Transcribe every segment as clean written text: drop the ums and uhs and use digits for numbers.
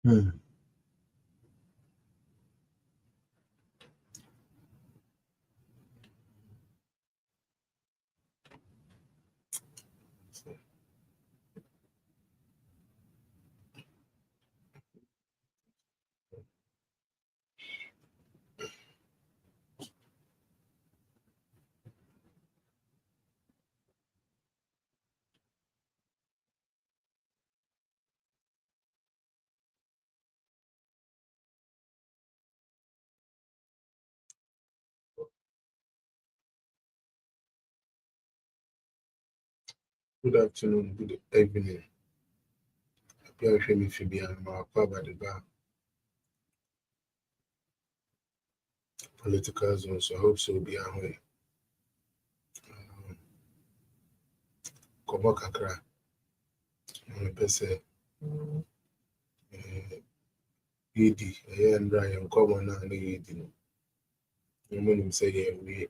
Hmm. Good afternoon, good evening. Happy Shemi Fibian, Mahapa the bar political zone. So I hope so be away. Kobo kakra. Pese Yidi, and Ryan, common and Yidi. And when him say, yeah, we,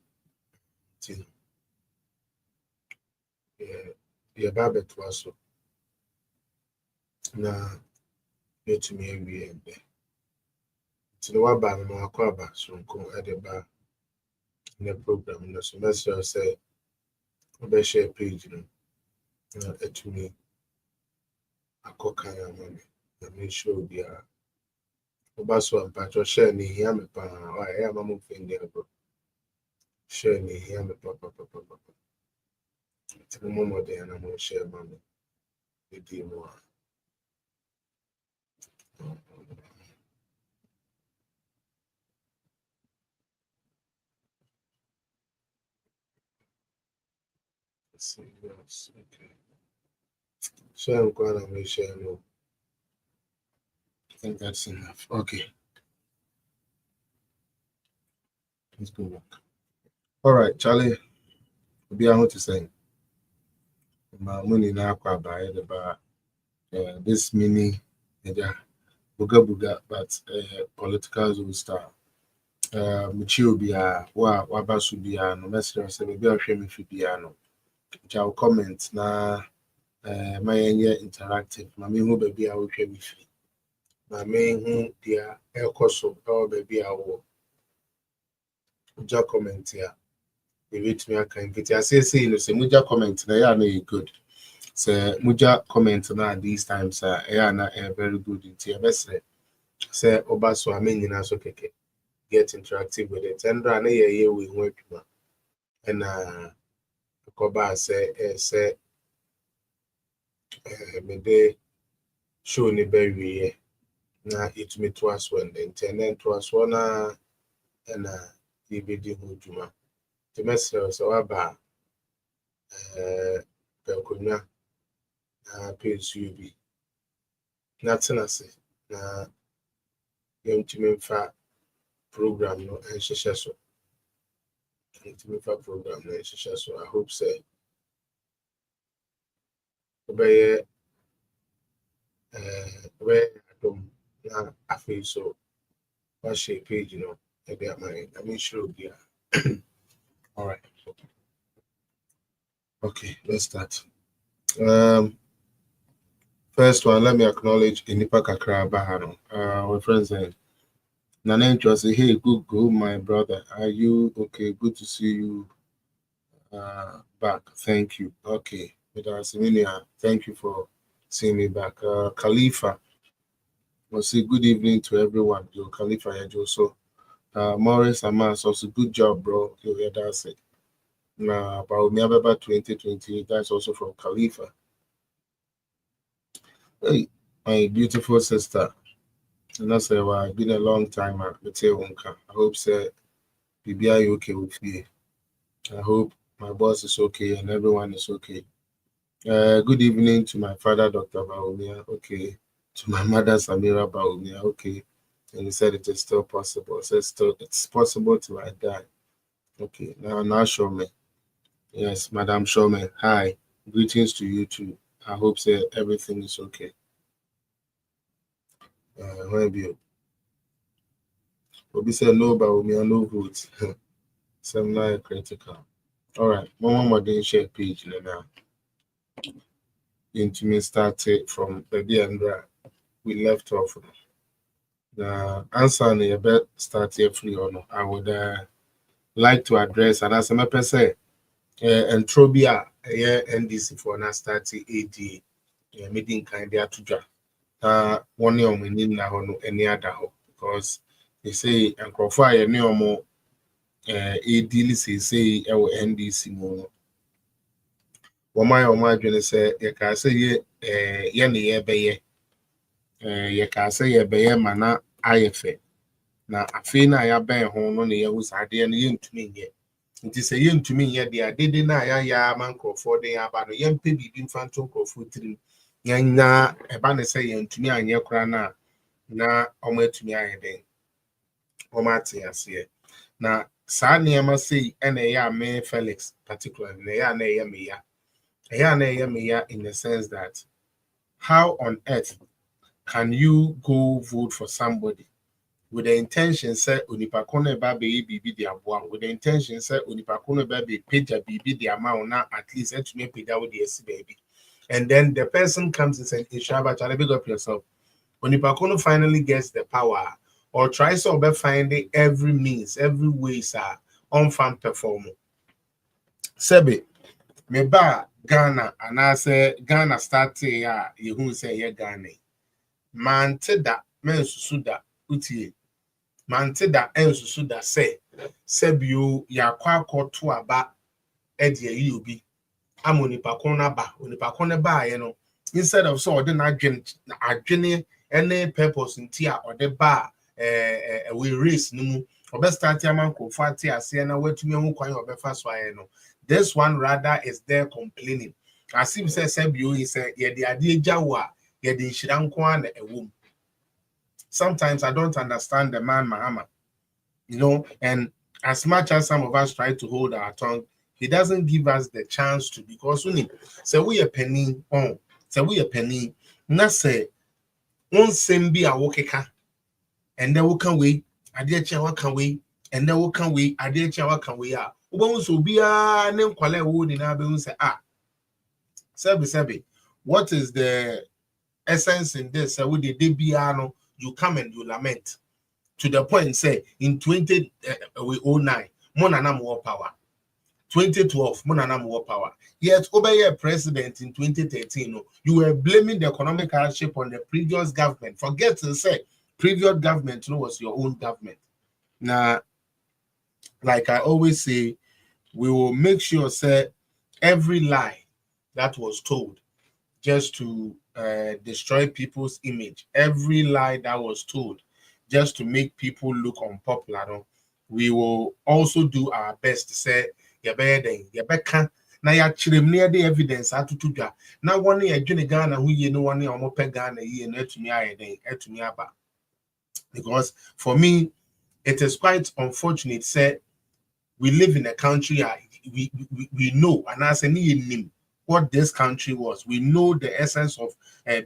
yeah, Babet was so. Na, let me every end. To the Waba, Makwaba, so go at the bar in the program. The semester say, I share page, to me, a cockaya money. I make sure we are. Obaso mpacho share ni hia me pa wa ya ma mo finde bro share ni hia me pa ti mo de na mo share ma me di mo see yes okay share ko na me share no I think that's enough okay let's go back all right Charlie be I want to say my money na akwa ba e ba this mini yeah buga but political zone star Muchio bia wa wabasu bia no message say be ahwe me fi bia no ja comment na ma yɛnyɛ interactive ma mehu baabi a wohwɛ me firi ma mehu deɛ ɛkɔ so ɛwɔ baabi a wowɔ wogya comment a ɛbɛtumi aka nketi aseesei no sɛ mogya comment na ɛyɛ a na ɛyɛ good sɛ mogya comment no a these times a ɛyɛ a na ɛyɛ very good nti ɛbɛserɛ sɛ ɔba so a menyina so kɛkɛ get interactive with it ɛndra a na yɛyɛ wɔ ho adwuma ɛna ɛkɔbaa sɛ ɛsɛ mede show ne bɛwieɛ na ɛtumi to aso ɛndɛ nti ɛnɛ nto aso na ɛna yɛbɛdi ho dwuma nti mɛsrɛ sɛ woaba pɛ akonnwa na pɛ nsuo bi na tena ase na yɛntumi mfa program no nhyehyɛ so yɛntumi mfa program no nhyehyɛ so I hope sɛ wobɛyɛ adom na afei so wahyɛ page no ɛde ama yɛn na menhyerɛ obiara all right okay let's start first one let me acknowledge Inipa Kakra Bahano our friends saying Nana Intro say hey Google my brother are you okay good to see you back thank you okay thank you for seeing me back Khalifa will say good evening to everyone yo Khalifa Yajo so Morris Amas also good job bro yo yeah that's it now about Miababa 2020 that's also from Khalifa hey my beautiful sister and I say well it's been a long time I hope say BBI okay with you I hope my boss is okay and everyone is okay. Good evening to my father, Dr. Baumia. Okay. To my mother, Samira Baumia. Okay. And he said it is still possible. So it's possible till I die. Okay. Now show me. Yes, Madam Showman. Hi. Greetings to you too. I hope say everything is okay. Where be you? Obi said no Baumia, no votes. Seminar critical. All right. Mama didn't share page now. Into me started from the end we left off. The answer na yɛbɛ start here free or no. I would like to address and as a mepɛ sɛ ntro bi a ɛyɛ NDC for na start AD meeting kan de ato dwa na wɔn ne wɔn anim na hɔ no ani ada hɔ because they say nkurɔfoɔ a yɛne wɔn AD seesei ɛwɔ NDC mu no wɔn ayɛ wɔn adwene sɛ yɛkaa sɛ yɛ ne yɛbɛyɛ yɛkaa sɛ yɛbɛyɛ ma na ayɛ fɛ na afei na yɛabɛn ho no na yɛhu saa adeɛ no yɛntumi nyɛ nti sɛ yɛntumi nyɛ deɛ adede na yɛayɛ ama nkurɔfoɔ de aba no yɛmpɛ biribi mfa nto nkurɔfoɔ tirim yɛnya ɛba ne sɛ yɛntumi anyɛ koraa no a na wɔn atumi ayɛ den wɔn ate aseɛ na saa nneɛma sei ɛna ɛyɛ a me Felix particularly na ɛyɛ a na ɛyɛ me ya ɛyɛ a na ɛyɛ me ya in the sense that how on earth can you go vote for somebody with the intention say onipa ko na ba be bibi de aboa with the intention say onipa ko na ba be pagya bibi de amount na at least etumi pagya wo de esi baby and then the person comes and says Ishaba try to big up yourself onipa ko finally gets the power or tries to be finding every means every way sir on fan perform sebe me ba Ghana and I say Ghana start ya you say ye Ghana man da men susuda utie mante da ensusu da se bio yakwa akoto aba e de ayi obi amonipa kon na ba onipa kon na ba ye no instead of so ode na adwene any purpose nti a ode ba we race no mu obe start amanko fati ase na watumi hu kwan obe fa so aye no this one rather is there complaining as if se bio is ye de ade agyawa ye de nhyiranko ana ewom. Sometimes I don't understand the man Mahama, you know, and as much as some of us try to hold our tongue, he doesn't give us the chance to because we we a penny on, so we a penny, not say one same be a wokeka, and then we can wait, I dear chawa can wait, and then we can wait, I dear chawa can wait. Once will be a name quale wood in our say, Sebi, what is the essence in this? So we did Biano. You come and you lament to the point say in 2009 monana more power 2012 monana more power yet over your president in 2013 you were blaming the economic hardship on the previous government. Forget to say previous government was your own government. Now like I always say, we will make sure say every lie that was told just to destroy people's image, every lie that was told just to make people look unpopular, we will also do our best to say yebeka na ya chirem near the evidence atutuja na one ya juni Ghana who ye no one omope Ghana ye no etumi ayeden etumi aba. Because for me it is quite unfortunate say we live in a country we know and as any what this country was. We know the essence of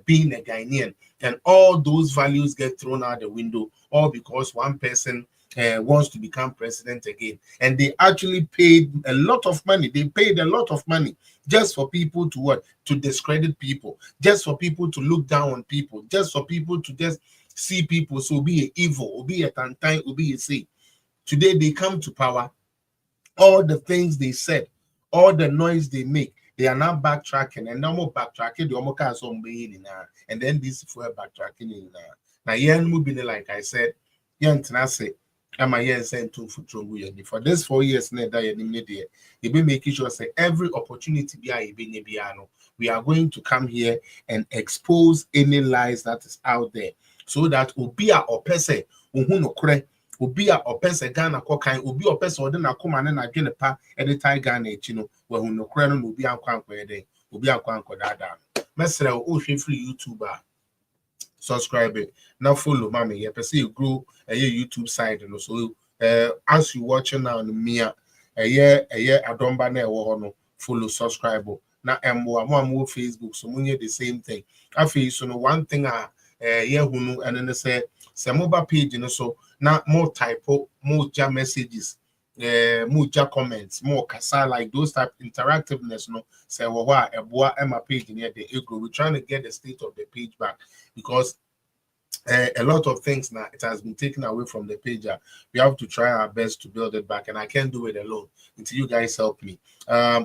being a Ghanaian, and all those values get thrown out the window, all because one person wants to become president again. And they actually paid a lot of money. They paid a lot of money just for people to what? To discredit people, just for people to look down on people, just for people to just see people so be evil, be a tantai, be a say. Today they come to power. All the things they said, all the noise they make, they are now backtracking and no more backtracking. The Omoka and then this for backtracking in now. Yen moving like I said, yen tenase. I'm a yen sent to for this 4 years. You be making sure say every opportunity we are going to come here and expose any lies that is out there, so that Obia or Pese no kre. Obi a opese Ghana kokan obi opese ode na koma ne na dwene pa ede tai Ghana echi no we hu no kra no obi ankwanko ede obi ankwanko dada mesre o hwe free YouTuber subscribe now follow mama ye pese you grow YouTube side no so as you watching now no mia adomba na ewo ho no follow subscribe na mo am Facebook so munye the same thing afi so no one thing ye hunu and then say mobile page no so now more typo, more messages, more comments, more kasa like those type interactiveness. No, say a boy my page near the ego. We're trying to get the state of the page back because a lot of things now, it has been taken away from the pager. We have to try our best to build it back, and I can't do it alone until you guys help me.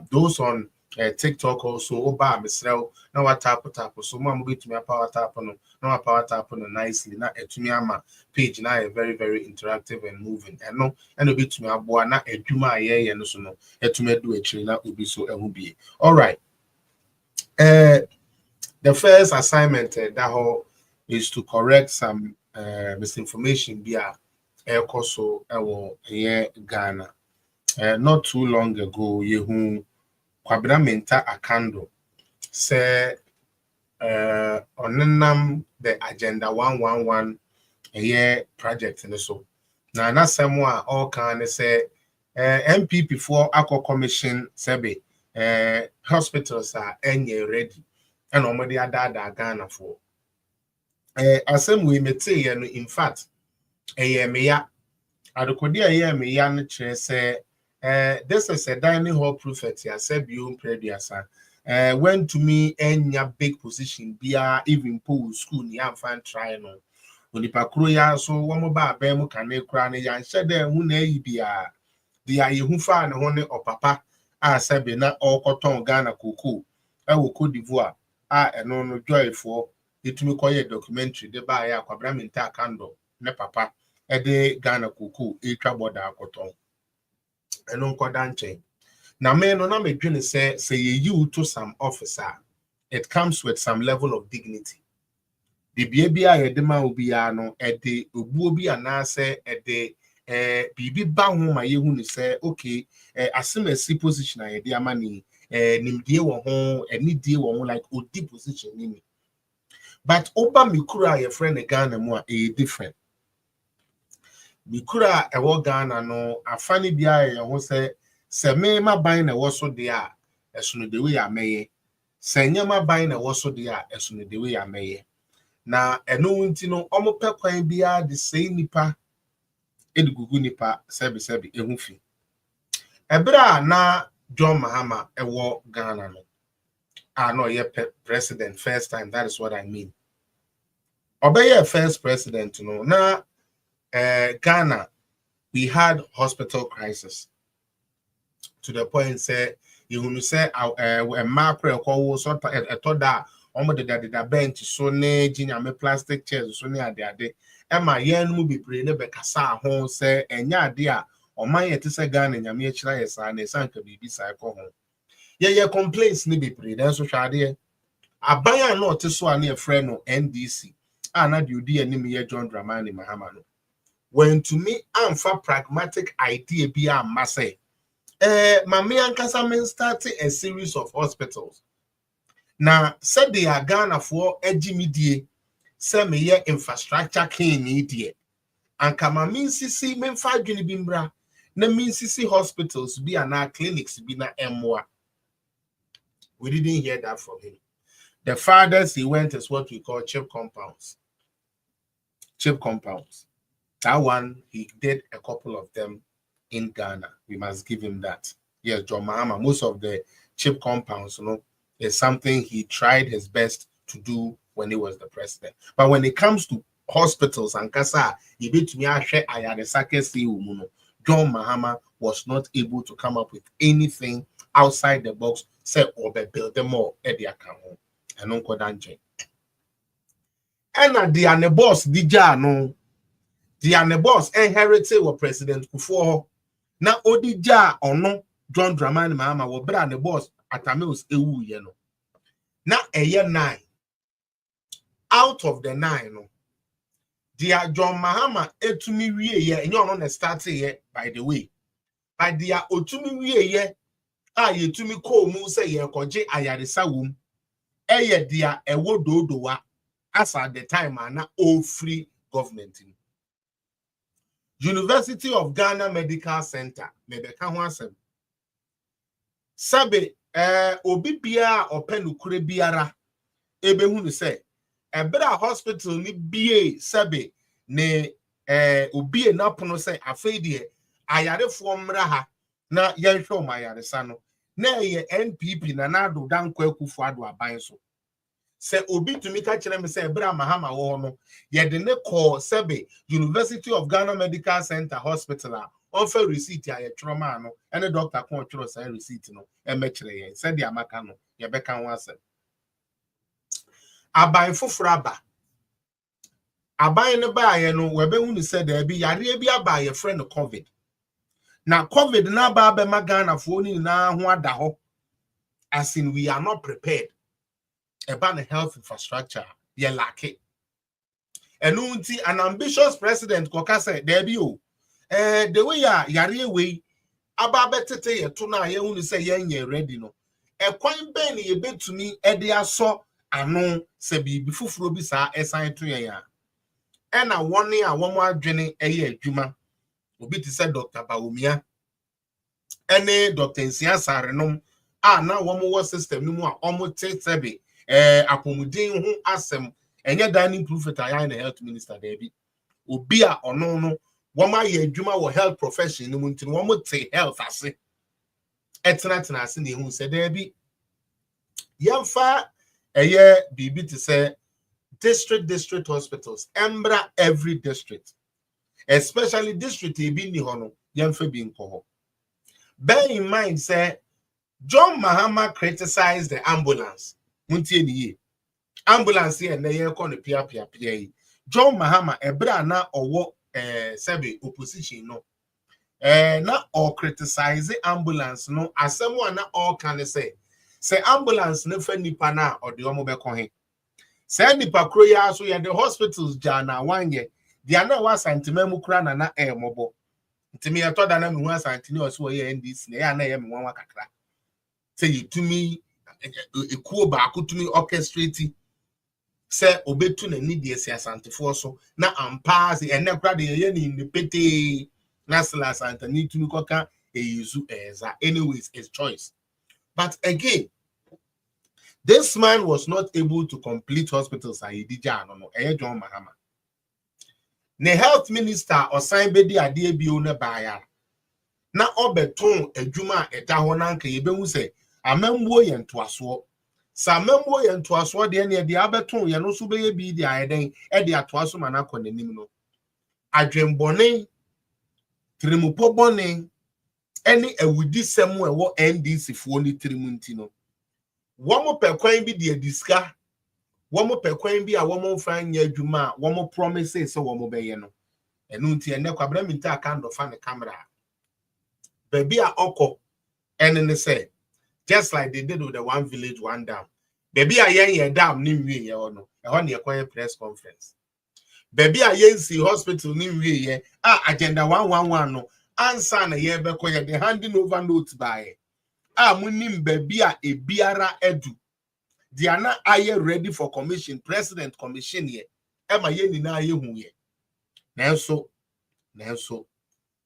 Those on TikTok also, Oba Misrel, now I tap, so mom will to me a power tap on, now a power tap on nicely, not a to me ama page now, very, very interactive and moving. And no, and a bit to me a boy, not a Juma, yeah, and so no, a to me do a chill, that would be so, and will be all right. The first assignment that whole is to correct some misinformation via Ekoso here Ghana. Not too long ago, Yehu Kwabramenta Akando say on the Agenda 111 year project and so. Now, not someone all can say MPP for Aqua Commission Sebe hospitals are any ready and already are that Ghana for. Asem we mete no in fact meya adokodi meya no kire say this is a dining hall prophet ya said you prediasa went to me enya big position bia even pool school ni amfan try no onipa kro ya so wo mo ba ba mu kan ekura ne ya nhyɛ da hu na yi bia dia yehu fa ne ho ne opapa a sebe na okoton Ghana koko ewo Cote d'Ivoire a eno no joyful itumi koye documentary de ba ya Kwabramenta Akando ne papa e de Ghana koko etwa border akoton eno nkoda nchen na me no na medwene say you to some officer it comes with some level of dignity the bia ye de ma obi ya no e de obu obi anase e de bibi ba ho ma yehu ni say okay asemasi position aye de amani nimdie wo ho anidie wo ho like odi position ni but oba mikura ye friend Ghana mu a different mikura ewo Ghana no afani bia ye ho se me ma ban na wo so de a esono de we ameye se nyama ban na wo so de a esono de we ameye na eno nti no omope kwan bia de sei nipa edigugu nipa sebi ehu fi ebra na John Mahama ewo Ghana no no ye president first time, that is what I mean. Obey first president no na Ghana we had hospital crisis to the point say you say a macro call so etoda omo de bench so ne ginyame plastic chairs so ne ade ema yen mu bebre ne bekasa ho say enya ade a oman yete say Ghana nyame akira yesa na sanka bibi sai ko ho ye complaints ne bebre den so hwade abaya no te so ane friend no NDC na de odi anim ye John Dramani Mahama no when to me amfa pragmatic idea bi am say mame ankasa men start a series of hospitals na said they are Ghana for ejimidie say me ye infrastructure king ni die anka mame sisi men fa adwene bi mbra na men sisi hospitals bi na clinics bi na emwa. We didn't hear that from him. The farthest he went is what we call chip compounds. That one he did a couple of them in Ghana. We must give him that. Yes, John Mahama, most of the chip compounds, is something he tried his best to do when he was the president. But when it comes to hospitals and Kasa, John Mahama was not able to come up with anything outside the box, say or build them more at the account. And Uncle Danje. And at the boss, the boss inherited what President Kufuor. Now, Odija or no, John Dramani Mahama will bring the boss at Tamils Ewu Yeno. Now, a year 9. Out of the 9, dear John Mahama, etumi wie ye, and you're not starting yet, by the way. By dear Otumi wie ye, ye to me call mu say ye koje ayaresa wum. Eye dear a wododowa as at the time, na all free government. University of Ghana Medical Center, Mebeka Wansem. Sabe, obi bia openukure biara, ebe hunu say, a better hospital ni BA sabe, ne obi na pono say, afedie, ayare from raha, na yensho mayare sano, na ye NPP na nado dan kweku fado abainso. Se obi to me catch them say Bra Mahama wo no ye de ne call Sebe University of Ghana Medical Center Hospital on for receipt ya trauma no and the doctor kon tro say receipt no e mekire ye said the amaka no ye beka ho asem aban foforo aba aban ne ba ye no we be hu ni said there be yare bi aba ye friend COVID na COVID na ba be magana fo ni na ho ada ho as in we are not prepared about the health infrastructure ye lack it. And an ambitious president koka say there be o the way ya yare we aba betete ye to na ye hu say ye ready no e kwan ben ye betumi e de aso ano se bi fufuro bi sa esan to ye ya e na won a wo mo adwene e ye adwuma obi ti say Dr. Bawumia ene Dr. Nsia Sarenom na wo mo wo system ni mu a omo tetebe apomuden ho asem enye dining prophet ayan na health minister there be obi a ono no wo ma ye adwuma wo health profession ni mu nti wo mo te health ase etena ase na hu se there be yemfa eye bibi to say district hospitals embra every district especially district e bi ni ho no yemfa bi nko ho. Bear in mind say John Mahama criticized the ambulance. Muntie ni ye. Ambulance here na ye ko no pia yi. John Mahama ebra na owo sebe opposition no. Na or criticize ambulance no asem na all can say ambulance no fa nipa na ode omo be ko he. Say nipa kro ya so ye the hospitals jana wanye. Dia na wa santimemu kra na mobo. Ntimi ya to da na me hu asantini oso ye NDC na ya na ye me nwa kakra. Say you to me ekuo ba akutumi orchestrate say obetu na ni de esi asantefo so na ampass ene kra de ye ni indepete na sala asantani tumi koka eyizu eza anyways his choice. But again, this man was not able to complete hospitals ayidija no John Mahama. The health minister osan bedi ade bio na baya na obeton adwuma eta ho na nka ye behu se amambuo ye ntoaso sa amambuo ye ntoaso de ne de abeton ye no so beye bi de ayeden e de atoaso mana konanim no adwenbone trimupobone ene awudi sem ewo NDC fo ni trimu nti no womo pekwan bi de diska womo pekwan bi a womo fa nya adwuma womo promises se womo beye no enu nti ene kwabra mi nta aka ndo fa ne camera baby a oko ene say just like they did with the one village one dam baby a yen dam ni nwie ye ono e ho ne ekwan press conference baby a yen si hospital ni nwie ye agenda 111 no answer na ye be ko ye the handing over note by munim baby a ebiara edu dia na aye ready for commission president commission ye e ma ye ni na aye hu ye nanso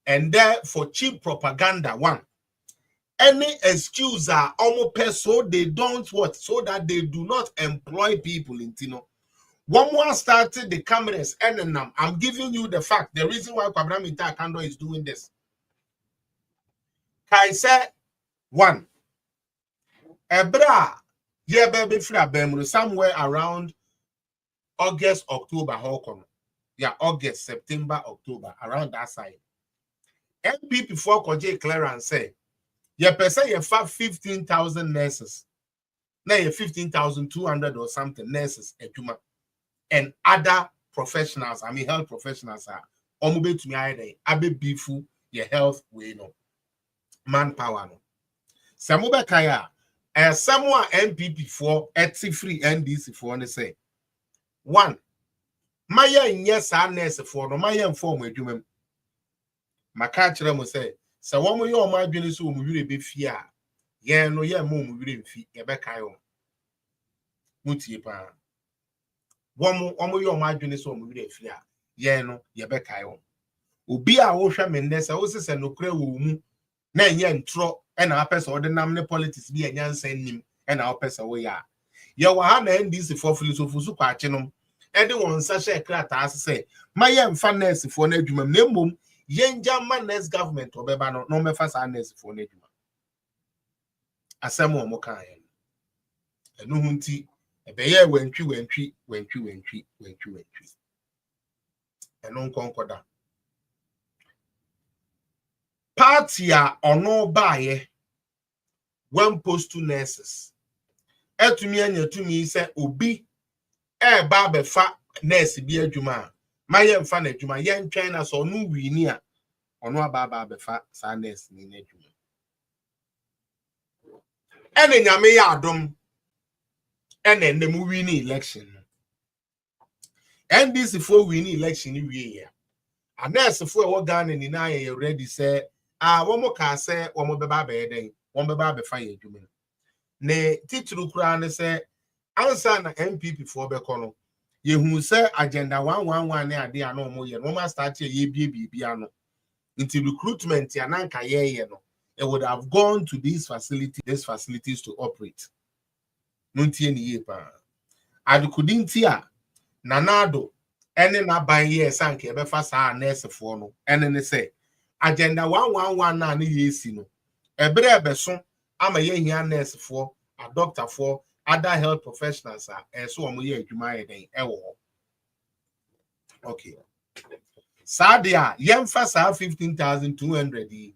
and there for cheap propaganda one any excuse are almost so they don't what so that they do not employ people in Tino. One more started the cameras and I'm giving you the fact the reason why Kwabram Intakando is doing this. Kai said one Ebra ye baby fra bemru somewhere around August, October, August, September, October, around that side. MP before Koje clearance say ye person ye 15,000 nurses. Now you 15,200 or something nurses eduma and other professionals. I mean health professionals are omube to me either abe bifu your health way no manpower no. Samube kaya someone MPP for eti free NDC for ne say one maya yes nurse for no maya inform eduma maka kire mo say se wo mo ye o ma adwene so mo wire be fi a ye no ye mo wire mfi ye be kai o mutie pa wo mo ye o ma adwene so mo wire fi a ye no ye be kai o obi a wo hwa me nese wo se no kra wo mu na enye ntro e na apesa wo de nam ne politics bi enya nsan nim e na apesa wo ya ye wo ha na NDC for philosophy su kwa achenom e de won sa she krata ase ma ye mfa nurse for na adwuma na mom yenja man next government obeba no mefa sa nurse for na adwuma asem o mo kan yen enu hunti Ebeye wentwi. Eno nkonkoda. Party a ono baye when post to nurses. Etumi anya tumi se obi ba befa nurse bi adwuma ma ye mfa na adwuma ye ntwen na so no wini a ono aba befa sa nurse ni na adwuma. Ene nyame ya adom ene ndem wini election. NDC for wini election ni wie ya. A nurse for e Ghana ni na ye ready say womo ka say womo beba be den womo beba befa ye adwuma. Ne titru kura ne say ansa na MPP for beko no yehu say agenda 111 ne ade ano mo ye no ma start ye bia no into recruitment ya nanka ye no it would have gone to these facilities to operate nuntie ni ye pa adukudinti a nanado ene na ban ye sanka e be fa sa nurse for no ene ne say agenda 111 na ne yesi no ebre ebeso ama ye hia nurse for a doctor for other health professionals are so omo ye adwuma ye den ewo. Okay. Sadia yemfa sa 15,200 yi.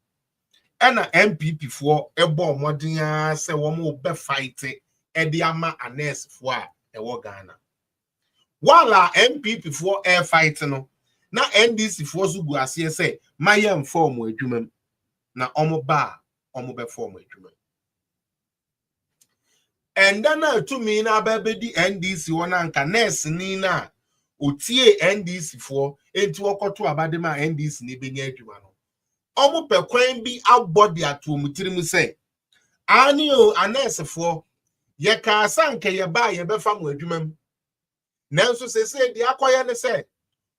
Ena MPP for ebo modern se womo be fight e de ama a nurse for a ewo Ghana. Wala MPP for air fight no na NDC for so gu ase se mayem form adwuma na omo ba omo be form adwuma. And then to me na babedi NDC wona nka nurse ni na otie NDC for enti wokoto abadema NDC ni benya adwuma no omo pekwan bi abodi atomutiri mu se ani o nurse for ye ka sanke ye ba ye befa mu adwuma mu nanso se di akoye ne se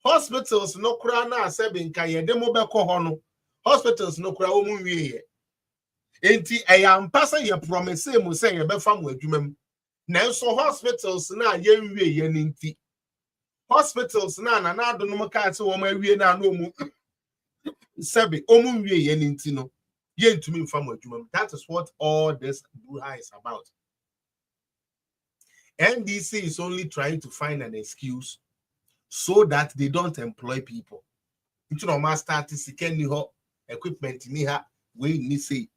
hospitals no kura na asebe nka ye de mo beko ho no hospitals no kura wo mu wie enti eyampasa ye promise mu say ye befa mu adwumam nanso hospitals na ye nwie ye ninti hospitals na ado no ka se wo ma wie na no mu sebe omu nwie ye ninti no ye ntumi mfa mu adwumam. That is what all this buha is about. NDC is only trying to find an excuse so that they don't employ people. Into no master start ni ho equipment ni ha we ni say.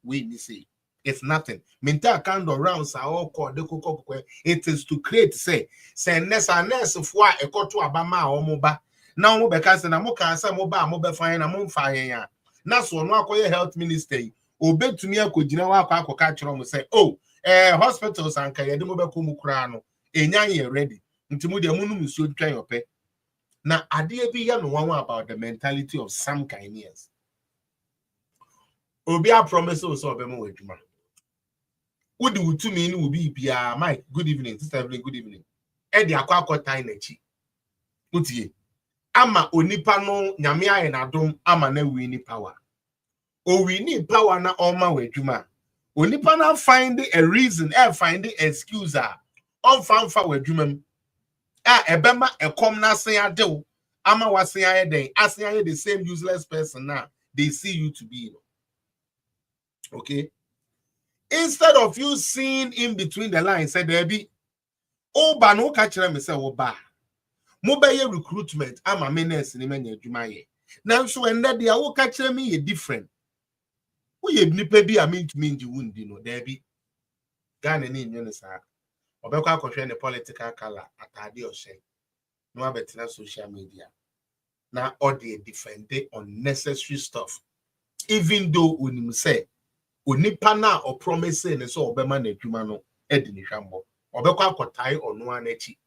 It's nothing. Minta kind of rounds are all called the it is to create say nurse for a koto abama or moba. Now mo because na mo kan say mo ba mo be fine na mo mfa yen ya. Na so no akoye health minister obetumi akogina wa akoka kiro mo say oh hospitals anka ye de mo be ko mu kura no enyan ye ready. Nti mo de mo nu musuo twan yope. Na ade bi ya no one about the mentality of some Ghanaians. Obi a promise us obe mo adwuma. Udi utumi ni ubi bia Mike good evening sister Evelyn good evening. E de akwakotan na chi. Utie. Ama onipa no nyame aye na dom ama na wini power. O wini power na oma wadwuma. Onipa na find a reason, find the excuse on fanfa wadwuma. Ebema ekom na sen ade ama wasen aye den asen aye the same useless person now they see you to be. Okay? Instead of you seeing in between the lines, say there be Oba no catch them say Oba. Mobile recruitment, I'm a menace in many Jumaye. Now, so when that they are catch me a different. We nipe be a mean to mean you wouldn't know there be Ghana in Unisa. Obeka control the political color at Adi or Shay. No better social media. Now, all they defend the unnecessary stuff. Even though when you say onipa na or promise ne so obema na adwuma no edi ni hwambo obekwa akotai onu anachi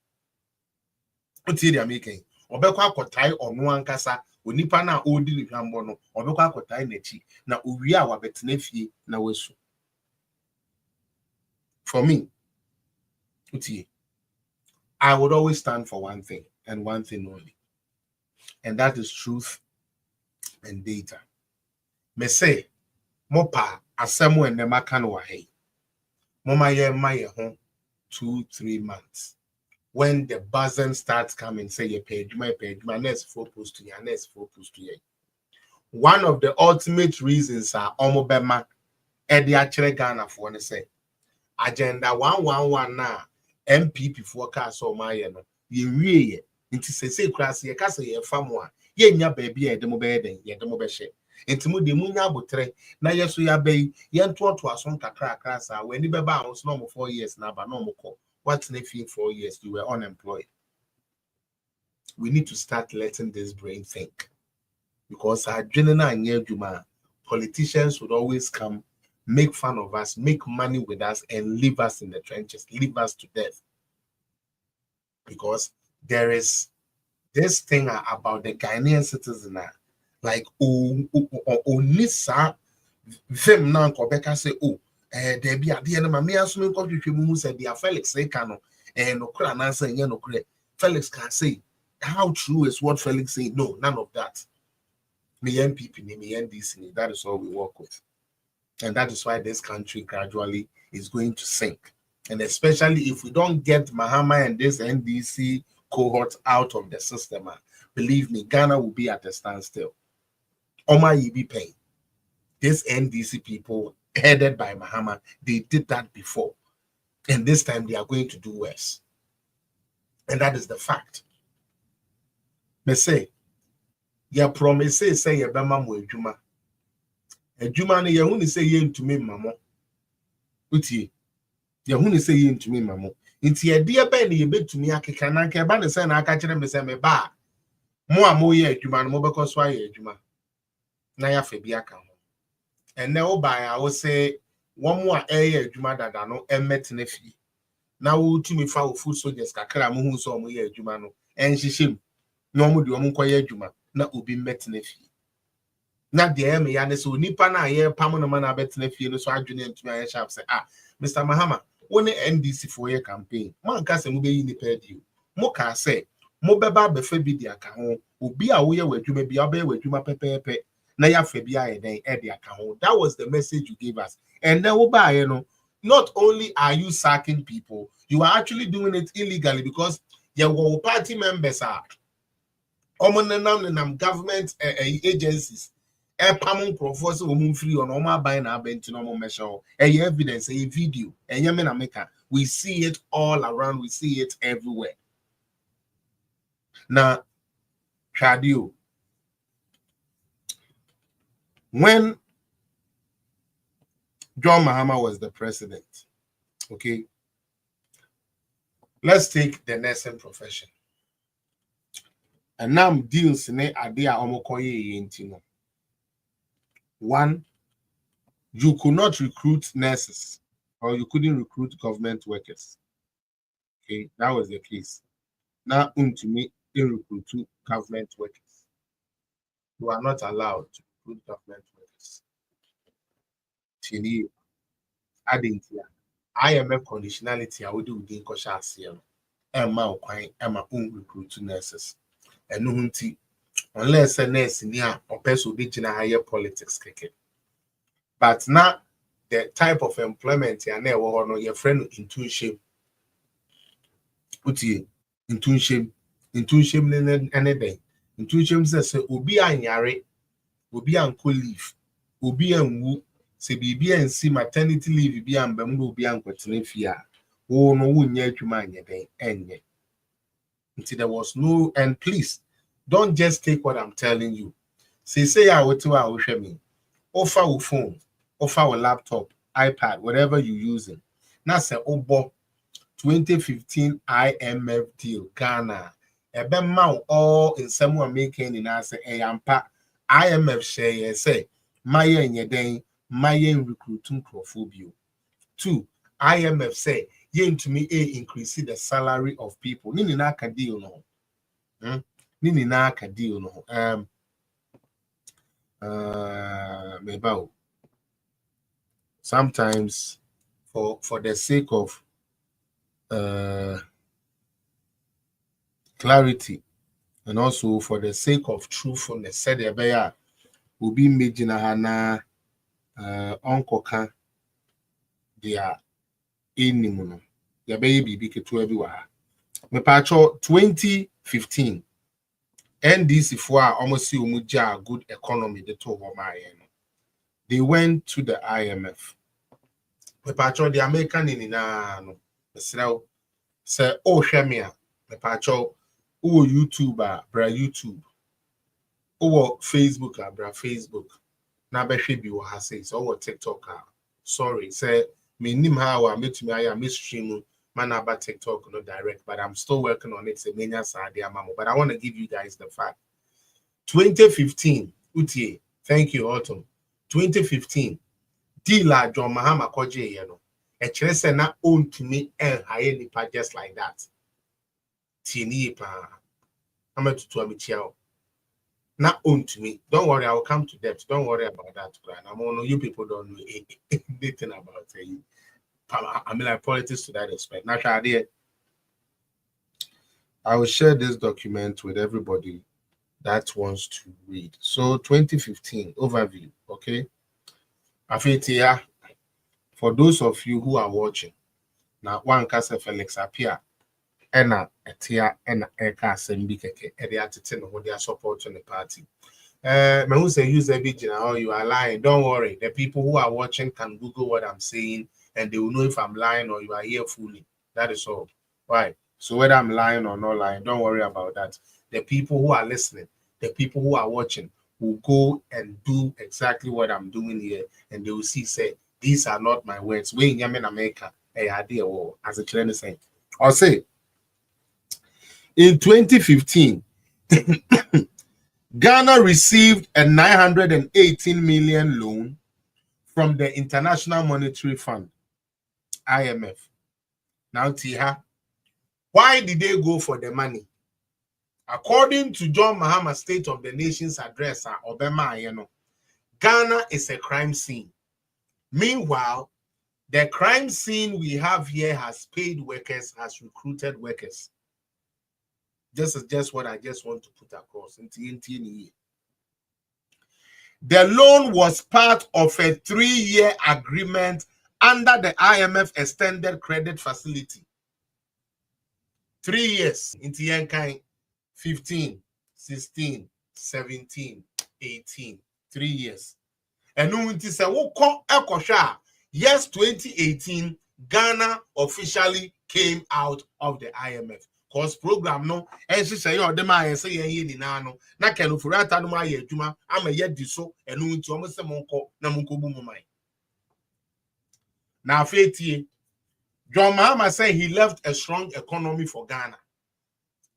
otie dia making obekwa akotai onu ankasa onipa na odi ni hwambo no obekwa akotai nachi na owie a wabetena fie na wasu. For me otie I would always stand for one thing and one thing only, and that is truth and data. Me say mopa asemo enema kan wa hey mama ye maye ho 2-3 months when the buzzing starts coming say your page my next focus to your next focus to you. One of the ultimate reasons are omobema e de akere Ghana for ne say agenda 111 na MPP forecast or my no ye into say class ye cast ye famwa ye nya baby a demo bed ye demo beshe into mu de munya botre na yeso ya bay yen to ason kakra class when ni beba on no 4 years na ba no moko what's na 4 years you were unemployed. We need to start letting this brain think, because our general and politicians would always come, make fun of us, make money with us, and leave us in the trenches, leave us to death. Because there is this thing about the Ghanaian citizen, like Onisa Vim now Quebec say, oh, there be a dear mammy assuming country said they are Felix Sekano and Okran answer no Felix can say how true is what Felix say. No, none of that. Me MPP, me NDC, that is all we work with. And that is why this country gradually is going to sink. And especially if we don't get Mahama and this NDC cohort out of the system, believe me, Ghana will be at a standstill. Oma Yibi pay. This NDC people headed by Mahama, they did that before. And this time they are going to do worse. And that is the fact. Me say, ya promise say ya bema mo adwuma. Adwuma no ye hu ni say ye ntumi mamo. Utie. Ye hu ni say ye ntumi mamo. Nti ye de ba na ye betumi akeka na nka ba ne say na aka kire me say me ba. Mo a mo ye adwuma no mo be koso aye adwuma. Na ya fa bi aka ho. Ene wo ba ya wo say wo mo a eye adwuma dada no emet na fi. Na wo tumi fa wo food soldiers kakra mo hu so mo ye adwuma no enhyehyem. No mo de omo koye adwuma na obi met na fi. Na de me ya ne so nipa na ye pam no ma na bet na fi no so adwene ntumi aye sharp say Mr. Mahama woni NDC for your campaign man ka se mo be yi nipa di mo ka say mo beba be fa bi di aka ho obi a wo ye wadwuma bi oba ye wadwuma pepepe na ya fa bi aye den e di aka ho. That was the message you gave us. And then wo ba ye no, not only are you sacking people, you are actually doing it illegally, because your party members are government agencies pamon professor free on oma buy na bent no measure evidence a video we see it all around, we see it everywhere. Now Shadio, when John Mahama was the president, okay, let's take the nursing profession. And now deals in idea omokoye yentino. One, you could not recruit nurses, or you couldn't recruit government workers. Okay, that was the case. Now, to me, they recruit government workers. You are not allowed to recruit government workers. Chini, adding here, I am a conditionality. I would do the Koshasian. Emma Quine, Emma recruit nurses. And no unless a nurse near or person will be in a higher politics. But now the type of employment you never honor your friend internship. Uti internship anything. Internship says obi anyare, obi anko leave, obi anwu, se bibi and see maternity leave be and bemu obi ankwetene fia. Oh no wunye adwuma anye den enye. Until there was no, and please don't just take what I'm telling you. Say I will me. Offer a phone, offer a laptop, iPad, whatever you're using. Now say obo 2015 IMF deal Ghana. Ebe mount all in someone making in us a ampa IMF share say Maya in your day, Maya recruiting crophobia. 2, IMF say yen to me increase the salary of people. Nini na ka deal no. Nini na ka deal no. Maybe sometimes for the sake of clarity and also for the sake of truthfulness, said the will be making a hana uncle can their inimuno. The baby be to everywhere. Me pacho 2015 NDC for almost see umuja good economy the two of my they went to the IMF. Me pacho the American in no Say, oh, Shemia, the pacho, oh, YouTuber, bra YouTube, oh, Facebook, bra Facebook. Na be hwe bi wo ha say so TikTok sorry say me nim how I met me I am stream man about TikTok no direct, but I'm still working on it. Say menya sade amamo, but I want to give you guys the fact. 2015 utie, thank you Autumn. 2015 dealer John Mahama koje ye no e kire say na own to me and hire nipa just like that. Tini pa ametutu amichia. Not own to me. Don't worry, I will come to that. Don't worry about that. I'm on you people don't know anything about it. I mean, like politics to that respect. Natural idea. I will share this document with everybody that wants to read. So 2015 overview. Okay. I feel here for those of you who are watching. Now one Casa Felix appear. Ena etia ena eka asembi keke ede atete no they are supporting the party. Me who say use a bit now you are lying. Don't worry. The people who are watching can Google what I'm saying and they will know if I'm lying or you are here fully. That is all. Right. So whether I'm lying or not lying, don't worry about that. The people who are listening, the people who are watching will go and do exactly what I'm doing here and they will see say these are not my words. We in Yemen America, idea as a trainer saying. I'll say in 2015, Ghana received a 918 million loan from the International Monetary Fund, IMF. Now, Tiha, why did they go for the money? According to John Mahama State of the Nation's address, Obama, Ghana is a crime scene. Meanwhile, the crime scene we have here has paid workers, has recruited workers. This is just what I just want to put across. The loan was part of a 3-year agreement under the IMF Extended Credit Facility. 3 years. Into Yankai 15, 16, 17, 18. 3 years. And no one say, yes, 2018, Ghana officially came out of the IMF. Cause program no and she say oh dem I say yen ni na no na kenu furata no aye adwuma ama ye di so enu nti o mo se monko na monko bu mu mai na afetie John Mahama say he left a strong economy for Ghana.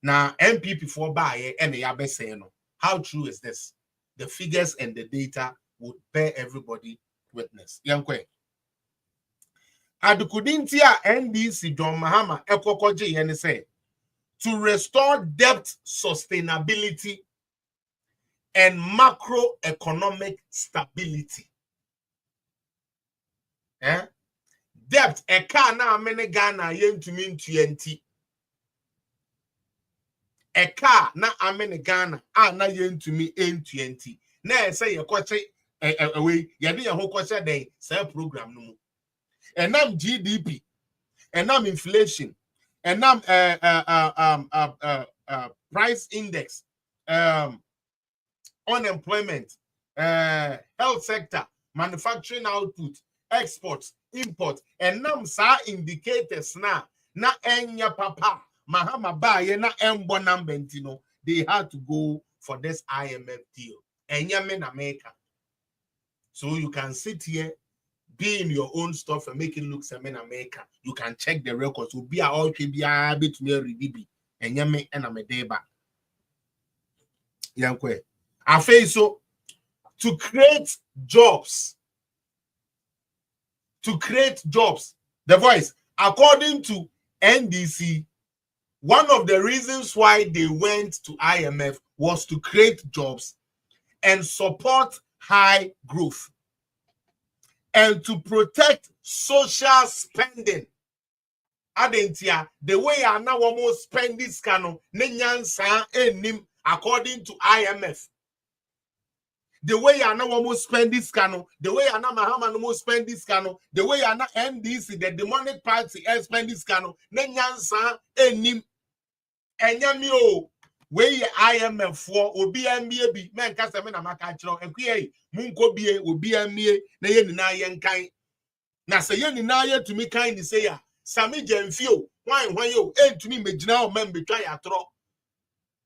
Now MPP for buy and ya be say no. How true is this? The figures and the data would bear everybody witness. Yankwe adukudintia NDC John Mahama ekokoje yen say to restore debt sustainability and macroeconomic stability. Debt eka na amene Ghana yentumi ntuenti. Eka na amene Ghana na yentumi ntuenti. Na say ye kwache we ye de ye ho kwache den say program no mu. Enam GDP, enam inflation, and now price index, unemployment, health sector, manufacturing output, exports, import, and now sa indicators na enya papa Mahama baye na embo nambentino. They had to go for this IMF deal. Enya men America. So you can sit here, be in your own stuff and make it look in America. You can check the records. So be all be a bit me ready and yame and I'm a day back. Yankwe. I feel so to create jobs. To create jobs. The voice, according to NDC, one of the reasons why they went to IMF was to create jobs and support high growth. And to protect social spending. Adentia, the way I now almost spend this cano, nenyansa enim according to IMF. The way I now almost spend this cano, the way I now Mahama almost spend this cano, the way I now NDC, the demonic party, spend this cano, nenyansa enim enyamio. Where IMF for obi MBA men kasa me na maka chiro enkuye munko bie obi MBA na ye ni na ye nkan na se ye ni na ye to me kind say ya sami jemfio Why you to me me now member try atro.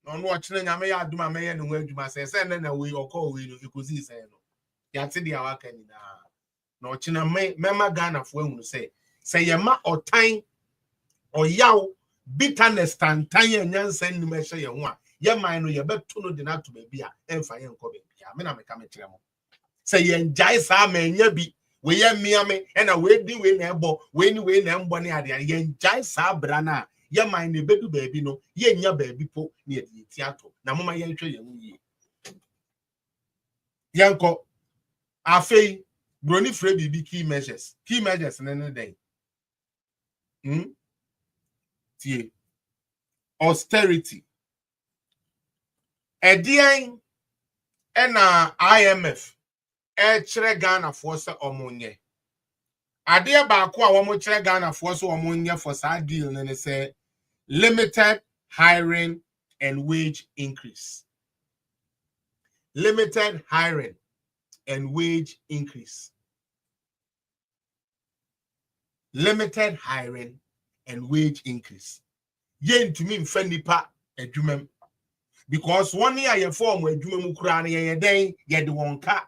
No watching nyame ya aduma me ye no adwuma say na we okọ we no ikozi say no. Ya te dia waka ni na. No china me mema Ghana fo ehunu say ye ma otan oyaw bitterness tantan ye nyansa nim ehye ye ho a ye man no ye beto no de na to ba bi a emfa ye nkọ ba bi a me na me ka me kire mo. Say ye njai sa ma nya bi we ye mia me e na we di we na ebo we ni we na mbo ne ade ye njai sa bra na ye man ne bedu ba bi no ye nya ba bi po ne ye ti ato na moma ye hwe ye mu yi yanko afei broni frɛ bibi key measures ne dey tie austerity edian na IMF chere Ghana for se omonye ade ba ko a wo mo chere Ghana for se omonye for sa deal ne say limited hiring and wage increase. Limited hiring and wage increase. Limited hiring and wage increase. Yen to me mfa nipa adwumam because one year ye form adwumam kura na ye den ye de wonka.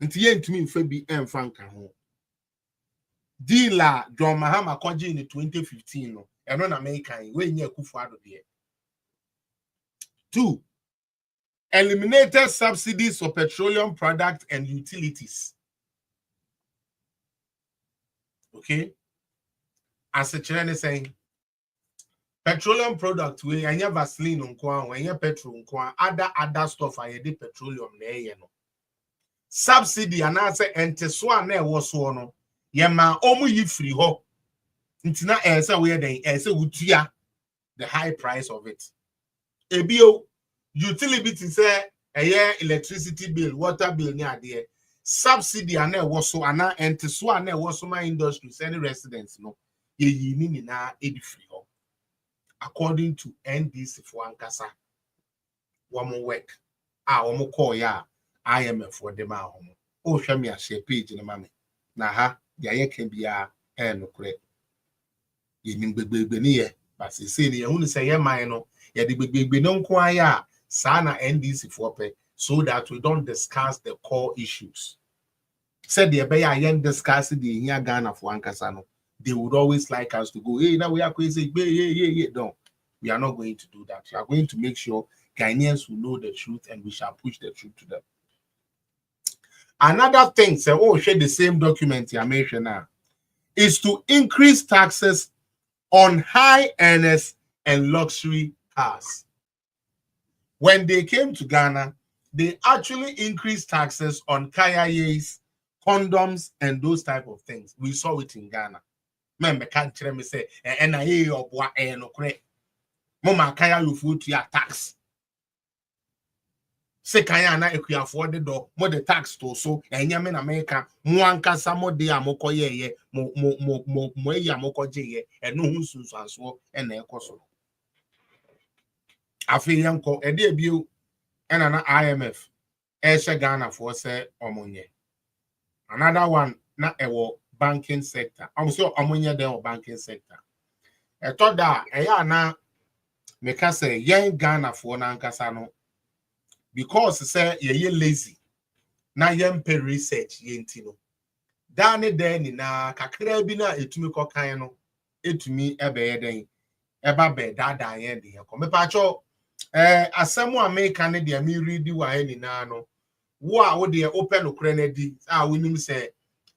Nti yen to me mfa bi emfa nka ho. Dealer John Mahama kwaji in 2015 no. Eno na me kan we nya Akufo-Addo de. 2. Eliminated subsidies for petroleum products and utilities. Okay? As a China saying, petroleum product we anya Vaseline nko anya petrol nko other stuff I did petroleum na ye no. Subsidy anase enteso a na e wo so no ye ma omu yi free ho. Ntina ese we den ese wutua the high price of it. Ebio utility say electricity bill, water bill ni ade. Subsidy ana wo so ana enteso ana wo so my industries any residents no ye yi ni na edi free ho. According to NDC for ankasa womo work womo call ya IMF for them a homo o hwe me a share page na mame na ha ya ye kan bia no kure ye nim gbegbe ni ye but say ni ye hu ni say ye man no ye de gbegbe no nko aya sa na NDC for pe so that we don't discuss the core issues. Said the be ya discuss the here Ghana for ankasa no. They would always like us to go, hey, now we are crazy, yeah. No, we are not going to do that. We are going to make sure Ghanaians will know the truth and we shall push the truth to them. Another thing, say, share the same document you mentioned now, is to increase taxes on high earners and luxury cars. When they came to Ghana, they actually increased taxes on kayayes, condoms, and those type of things. We saw it in Ghana. Member can't tell me say NIA or boy no correct. Mama kaya you food to your tax. Say kaya na if you afford the door, more the tax to so and yamen America, muanka samo de amoko ye mo ya moko je and no who's and so and ekoso. Afi yanko e de biu and an IMF Esha Ghana for say omonye. Another one na ewo banking sector. I'm so amonya there banking sector. I thought that na make say young Ghana for na nkasa no because say ye lazy na yen pay research ye ntino. Dane den ni na kakra bi na etumi kokan no etumi ebe ye den eba be dada yen de ko. Me pa cho asemu America ne de me read wa he ni na no. Wo a wo de open okra na di a wonim say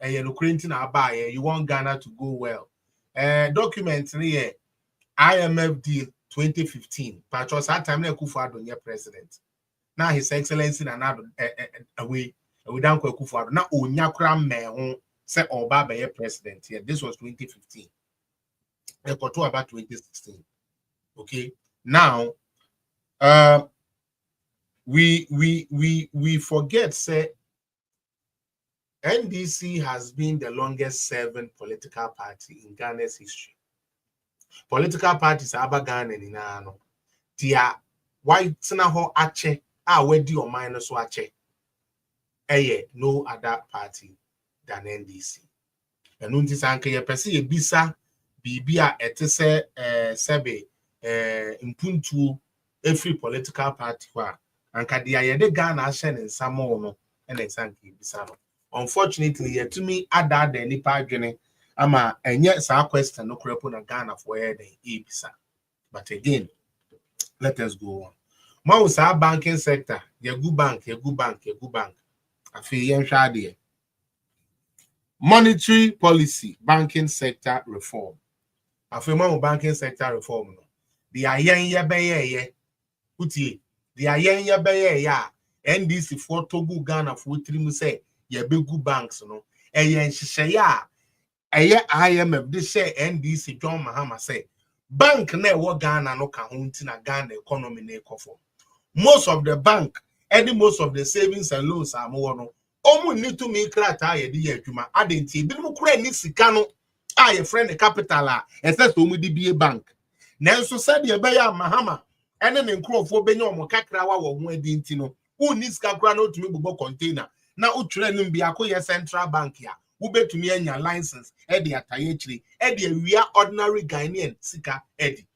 you want Ghana to go well. Document here, IMF deal 2015. Patrol that time na Akufo-Addo nye president. Now His Excellency na away we don't Akufo-Addo. Na onya kra me say oba be president here. This was 2015. We got to about 2016. Okay. Now we forget say NDC has been the longest serving political party in Ghana's history. Political parties are Ghana in Nano. Dia white ho ache wedi or minus wache. No other party than NDC. and nunti sanke ye pese ye bisa bibia etese sebe impuntu every political party kwa anka dia ye de Ghana ahye ne nsamo no na sanke bisa no. Unfortunately ye to me ada nipa adwene ama enye sa question no krepo na Ghana for ye den ebisa. But again, let us go on. Mo sa banking sector, ye good bank. Afi yen hwa de. Monetary policy, banking sector reform. Afi mo banking sector reform no. The ayen ye beye utie. The ayen ye beye ya NDC for Togo Ghana for trimu say ye be good banks no. Eyen hihye ya IMF de share NDC John Mahama say bank na wo Ghana no ka ho nti na Ghana economy na ekofo. Most of the bank and most of the savings and loans are more no. Omu need to make krata ye di adwuma adenti bi no kura ni sika no a ye friend capital a except omu di bie bank. Nanso said ye be ya Mahama ene ne nkrofo benya omo kakra wa wo ho adenti no. U ni sika kura no tumi bubo container na utwere nim bia ko ye central bank ya. Ubetumi anya license edi ataye chiri edi awia ordinary Ghanaian sika edi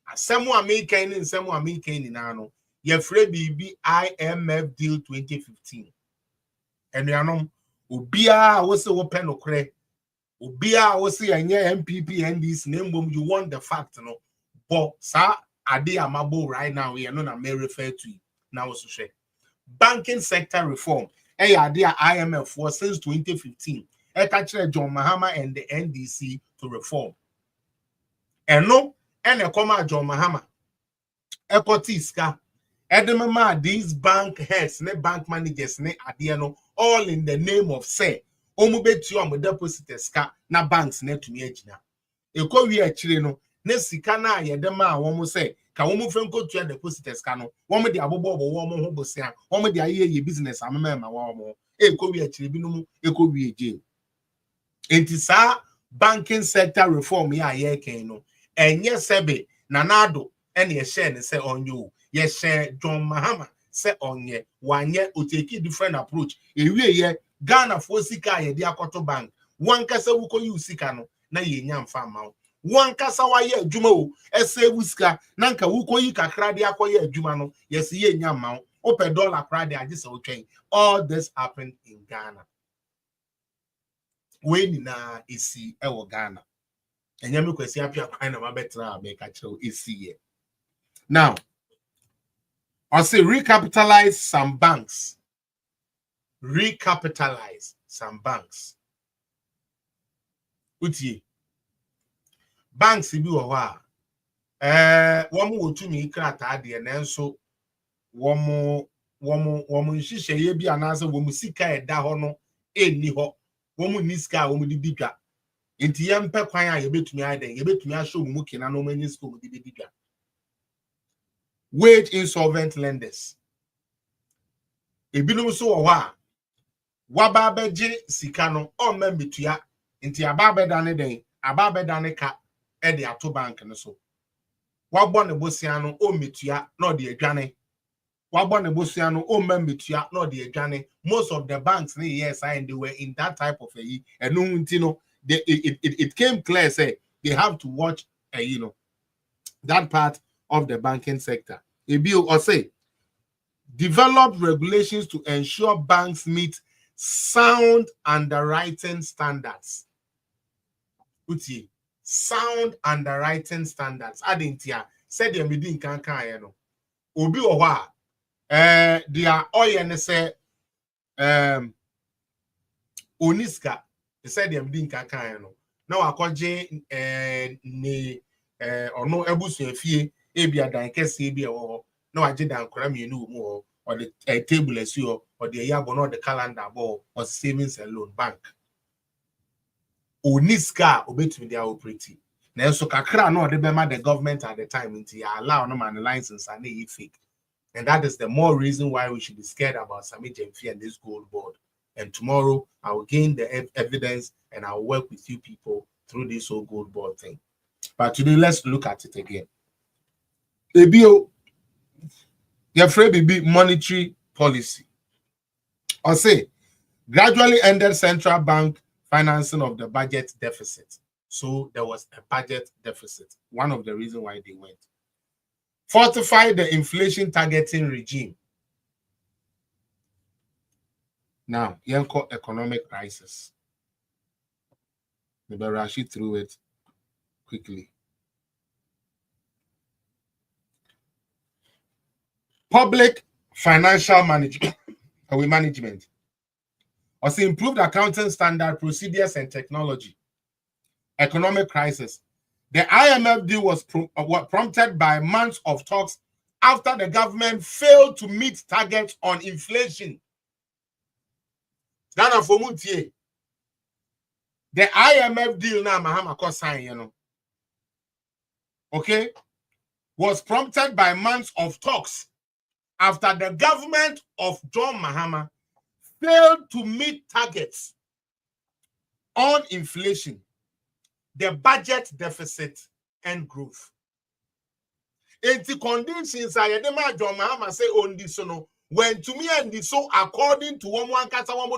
asemu American ni nsemu American ni na no ye free bibi IMF deal 2015 enuanom obia wo se wo pe no kre obia wo se anye MPP NDC na mbom you want the fact no but sa ade amabo right now we no na may refer to now so share banking sector reform ade IMF for since 2015 catch John Mahama and the NDC to reform. And no, and a comma John Mahama. Ekotiska. Edemama, these bank heads, ne bank managers, ne adiano, all in the name of say, Omubeti on depositors na banks ne to me ejina. Eko wi achire no, ne sika na yedema womo say, ka womo fenko to depositors no, womo de abobo womo ho bosia, womo de aye business amema womo. Eko wi achire binumu, eko wi eje. Enti sa banking sector reform ya ye ken no enye sebe nanado ene ye share ne se onyo ye share John Mahama se onye wanye o take different approach ewie ye Ghana for sika ye de akoto bank wan kasa wuko yu sika no na ye nya mfa ma wan kasa wa ye adwuma o ese wuska na nka wuko yi kakra de akoye adwuma no ye se ye nya ma o per dollar kra de agise o twen. All this happened in Ghana. When na isi ewo Ghana. And yami kwesi apia kind of mabetra make a chill isi. Now, I'll say recapitalize some banks. Recapitalize some banks. Uti banks bi wo ha. Womu otumi krata de na nso womu nhihye ye bi anase womu sika eda ho no eni ho. Womu niska womu di bidwa. Enti yempe kwan a yebetumi aden yebetumi ahwo mu kina no mani ska womu di bidwa. Wage insolvent lenders. Ebinom so wo ha. Waba beje sika no o membetua. Enti ababeda ne den ababeda ne ka e de ato bank no so. Wabo ne bosia no o metua na o de adwane. Wabo ne bosia no o membetua na o de adwane. Most of the banks yes and they were in that type of a and no it came clear say they have to watch that part of the banking sector. A bill or say develop regulations to ensure banks meet sound underwriting standards. Uti sound underwriting standards. Adintia said them within kankan no. Obi owa they are oil say oniska they said them within kankan no. Now akoje ne ono ebusu efie ebia dan kese ebia wo na waje dan kora mienu mu or the table as you or the yabo no the calendar ball or savings and loan bank. Oniska obetumi dia operating. Na so kakra no de bema the government at the time until you allow no man license and they fake. And that is the more reason why we should be scared about Sami Jemfi and this gold board. And tomorrow I will gain the evidence and I will work with you people through this whole gold board thing. But today let's look at it again. Ebio your afraid be monetary policy. Or say gradually ended central bank financing of the budget deficit. So there was a budget deficit. One of the reasons why they went. Fortify the inflation targeting regime. Now, Yanko economic crisis. Maybe rush it through it quickly. Public financial management. Also improved accounting standard, procedures, and technology. Economic crisis. The IMF deal was prompted by months of talks after the government failed to meet targets on inflation. Ghana for Mutie. The IMF deal now, Mahama co-sign, okay, was prompted by months of talks after the government of John Mahama failed to meet targets on inflation, the budget deficit, and growth. In the conditions, I had John Mahama say on this, when to me and this, so according to one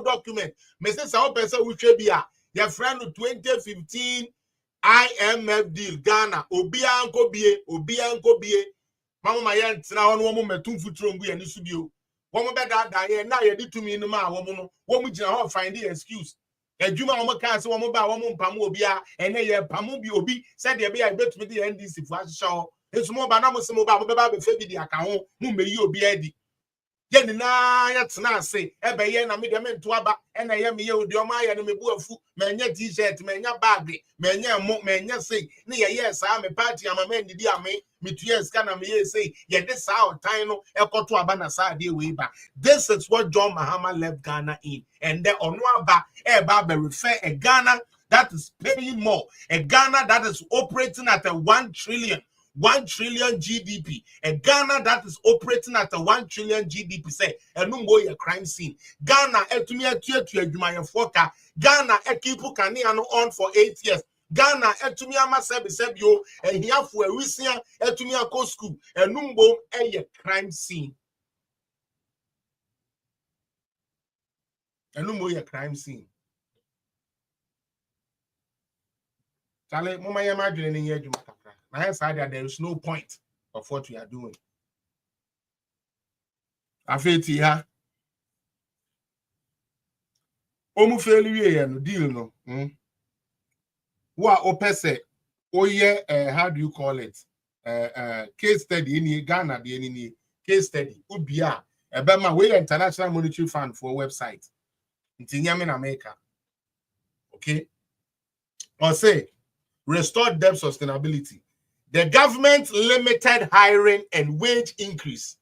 document, Mr. Sao Pesa Uchebia, your friend of 2015 IMF deal, Ghana, Obianko Bie, Mama Mayan, now one woman, two foot from and this studio. One better that now you did to me in the man, woman, find the excuse. And Juma Omakas, woman, Pamobia, and then Pamubi Obi said, there be I bet me the NDC for show. It's more banana, some about the account, who may you be Eddie. Yenina yatsna say ebe ye na me de mentu aba e na ye me ye odi o ma ye no me bu afu menya t-shirt menya bag menya mo menya say ne ye yes me party ama me ndidi ame me tuyes kana me ye say ye this our time no ekoto aba na sa de we ba. This is what John Mahama left Ghana in, and then onu aba e ba be refer a Ghana that is paying more, a Ghana that is operating at a 1 trillion GDP, a Ghana that is operating at a 1 trillion GDP, say, a no crime scene. Ghana, Ghana, people can on for 8 years. Ghana, etumia sebi yo, and here for a recent etumia co school, a numbo a crime scene. A numbo a crime scene. Charlie, Mama, you're imagining here, I said that there is no point of what we are doing. I feel here. Omu failure no deal no. Who are opese? Oh yeah, how do you call it? Case study in Ghana, the any case study. Ubia. Ebema we International Monetary Fund for website. In America. Okay. Or say restore debt sustainability. The government limited hiring and wage increase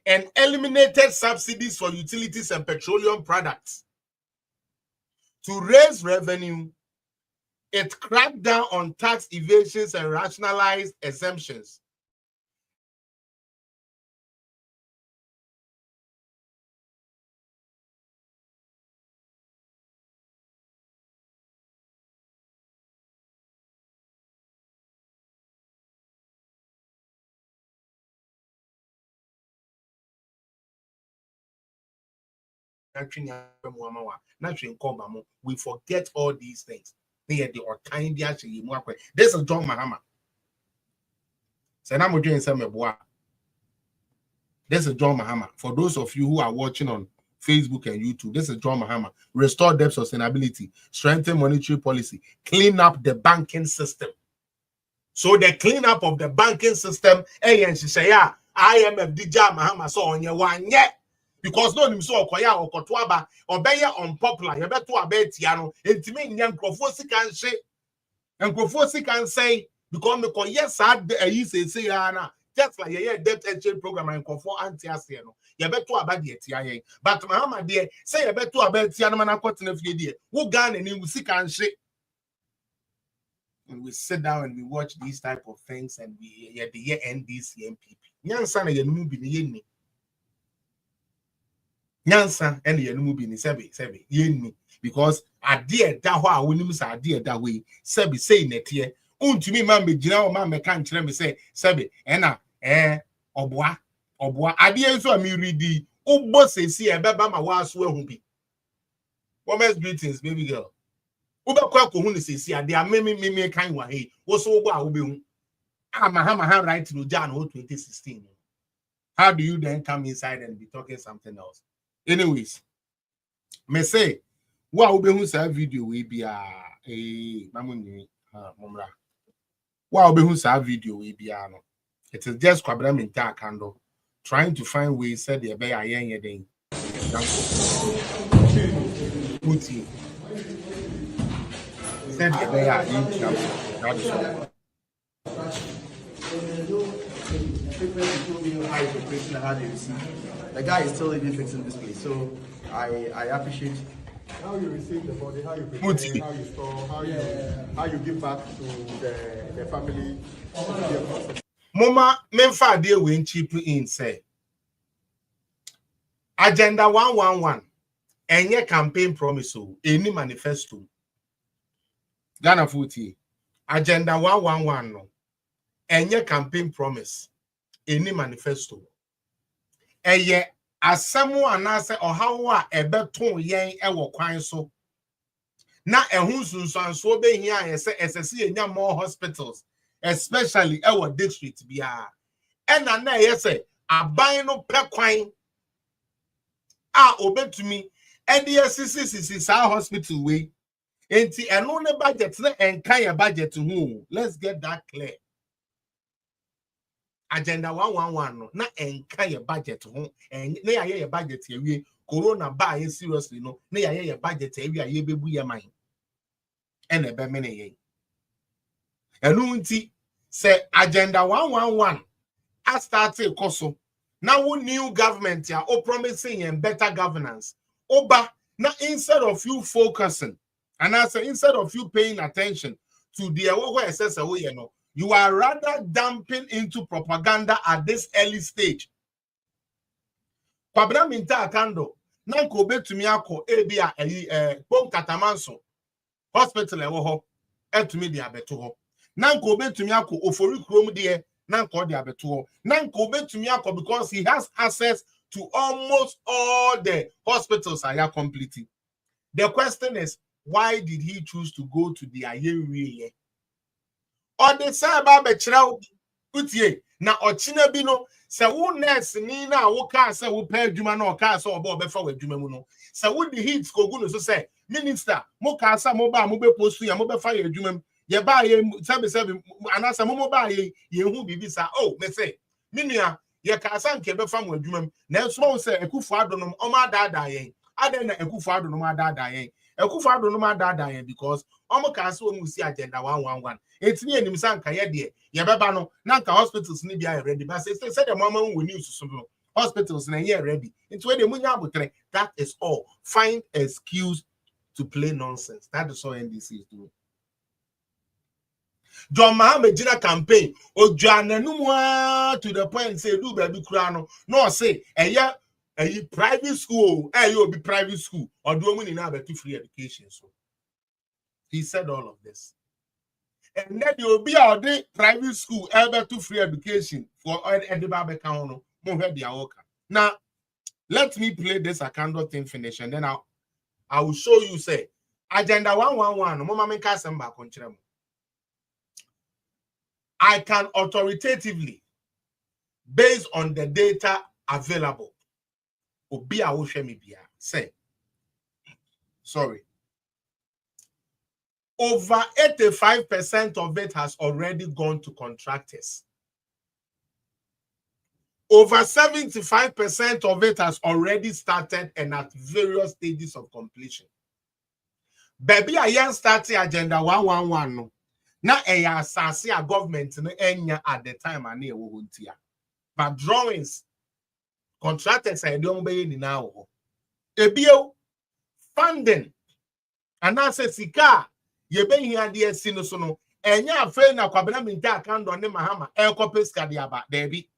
and eliminated subsidies for utilities and petroleum products. To raise revenue, it cracked down on tax evasions and rationalized exemptions. We forget all these things. This is John Mahama. This is John Mahama. For those of you who are watching on Facebook and YouTube, this is John Mahama. Restore debt sustainability, strengthen monetary policy, clean up the banking system. So the cleanup of the banking system, IMF DJ Mahama so on your one yet. Because no him so okoya okotoaba obeye unpopular you beto abetia no entimi nya nkrofo can say because me ko yes sad say ya na just like your debt exchange program and nkrofo anti ase no you beto abade etia yen but Mahama de say you beto abetia no na kwotena fie de wo Ghana ni musika nhye. And we sit down and we watch these type of things and we hear the NDC MPP nyansa na yenum bi ne yenni Nyansa and the Nubi Sebi Yenni because a dear da wa winnings are dear that way. Sebi say net here. To me, man, be general man, me can't let me say Sebi, Enna, Obwa, I dear so me read the Ubo say see a baba my was well be. Woman's greetings, baby girl. Ubekwa ko hu ne sesi ade a me kan wa he. Wo so wo a wo be hu. Mahama right to Jan 2016. How do you then come inside and be talking something else? Anyways, me say, what will be who say video we be mamuni mumra. What will be who say video we be no? It is just kwabra minta candle trying to find ways said the be ayen yeden. Puti. Said the be ayen. The guy is still even fixing this place, so I appreciate how you receive the body, how you prepare, how you store, how you give back to the family. Mama, memfa dey we cheap in say agenda 111 enye campaign promise o any manifesto Ghana Futi agenda 111 no enye campaign promise any manifesto eye asemu anase ohawo a ebeton yen ewo kwan so na ehun sunsanso be hia yese SSC enya more hospitals especially ewo district bia ena na yese aban no pe kwan a obetumi NDSCC sa hospital we enti eno ne budget na enkan ya budget hu. Let's get that clear. Agenda 111 no na enkan ya budget hu na ya budget ewie corona ba ye seriously no na ya budget ewie aye bebu ye man ene be me ne ye enu nti say agenda 111 a start koso now new government ya o promising and better governance oba na instead of you focusing and I say instead of you paying attention to the where says you know you are rather dumping into propaganda at this early stage. Kwabra minta akando na nko betumi akọ ebia bom katamanso hospital ewo ho etumi di abeto ho na nko betumi akọ ofori krom de na nko di abeto ho na nko betumi akọ because he has access to almost all the hospitals are completely. The question is, why did he choose to go to the Ayewie? Or the Saba Bechra Utie na Ochina Bino, se wo nurse ni na wo ka se wo pay adwuma na o ka se obo be fa wa adwuma mu no. Se wo the hits ko gu no so say minister mo ka sa mo ba mo be post ya mo be fa ya adwuma mu. Ye ba ye sabe anasa mo ba ye hu bibi sa oh me say minua ye ka sa nke be fa mo adwuma mu. Na so mo say Akufo Addo o ma daada yen. Aden na Akufo Addo no ma daada yen. Akufo Addo no ma daada yen because omo ka se o mu si agenda 111. Etini enim sanka ye de ye beba no na nka hospitals ni bia ready but say the mama we news so no hospitals na ye ready into we dey munya abotre. That is all. Find excuse to play nonsense. That is all NDC is doing. John Mahama Jina campaign ojananumwa to the point say do baby kura no say a private school you be private school or do money now be free education. So he said all of this. And then you will be out there private school ever to free education for everybody count no. Now let me play this Akando thing finish and then I will show you say agenda 111 mama make us back on channel. I can authoritatively based on the data available obi a wo hwe me bia say sorry. Over 85% of it has already gone to contractors. Over 75% of it has already started and at various stages of completion. Baby, I am starting agenda 111 no. Na eya asase a government no enya at the time ani ewo hontia. But drawings contractors are don be ni na wo. Ebio funding and na say sika ye be hia de asi no so no enya afre na kwabena minta akando ne Mahama ekope ska de aba debi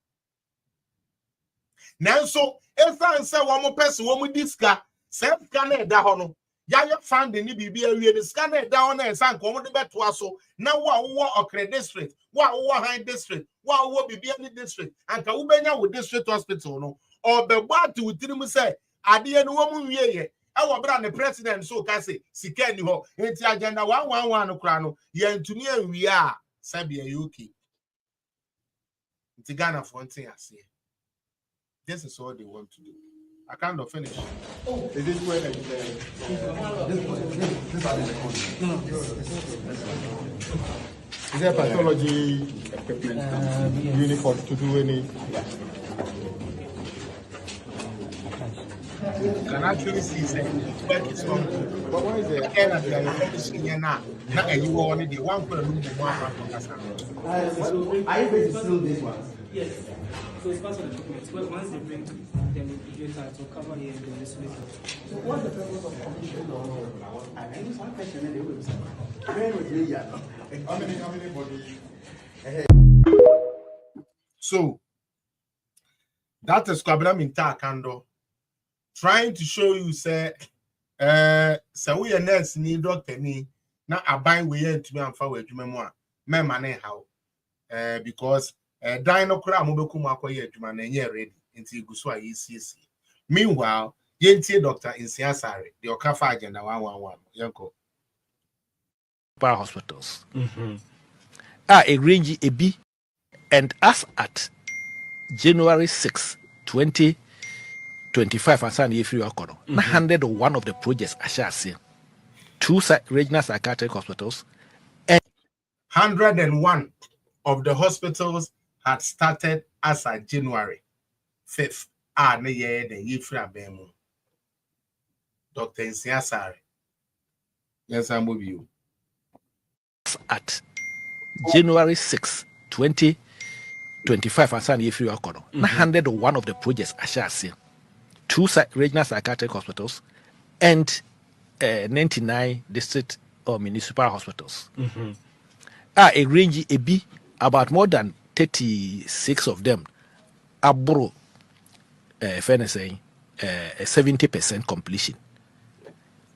nanso efan se wo mo pese wo mo diska self ka na eda ho no ya funding ni bibi awie de ska na eda ho na ensan ko mo de beto aso na wo okre district wo high district wo bibi any district anka wo benya wo district hospital no or be gba to witiri mu say ade no wo mo wie ye Our brand president so can say sika ni ho enti agenda 111 no kra no ye ntumi awia sabia UK enti Ghana for ntin ase. This is all they want to do. I kind of finish. Is this where is there pathology equipment uniform to do any? You can actually see work is on. But why is it? Again, at the finishing here now, you want the one for the room. Are you going to still this one? Yes. So it's part of the document. Well, once they bring them data to cover here in the list. So what's the purpose of commission or I use one question and they will say, where was the how many bodies? So that is Kwabena Minta Kando trying to show you say so we are nurse ni doctor ni na aban we to me amfa we adwuma mu a me mane how because dino kra mo beku mu akoye adwuma na enye ready nti guso a yesi. Meanwhile yentie Dr. Insiasare the Okafa agenda 111 yanko power hospitals a range a B and as at January 6, 2025 and San Yefri Okono, 101 of the projects I shall say 2 regional psychiatric hospitals and 101 of the hospitals had started as at January 5th. Ne ye the Yefri Abemu. Dr. Insiasare. Yes, I'm with you. At January 6, 2025 and San Yefri Okono, 101 of the projects I shall say 2 regional psychiatric hospitals and 99 district or municipal hospitals. A range a B about more than 36 of them are borrow fairness saying 70% completion.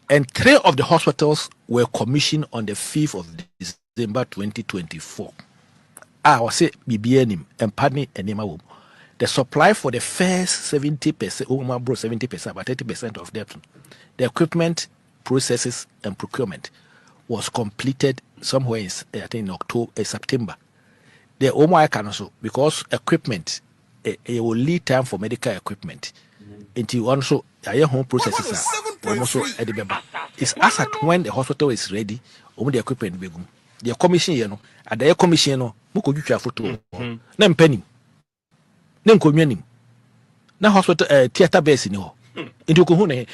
And 3 of the hospitals were commissioned on the 5th of December 2024. I was say BBNim and Padney and Nima. The supply for the first 70%, 70%, about 30% of them, the equipment, processes, and procurement was completed somewhere in, I think, in September. The Omar can also, because equipment, it will lead time for medical equipment. Into also, home processes are also at the baby. It's as at when the hospital is ready, the equipment will go. The commission, at the commission, Muko Jucha photo, Nem penny. Now hospital theater base in into Kuhune.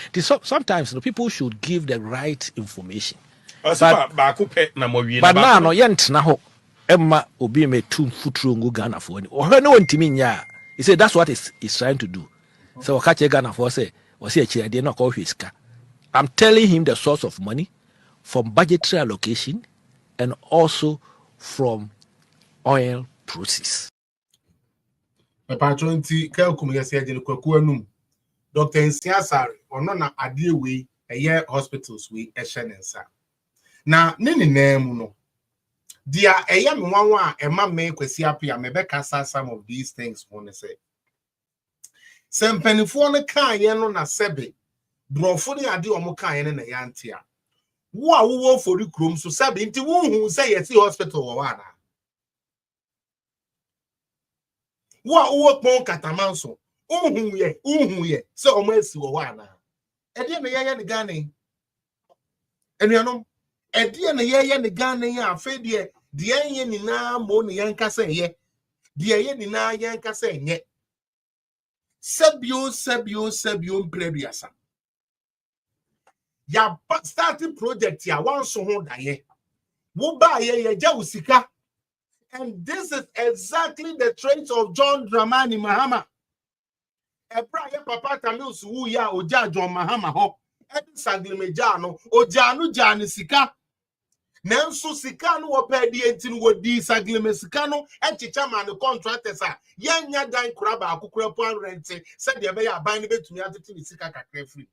Sometimes people should give the right information. But now no yent na ho Emma obi me 2 futuro ngu Ghana for any. Or no ntimi nya. He said that's what he's trying to do. So Okache Ghana for say was here they not call his car. I'm telling him the source of money from budgetary allocation and also from oil proceeds. Patronti kelkum yesi agene kwaku anum Dr. Insiasare ono na ade we eye hospitals we ehyenensa na nini nemu no dia eye me wanwa ema me kwasi apia me beka some of these things won say sempanifo no kan ye no na sebe brofo ne ade omo kan ye na yante a wo a wo fori krom so sebe nti wo hu say yesi hospital wo wana wa uwo pon katamanso uhun ye se omo esi wo wana ede ne yeye ne gane enuanom ede ne yeye ne gane ya afa de yen ni na mo ne yen kasa ye de ye ni na yen kasa nye sebio mprebiasa ya starting project ya wan so ho daye wo ba ye ja usika. And this is exactly the traits of John Dramani Mahama. Ebra papa Tamils wu ya oja John Mahama ho. Edi saglimejano ojanu jani sika. Nenso sika no opedi entin wodi saglime sika no enchicha man contractors a yenya dan kraba akukura pon rent said de be ya ban ne betumi atete ni sika kakra free.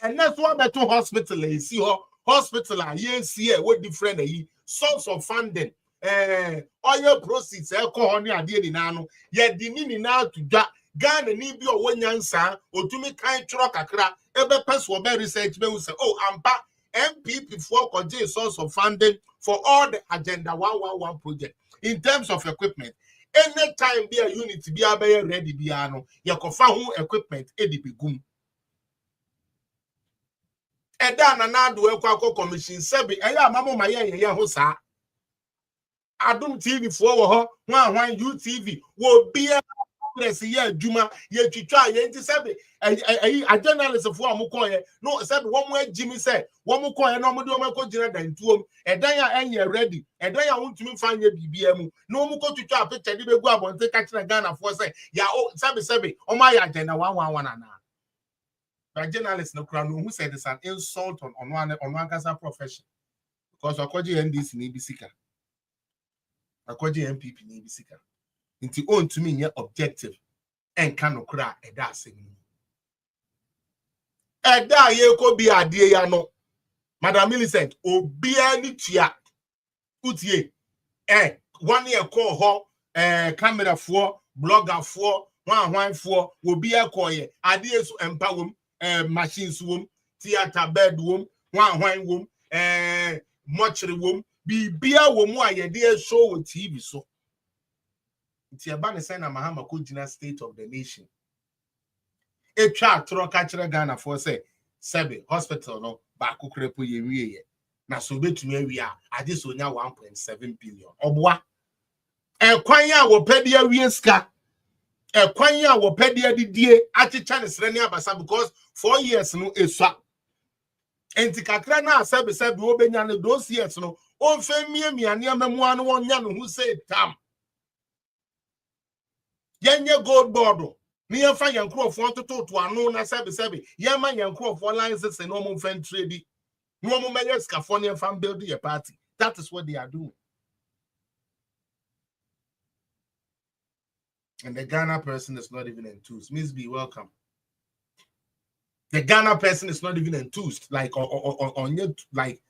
And that's what beto hospital e si ho hospital a yensi e wo different e source of funding. Oil proceeds, ade ni na no ye di ni na to da Ghana ni bi o wanyansa otumi kan tworo kakra ebe peso be research be say oh ampa MPP for a source of funding for all the Agenda 111 project in terms of equipment. Anytime be a unit be a ready biano, you can find equipment edibigum. Eda na na do ekwa commission sebi eya mama ma ye ho sa Adum TV for wo hwan UTV wo bia press ye adwuma ye twitwa ye nti sebi a journalist for amukoye no sebi wo mo agimi say wo mo koye no mo de wo ko gina dantuom edan a enye ready edan a wontumi fanye bibia mu no mo ko twitwa picture de begu abonte ka kire Ghana for say ya sebi o ma ya Agenda 111 ana. But journalists no crowd who said it's an insult on one Gaza profession. Because Akoji NDC ni bisika. Akoji MPP ni bisika. Inti own to me your objective and cannot cry a dancing. Eda ye ko bi adie ya no. Madam Millicent obia ni tia. Utie. 1 year call ho camera for blogger for one for obia koye adie so empower machines wom, theater bed wom, one wom, mortuary wom, bibia wom wa ye dey show on TV so. It's a ban sign na Mahama Kujina State of the Nation. A chat tro catcher Ghana for say Sebe hospital no ba kokrepo ye wie. Na so betumi wi a ade so nya 1.7 billion. Obwa. Kwan ya wo pedia wie ska. Kwan ya wo pedia didie achicha ne srani abasa because 4 years no eswa enti kakra na sebe obenya ne those years no on fe miamia amamu anu wonya no hu say tam yenye gold board ni yefa yankrofo tototo anu na sebe yema yankrofo license no mo fan trade no mo meya skafo ne fan build your party. That is what they are doing. And the Ghana person is not even enthused. Miss B, welcome. The Ghana person is not even enthused, like on your like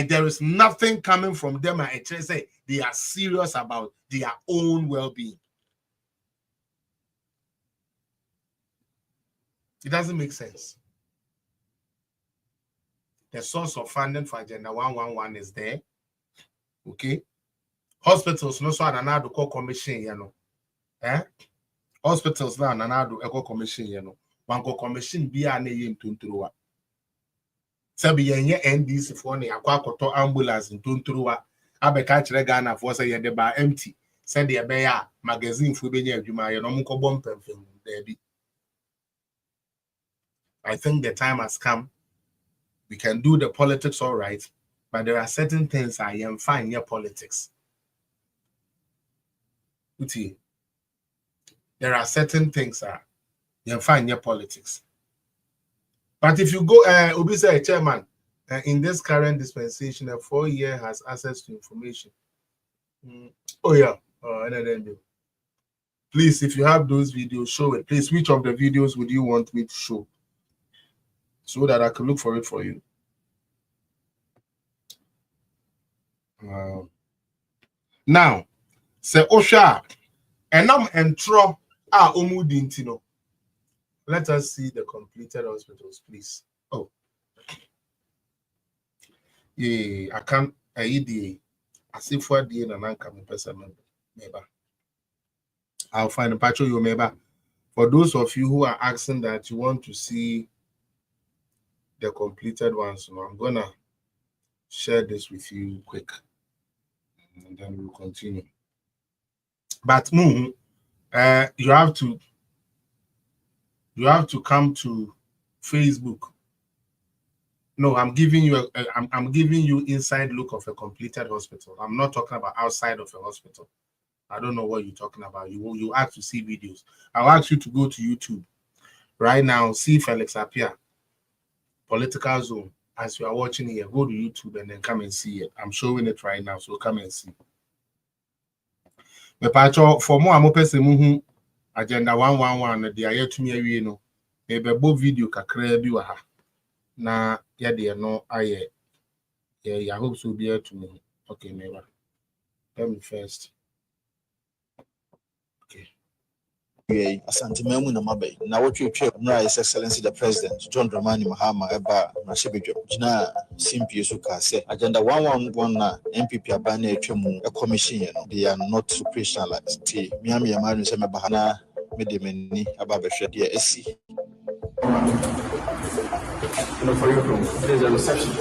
there is nothing coming from them. I actually say they are serious about their own well-being. It doesn't make sense. The source of funding for Agenda 111 is there. Okay, hospitals no so another call commission, you know. Hospitals now another eco commission, you know. One commission be a name to Tuntrua. Sabi yenye NDC for ne akwa koto ambulance in Tuntrua. Abeka chere Ghana for say ye de ba empty. Said the beya magazine for be adwuma ye no mo ko bom pemfem there be. I think the time has come. We can do the politics all right, but there are certain things I am fine near politics. Uti. There are certain things you can find near politics. But if you go, Obi say, Chairman, in this current dispensation, a 4-year has access to information. Oh, yeah. Please, if you have those videos, show it. Please, which of the videos would you want me to show? So that I can look for it for you. Now, say Osha, and I'm entro Omu Dintino. Let us see the completed hospitals, please. Oh, yeah, I can't. As if we're doing an incoming person, maybe I'll find a patch of you, maybe. For those of you who are asking that you want to see the completed ones, so I'm gonna share this with you quick, and then we'll continue. But you have to come to Facebook. No, I'm giving you I'm giving you inside look of a completed hospital. I'm not talking about outside of a hospital. I don't know what you're talking about. You ask to see videos. I'll ask you to go to YouTube right now. See Felix Appiah, Political Zone. As you are watching here, go to YouTube and then come and see it. I'm showing it right now, so come and see. For more, I'm person Agenda 111. They are yet to me, you know. Maybe both video kakra bi wa ha. Na ya de no aye. Yeah, I hope so be able to me. Okay, never. Let me first. Okay. Asante Memu na Mabe. Now what you check now His Excellency the President John Dramani Mahama Eba Nashibejo. Jina Simpi Suka say agenda 111 na MPP abane etwemu a commission they are not operationalized. Ti Miami Amanu se mebahana medemeni ababehwe de esi. For your room, there's a reception.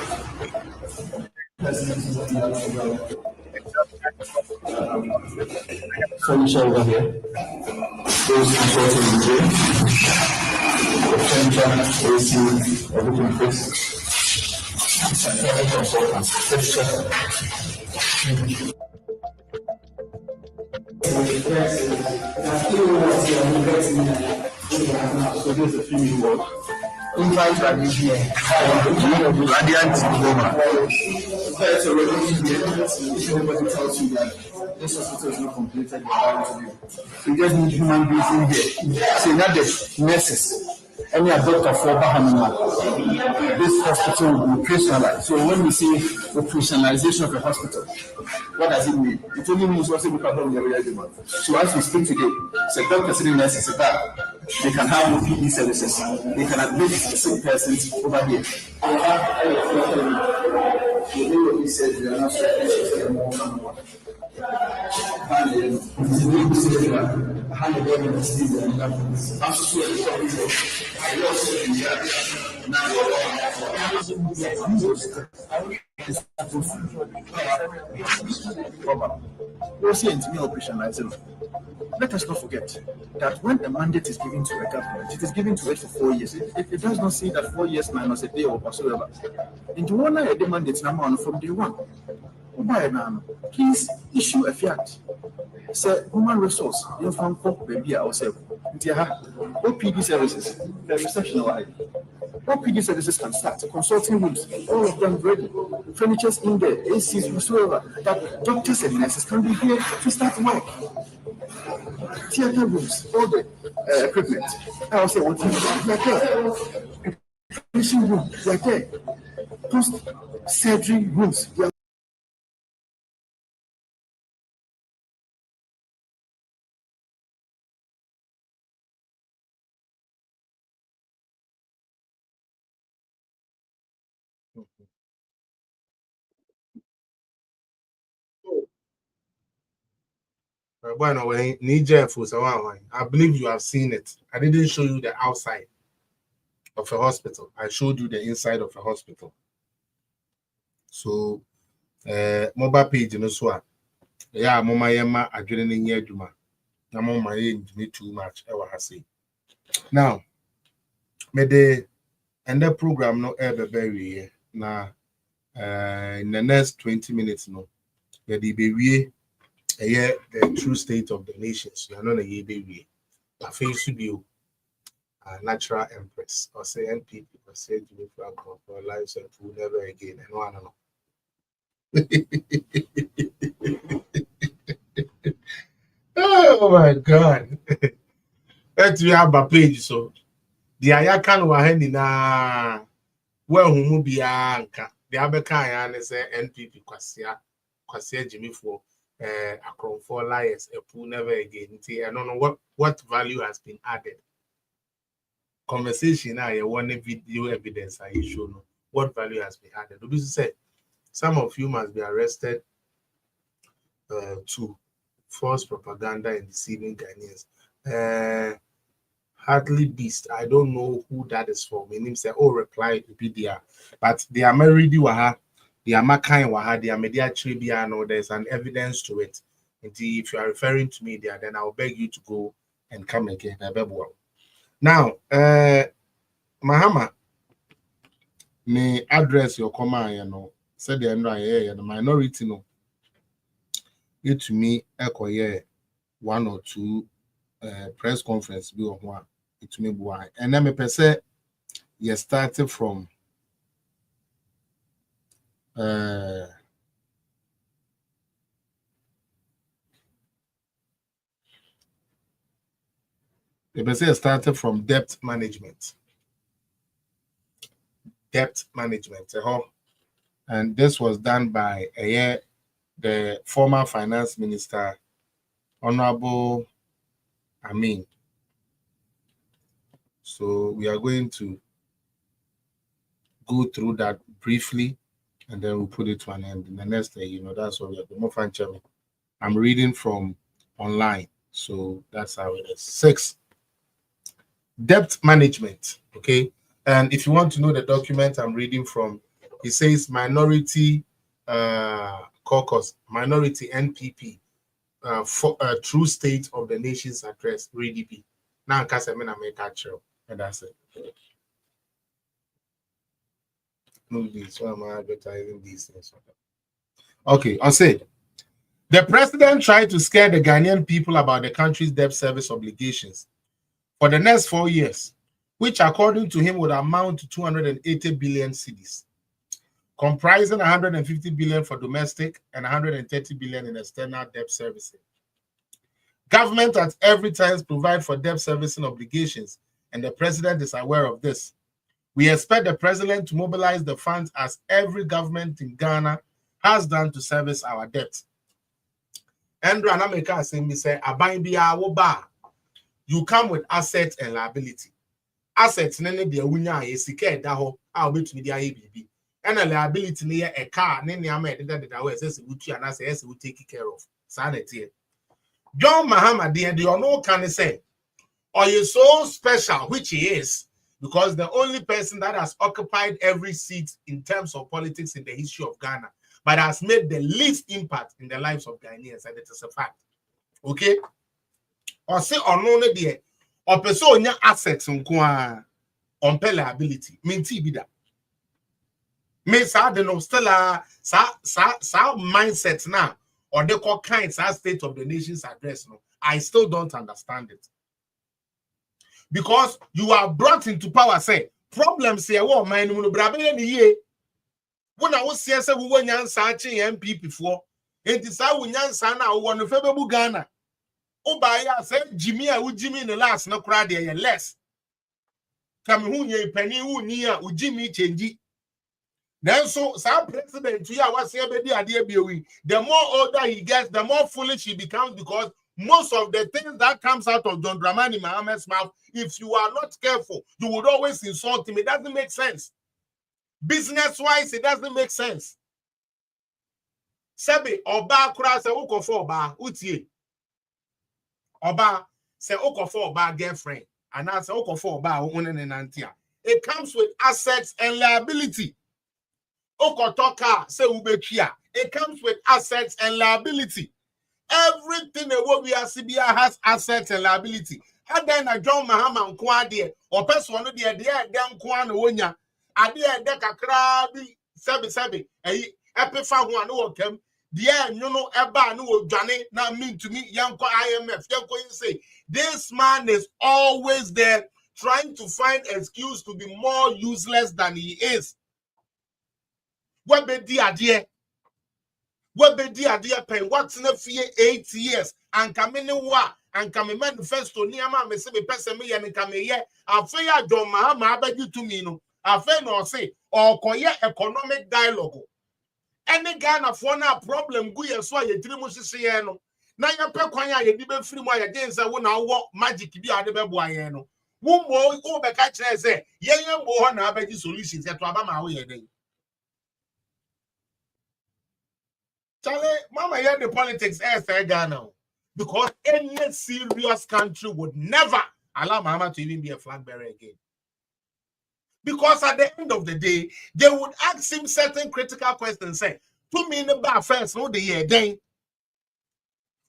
Furniture over here. Those consulting in here. The furniture, AC, everything fixed. Very consultants. Furniture. So there's a few new words. Invite Radiant here. Radiant Goma. So if anybody tells you that this hospital is not completed, you just need human beings in here. So not the nurses. Any doctor for Bahama, this hospital will be operationalized. So when we say operationalization of a hospital, what does it mean? It only means what's the problem in the real demand. So as we speak today, so doctor sitting nurses that they can have OPD services, they can admit sick persons over here. He said we are not so Let us not forget that when a mandate is given to a government, it is given to it for 4 years. It does not say that 4 years minus a day or whatsoever. Into one year, the mandate now from day one. Please issue a fiat. Say human resource, you can cope baby ourselves. OPD services, the reception OPD services can start. Consulting rooms, all of them ready. Furniture's in there, ACs, whatsoever. That doctors and nurses can be here to start work. Theater rooms, all the equipment. I will say, what you there? Finishing room, they are there. Post-surgery rooms, they are Bueno, Niger for I believe you have seen it. I didn't show you the outside of a hospital. I showed you the inside of a hospital. So, mobile page in the yeah, Mama Yema, I didn't hear Juma. I'm on my age, need too much. I will say. Now, may the end the program no ever very now. In the next 20 minutes, no, the be the true state of the nations. You are not a baby. I face to be a natural empress or say NPP or say Jimmy Franco for lives and food never again. And one know. Oh my God. Let's we have a page so the Ayakan were handing well who be anka. The Abekan is NPP Kwasia Jimmy for across 4 liars, a pool never again. I don't know what value has been added. Conversation, I want a video evidence I show no what value has been added. Do say some of you must be arrested to false propaganda and deceiving Ghanaians. Hardly Beast, I don't know who that is for. My name say, oh, reply to PDR, but they are married. The Amakai Waha, the media tribia, no, there's an evidence to it. Indeed, if you are referring to media, then I'll beg you to go and come again. Now, Mahama, may address your comment, you know, said the minority, no. It to me, echo, yeah, 1 or 2 press conference, be of one, it to me, why. And then, me say, you started from the started from debt management. And this was done by the former finance minister, Honorable Amin So we are going to go through that briefly, and then we'll put it to an end. In the next day, you know, that's what we are doing. More fun, Chairman. I'm reading from online, so that's how it is. 6, debt management. Okay, and if you want to know the document I'm reading from, it says Minority Caucus, Minority NPP, for True State of the Nation's Address, REDP. Now, I'm make a show, and that's it. No, this one I'm advertising these things. Okay, I said the president tried to scare the Ghanaian people about the country's debt service obligations for the next 4 years, which according to him would amount to 280 billion cedis, comprising 150 billion for domestic and 130 billion in external debt servicing. Government at every time provides for debt servicing obligations, and the president is aware of this. We expect the president to mobilize the funds as every government in Ghana has done to service our debt. Andrew Anameka say, you come with assets and liability. Assets nene de wunya yesike da ho a obetumi de aye bibi. And a liability near a car, nene ama that way says we and I say we take care of. Sanity. John Mahama the no can say, or you so special, which he is, because the only person that has occupied every seat in terms of politics in the history of Ghana, but has made the least impact in the lives of Ghanaians, and it is a fact. Okay? Or say or no there, or person assets on liability. Minti bida. Me sa de no still sa mindset now, or they call kinds as State of the Nation's Address. No, I still don't understand it. Because you are brought into power, say problems here. What man no brabe ni ye. When I was here, say we want nyansa MP before. It is how we nyansa na we want to febe Ghana. Obaya say Jimmy, I would Jimmy in the last no crowd there less. Come who ye penny who near u Jimmy change. Then so some president we are was here be the more older he gets, the more foolish he becomes, because most of the things that comes out of John Dramani Mahama's mouth, if you are not careful, you would always insult him. It doesn't make sense. Business-wise, it doesn't make sense. Sabi Oba kura se uko for Oba utie. Oba se uko for Oba girlfriend, and I say uko for Oba unenenantia. It comes with assets and liability. Uko toka se ubekia. It comes with assets and liability. Everything that we are CBI has assets and liability. And then a John Mahama Nkwadi or person one of the damn Kwan Wonya. Adia deka krabi sebi epifa ho anu okem dia nyono eba anu odwane na mean to me yanko IMF yanko say this man is always there trying to find excuse to be more useless than he is. What be di adie pen what's na fear 8 years and kamene wa and kame manifesto ni ama me se be person me ye ne kame ye afia John Mahama abegi to me no afen no say or koye economic dialogue. Any Ghana for na problem go ye so ye tiri mu hihye no. Na ye pe kwan ya ye di be firi mu ya den say wo na wo magic bi ade be bo ayen no. Wo mo wo be ka kire say ye mo ho na abegi solutions ye to aba ma wo ye den. Charlie, mama hear the politics say Ghana because any serious country would never allow Mahama to even be a flag bearer again. Because at the end of the day, they would ask him certain critical questions. Say, to me in the bar first, no the year then.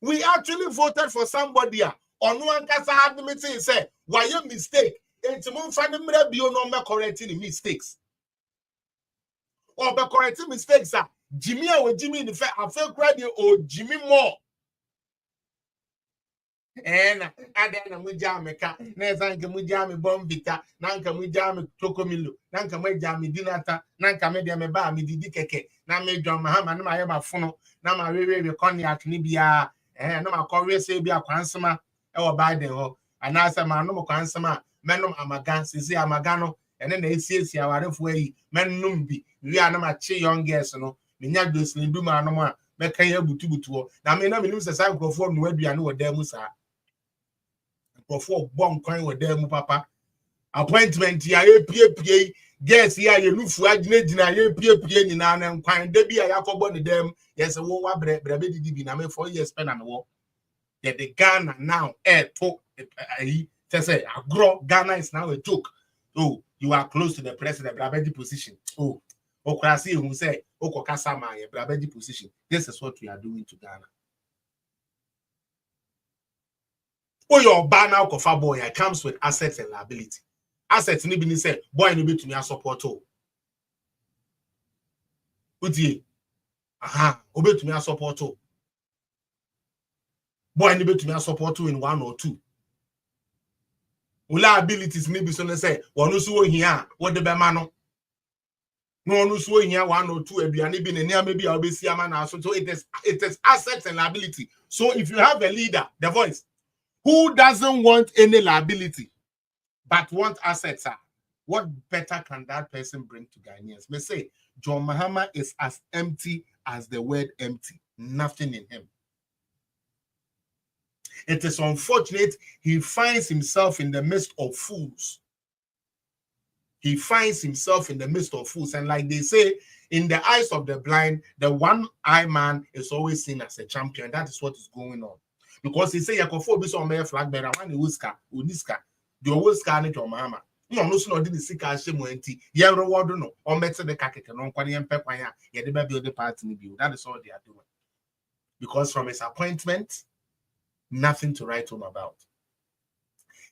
We actually voted for somebody on one casa had the meeting say, why you mistake? And to move find them no correcting mistakes. Or by correcting mistakes, Jimmy or Jimmy in the fair, I feel crying or Jimmy more. And then we jam a cat, Nanka we jam a bombita, Nanka we jam a tocomilu, Nanka we jam a dinata, Nanka made them a bar, me didike, now made John Mahama, no my ever funnel, now my really cognac Nibia, and no my courier say be a consumer, or by the ho, and I said my no consumer, menum amagan, Sisi Amagano, and then they see our way, men numbi, we are no much young guests, no, Minya do Slinduma no more, make a butu. Now, me no lose a sign for no way, I know what them was. For bomb coin with them, papa. appointment ya ye guess ya ye lufu agina ye pie ni na nkwan da bi a yakobo ne dem yes wo wa bre be di bi na me 4 years spend na wo the Ghana now to say agro Ghana is now a joke. Oh, you are close to the president brabedi position. Oh, okrasi who say okokasa ma ye brabedi position. This is what we are doing to Ghana. Oh, your ban now kofa boy comes with assets and liability. Assets ni bi say boy ni be to me support o. Uti aha, obe to me support o. Boy ni be to me support in 1 or 2. Liabilities ni bi so ne say wonu so ohia wo de be ma no. No wonu so ohia 1 or 2 aduane bi ne niam bi a obesi ama na so. So it is assets and liability. So if you have a leader, the voice, who doesn't want any liability but want assets, what better can that person bring to Ghanaians? We say John Mahama is as empty as the word empty. Nothing in him. It is unfortunate he finds himself in the midst of fools. He finds himself in the midst of fools. And like they say, in the eyes of the blind, the one-eyed man is always seen as a champion. That is what is going on. Because he say, Yakofo be some flag bearer, one Uska, Uniska, the Uska and John Mahama. No, no, didn't see Kashimwenti, Yaro no, or Metze the Kakek, and Quanian Pepaya, yet the baby of the party. That is all they are doing. Because from his appointment, nothing to write home about.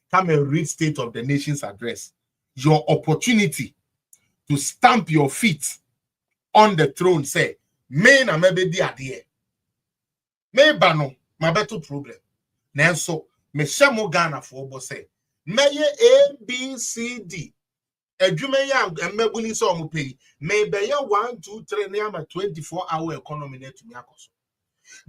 Come and read State of the Nation's address. Your opportunity to stamp your feet on the throne, say, may na maybe the idea. May bano, my better problem. Nanso, me shamo Ghana for obo say, may A, B, C, D. Edume ya mebuli so mu pay. May be ya 1, 2, 3 near my 24-hour economy net to me akoso.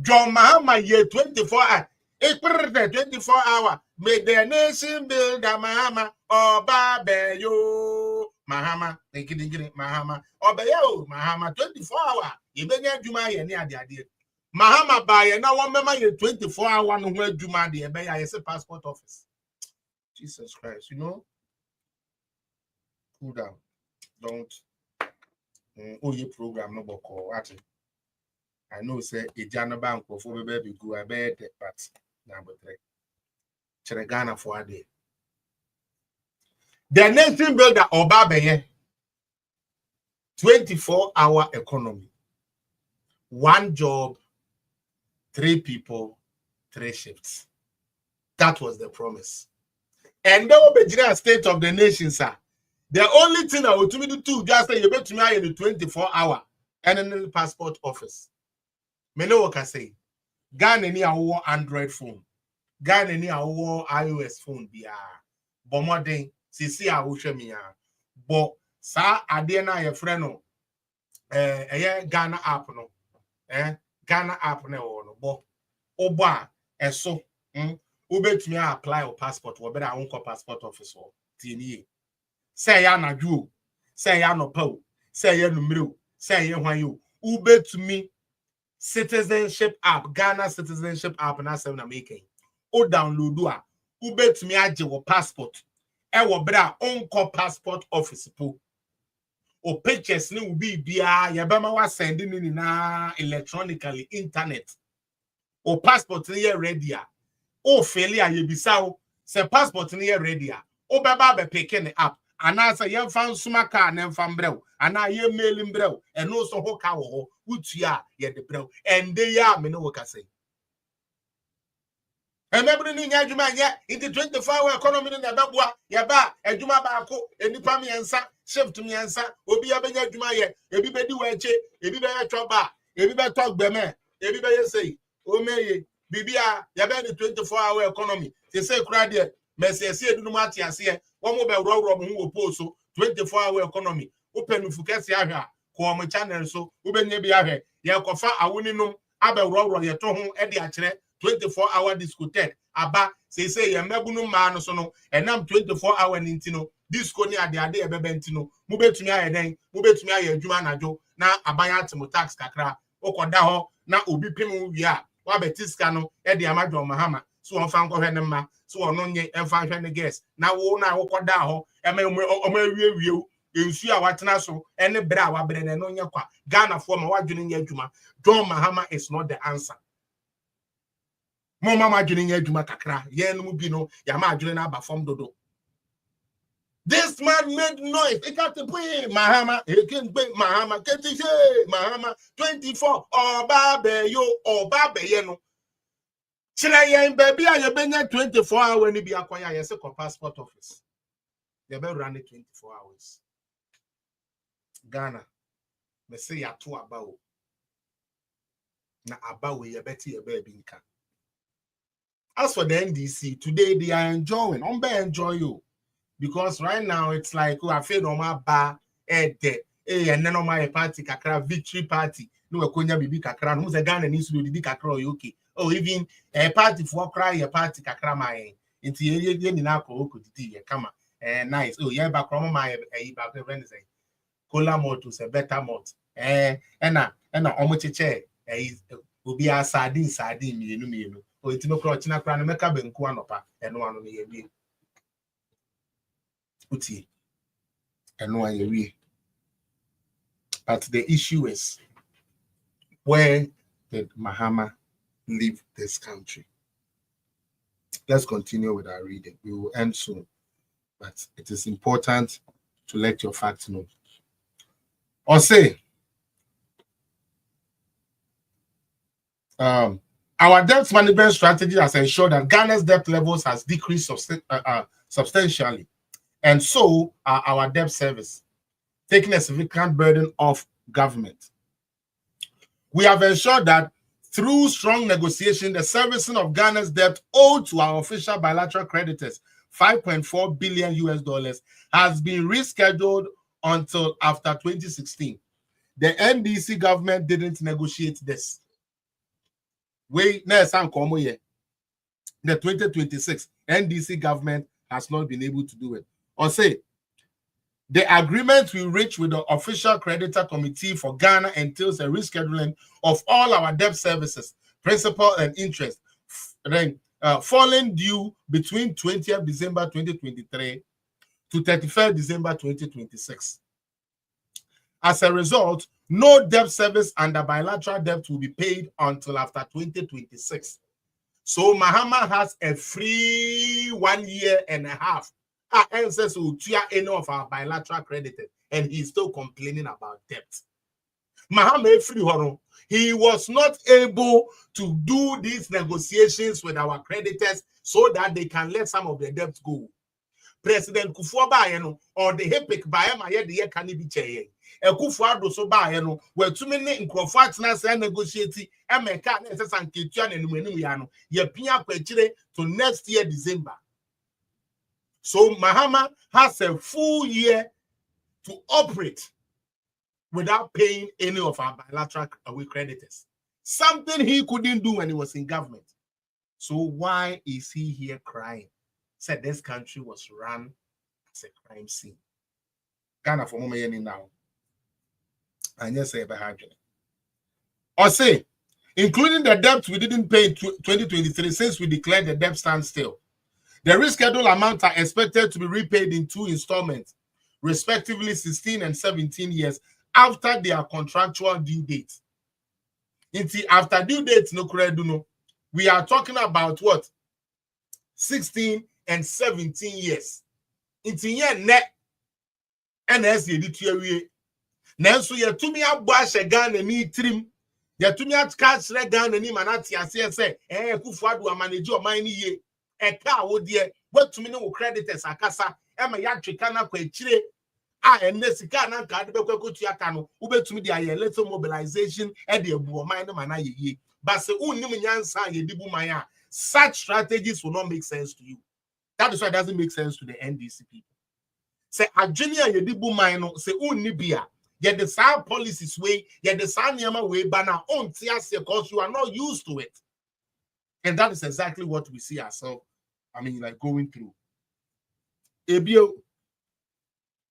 John Mahama ye 24 hours. 24 hours. May the nation build a Mahama or Babeyo. Mahama, thank you, Mahama. Or Bayo, Mahama, 24 hours. You began Juma near the idea. Mahama by now one member 24 hours where Juma the Ebay is a passport office. Jesus Christ, you know. Cool down. Don't your program no boko what. I know say a Jana bank for baby go a bed, but number 3. Ghana for a day. The nation builder Obabeye 24-hour economy. 1 job, 3 people, 3 shifts. That was the promise. And there will be a State of the Nation, sir. The only thing I will do just say you bet me in the 24-hour and in the passport office. Me know what I say. Ghana ni awo Android phone. Ghana ni awo iOS phone bia. Bo modern sisi a wo hwe me a. Bo sa ade na ye frɛ no Ghana app no. Ghana app na wo no. Bo obo a eso ubetumi apply your passport wo be da won passport office wo. Tieni. Say ya na dwo. Say ya no pa o. Say ya numere o. Say ya hwan yo. Ubetumi citizenship app, Ghana citizenship app na 7 making. O download a ubetumi age wo passport. E wo bra onko passport office po. O pictures ni ubi bia ya bema wa send ni na electronically internet. O passport ni ye ready a. O fail a ye bisa o se passport ni ye ready a. O beba be pick ni app. Anasa ye fan suma ka na fan brew ana ye mailing brew and no so ho ka wo utua ye de brew and they ya me no work say and every ni nya adwuma nya into 24-hour economy na babua ye ba adwuma ba ko enipa me ensa shift me ensa obi ya benya adwuma ye ebi bedi wa eche ebi be ya twoba ebi be talk gbeme ebi be ye say o meye bibia ye be the 24-hour economy they say kura de Messi edunu mati ase womo be roro mo ho poso 24-hour economy open fukesi ahwa ko mo channel so ubenye bi ahwe ye kofa awuni num abe roro ye to ho e de akere 24-hour discotheque aba say ye mabunu ma no so no enam 24-hour nintino disco ni ade e bebe ntino mu betumi aye den mu betumi aye adwuma najo na abanya atimo tax kakra okoda ho na obi pem wi a wa betiska no e de amadwo Mahama so on fan go ma so on onye fan hwe ne guest na wo na wo koda ho e ma wie ensu a watena so ene bre a wabre ne no nya kwa Ghana for ma wadwene nya adwuma John Mahama is not the answer mama adwene nya adwuma kakra ye no mu bi no ya ma adwene na aba form dodo. This man made noise. He got to pay Mahama. He can pay Mahama. Mahama 24. Obabe yo. Obabe yeno. Chile baby. You been 24 hours when you be acquire your second passport office. You better run it 24 hours. Ghana. Me say ya two about. Na about you better you baby inka. As for the NDC, today they are enjoying. Enjoy you. Because right now it's like I feel no my bar and then on my party kakra victory party no konya bibi kakra no say Ghana needs to do the kakra okay oh even a party for cry a party kakra my into ye ni na ko okudidi ye kama nice oh yeah back from my back friend say cola moto say better malt na omocheche obi a sardine mienu oh itino kro china kra no meka benku anopa eno ano ne ye but the issue is, where did Mahama leave this country? Let's continue with our reading. We will end soon, but it is important to let your facts know. Or say, our debt management strategy has ensured that Ghana's debt levels has decreased substantially. And so our debt service, taking a significant burden off government. We have ensured that through strong negotiation, the servicing of Ghana's debt owed to our official bilateral creditors, $5.4 billion has been rescheduled until after 2016. The NDC government didn't negotiate this. The 2026 NDC government has not been able to do it. Or say, the agreement we reached with the official creditor committee for Ghana entails a rescheduling of all our debt services, principal and interest, falling due between 20th December 2023 to 31st December 2026. As a result, no debt service under bilateral debt will be paid until after 2026. So Mahama has a free 1.5 years. Our ancestors will clear any of our bilateral creditors, and he's still complaining about debt. Mahama free horo. He was not able to do these negotiations with our creditors so that they can let some of the debts go. President Kufuor or the Hepic Bayama the year can be chaye. Kufuor so bayano where too many in Crawford negotiating and make and Kitchen and Menuiano. Ye pia to next year December. So Mahama has a full year to operate without paying any of our bilateral creditors. Something he couldn't do when he was in government. So why is he here crying? Said this country was run as a crime scene. Ghana for moment now. And yes, say or say, including the debt we didn't pay in 2023 since we declared the debt standstill. The rescheduled amounts are expected to be repaid in 2 installments, respectively 16 and 17 years after their contractual due date. After due date, we are talking about what? 16 and 17 years. Net NS Nanso yetumi abashe Ghana ni trim yetumi atkash re Ghana ni manati ase se Kufuor manage o man ni ye eka wo de watumi ne wo creditors akasa e ma yatweka na kwa chire enesika na nka de bekwakotu aka no ubetumi de aye little mobilization e de ebu o man no mana ye but se unnim nyansa ye dibu man a such strategies will not make sense to you. That is why it doesn't make sense to the NDC people. Say adwene a ye dibu man no se unni bia yet the sound policies way, yet the sound way, but now on because you are not used to it. And that is exactly what we see ourselves, like going through. Ebio,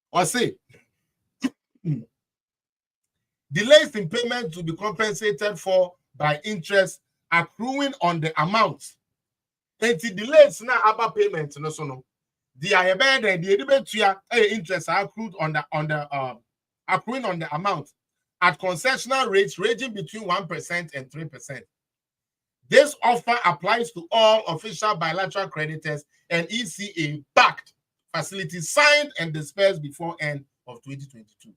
or say, delays in payment to be compensated for by interest accruing on the amount And the delays now about payment no so no. The the interest are accrued accruing on the amount at concessional rates ranging between 1% and 3%. This offer applies to all official bilateral creditors and ECA backed facilities signed and dispersed before end of 2022.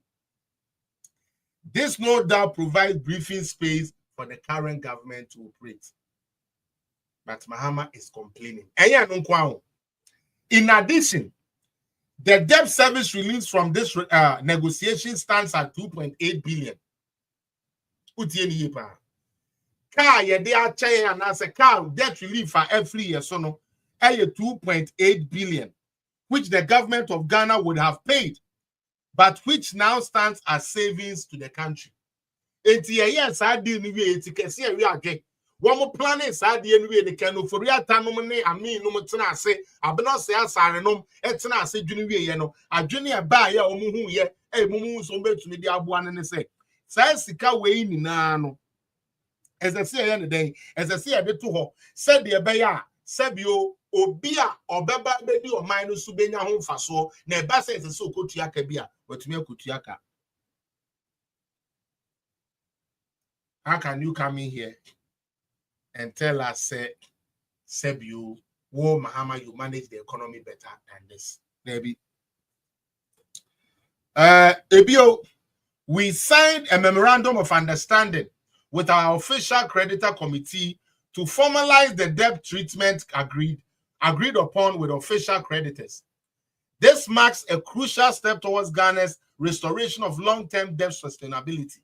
This no doubt provides breathing space for the current government to operate. But Mahama is complaining. In addition, the debt service release from this negotiation stands at 2.8 billion. Car and as a car debt relief for every year, so no, 2.8 billion, which the government of Ghana would have paid, but which now stands as savings to the country. Yes, I did one more planet, I did the canoe for real time. I mean, no more say, I be not say, I say, no, it's not say, junior, a junior buyer, or mumu, ye, a mumu, so much to the abuan and say, Sassika way in nano. As I say, any day, as I say, I did to her, said the Abaya, Sabio, or Bia, or Baba, baby, or minus Subena home for so, ne bassa is a so kutiaka beer, but me kutiaka. How can you come in here and tell us, say, Sebio, whoa, Mahama, you manage the economy better than this? Maybe. Ebio, we signed a memorandum of understanding with our official creditor committee to formalize the debt treatment agreed upon with official creditors. This marks a crucial step towards Ghana's restoration of long-term debt sustainability.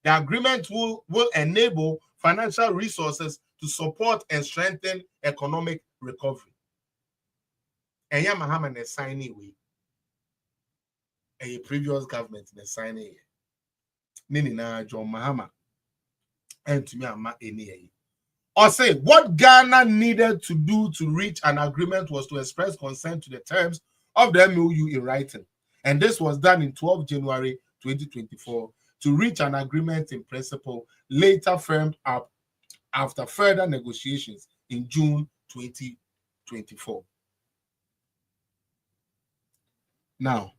The agreement will enable financial resources to support and strengthen economic recovery. And yeah, Mahama is signing away. A previous government is signing. Nina John Mahama. And to me, I'm not any. Or say what Ghana needed to do to reach an agreement was to express consent to the terms of the MOU in writing. And this was done in 12 January 2024 to reach an agreement in principle, later firmed up after further negotiations in June 2024. Now,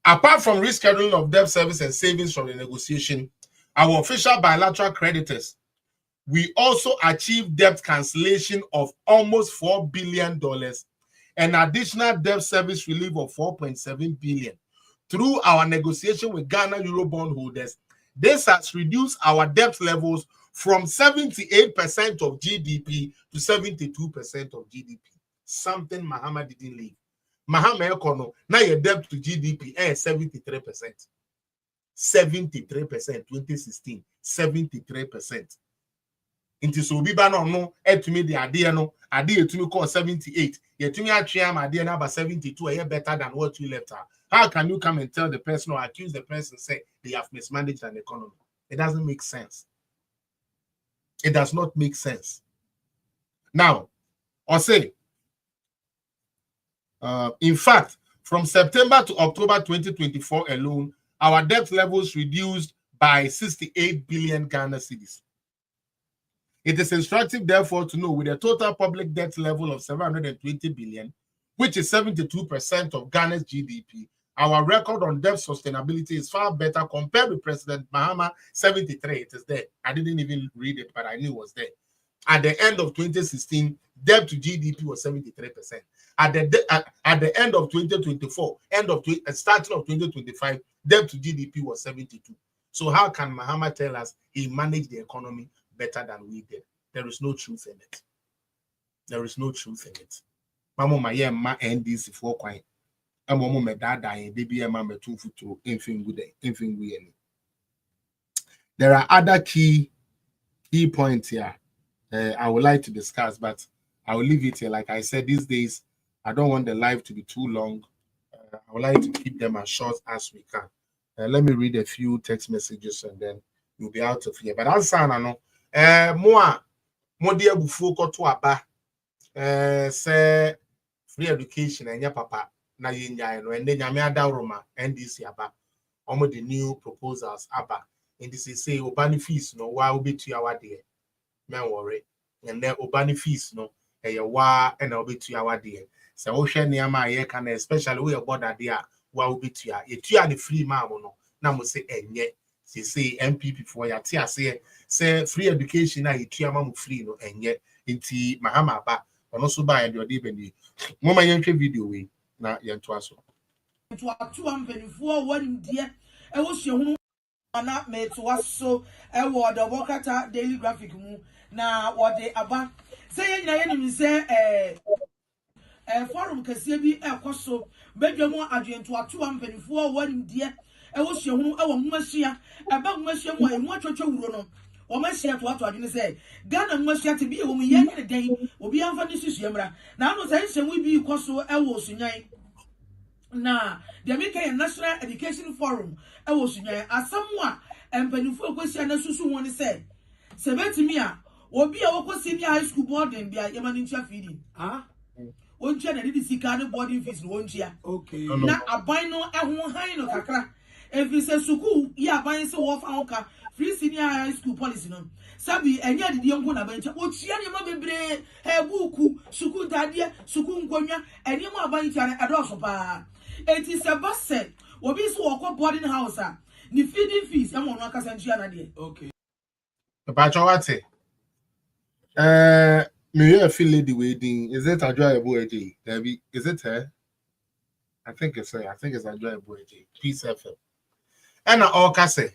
apart from rescheduling of debt service and savings from the negotiation, our official bilateral creditors, we also achieved debt cancellation of almost $4 billion and additional debt service relief of 4.7 billion through our negotiation with Ghana Eurobond holders. This has reduced our debt levels from 78% of GDP to 72% of GDP. Something Mahama didn't leave. Mahama Ekono, now your debt to GDP is 73%. 73%, 2016, 73%. Into so be no to me the idea to me call 78. Yet to me actually am idea number 72 a year better than what you left her. How can you come and tell the person or accuse the person say they have mismanaged an economy? It doesn't make sense. It does not make sense. Now, or say, in fact, from September to October 2024 alone, our debt levels reduced by 68 billion Ghana cedis. It is instructive, therefore, to know with a total public debt level of 720 billion, which is 72% of Ghana's GDP, our record on debt sustainability is far better compared with President Mahama 73. It is there. I didn't even read it, but I knew it was there. At the end of 2016, debt to GDP was 73%. At the end of 2024, starting of 2025, debt to GDP was 72. So how can Mahama tell us he managed the economy better than we did? There is no truth in it. There is no truth in it. Mama my ma NDC for quite. I'm a my dad dying, baby, and mamma 2 foot to anything good, anything we. There are other key points here I would like to discuss, but I will leave it here. Like I said, these days, I don't want the live to be too long. I would like to keep them as short as we can. Let me read a few text messages and then we'll be out of here. But I'll say, more dear bufuko to aba, say free education and ya papa na yinya no and then yami adawroma NDC aba. Omo the new proposals aba. And this is say obani fees no wa obi to our dear. Men worry. And then obani fees no wa and I'll be to our dear. So ocean near my year can especially we about that dear. Wa will be to ya. If you are the free mamma, now must say, and yet, she say MPP for ya tia say free education, I tia mamma free no, and yet, into Mahama ba, and also by your dividend. Mama yantre video way, na yantuaso. To a 2 1 dear, I was your na me to us so word the Wakata Daily Graphic mu na what they about say na enemy say forum kase bi ekoso bedwamo adwen to ato ampanifo 1 dear I was your hunu mmahia eba mmahia mu emu atwatwa wuro no o mahia to ato adwen say Ghana mmahia te bi wo mu ye ne den obi amfa ne susuemra na no say nsemu bi koso sunyan na the American National Education Forum was asamwa empanifo kwesi na susu won say sebetimi a obi a woko senior high school boarding bia yemani ntia feeding ontia na didi sika ne boarding fees no ontia okay na aban no ehun han no kakra every say suku ya aban se wo fa hoka free senior high school policy no sabi enya didi enko na bancha otia ne ma bebre buku suku ntade suku nkonwa eni ma aban tia na edo so pa it is a bus obi so woko boarding house ni feeding fees am on akasa ntua na de okay Papa Chawate me you feel lady waiting is it enjoyable AJ Debbie is it her I think it's enjoyable AJ Peace FM and all kase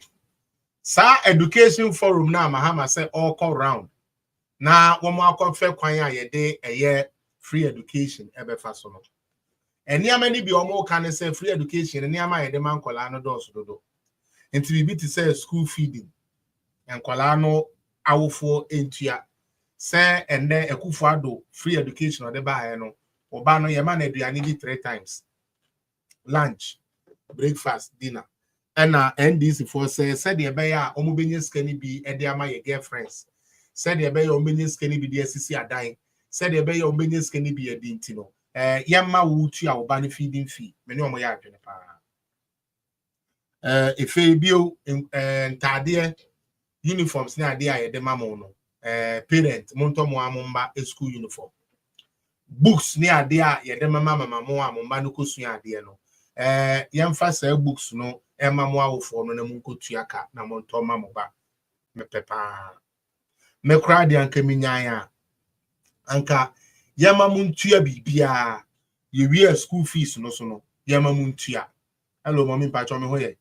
sa education forum na Mahama say all call round na one more confer kwan ya de eye free education ebe fa so no eni amani bi omo kan say free education eni ama ye de man kola no do so do enti bi ti say school feeding en kola no awofo entua say ene ekufo ado free education de ba he no oba no ye man aduane bi 3 times lunch breakfast dinner and NDC for say said the be ya omo benye skani bi e de ama ye girlfriends said the be ya omo benye skani bi de asisi adan said the be ya omo benye skani bi e dinti no yamma wutu a oba ne feeding fee me ne omo ya adwene pa efe bio ntade uniforms ne ade a ye de mamo no parent monto mo amomba school uniform books ne ade a ye de mama mo amomba no kosua ade no yemfa sa books no ema mo awofo no na munkotua ka na monto mamo ba me pepa me kra de anka minyan a anka yama muntua bibia ye wi school fees no so no yama muntua hello mommy pacho me hoye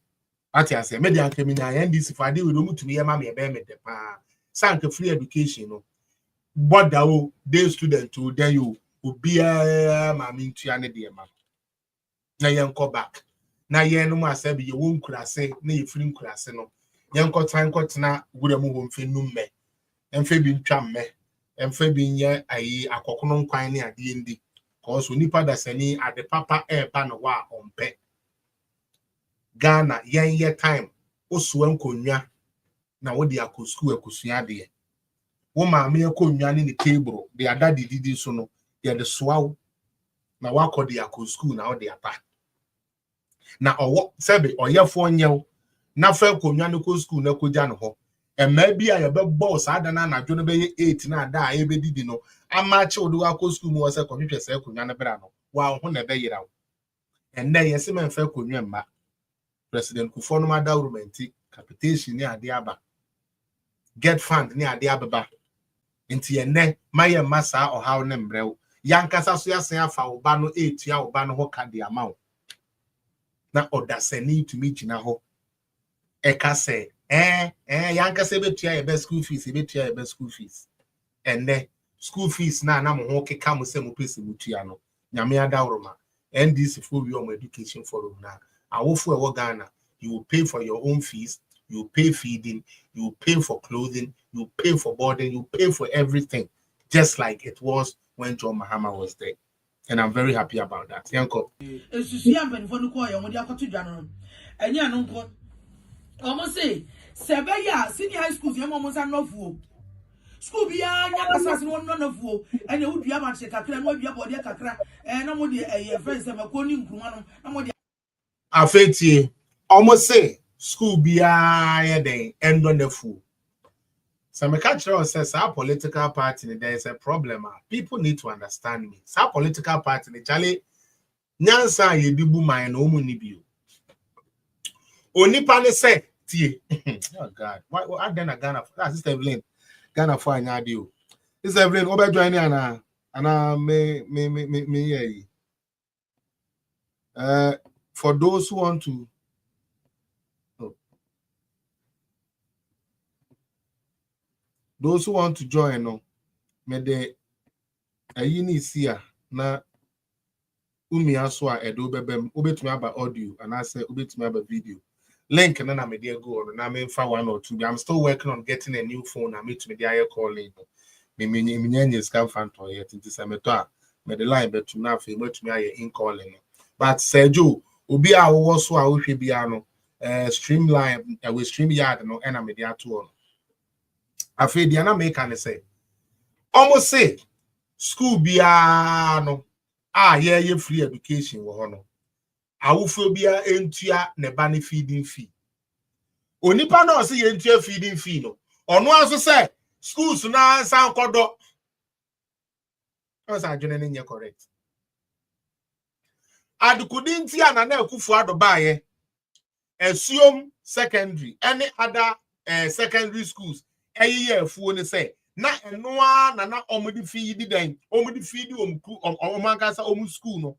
ati ase me de anka minyan ya ndisi fade we do mutumi yama me be me de pa sanka free education no boda o day student to then you obia ma mintua ne de ma na yenko back na yen no ma sabi ye won kurase na ye free kurase no yenko tena guramu ho mfe numme emfe bi ntwa mme emfe bi nye ayi akokono nkwan ne ade ndi cause onipa da sani ade papa eba no wa ompe Ghana yen ye time osuwa nkonwa na wo de akosku akusua de wo ma me akonwa ne table de ada didi so no ye de soawo na wakọ de akosku na wo de apa na owo sebe oyefo nyew na fa konwa ne ko school na koja no ho ema bi a ye be boss ada na anadwo no be 8 na ada a ye be didi no ama che odo akọ school mu wose kohwehwe se konwa ne bra no wa ho na be yira wo enne ye se men fa konwa mma president Kufo no madawrumenti capitation ni ade aba get fund ni ade ababa enti enne maye masa ohaw ne mbrɛw yankasa so yasen afa oba no etua oba no ho ka de amaw na odasani to me gina ho eka se yankasa betua ye be school fees betua ye be school fees enne school fees na mo ho keka mo se mo pese mutua no nyame adawruma NDC for we on education forum na awofu ewo Ghana you will pay for your own fees, you will pay feeding, you will pay for clothing, you will pay for boarding, you will pay for everything just like it was when John Mahama was there. And I'm very happy about that. Yanko. Almost say, Sebeya, senior high school, your mom was a novel. School be a young one of and you would be able to kakra, and what you body kakra, and no more a friends of a calling Kumano, no more. Afeti, almost say, school be a day, end on the fool. Some cultural says our political party, there is a problem. People need to understand me. Our political party, Charlie, Nyansa Yedibu my no munibio. Only pane say, oh God, what then a Ghana? That's Evelyn. Ghana for an audio. This Evelyn, over joining Anna me. For those who want to, join, no, me de ayini sia na umi aswa edo bebem obetumi aba audio and I say obetumi aba video. Link na me dey go on na me fa 1 or 2. I'm still working on getting a new phone. I meet me dey calling. Me nyanye scam fan to yet nti se me to a me the line betu na fe betumi aye in calling. But Sergio obi a wo so a wo hwe bia no streamline we stream yard no na me dey ato on. Afi dia na make an say almost say school bia no ye free education wo ho no awofo bia entua ne ba ne feeding fee onipa na o say ye entua feeding fee no ono aso say schools na san kodo once adwene ne nye correct adukudi ntia na akufu ado baaye Esuom secondary any other secondary schools eye afuo ne say na enoa na omudi feed den omudi feed omankasa omu school no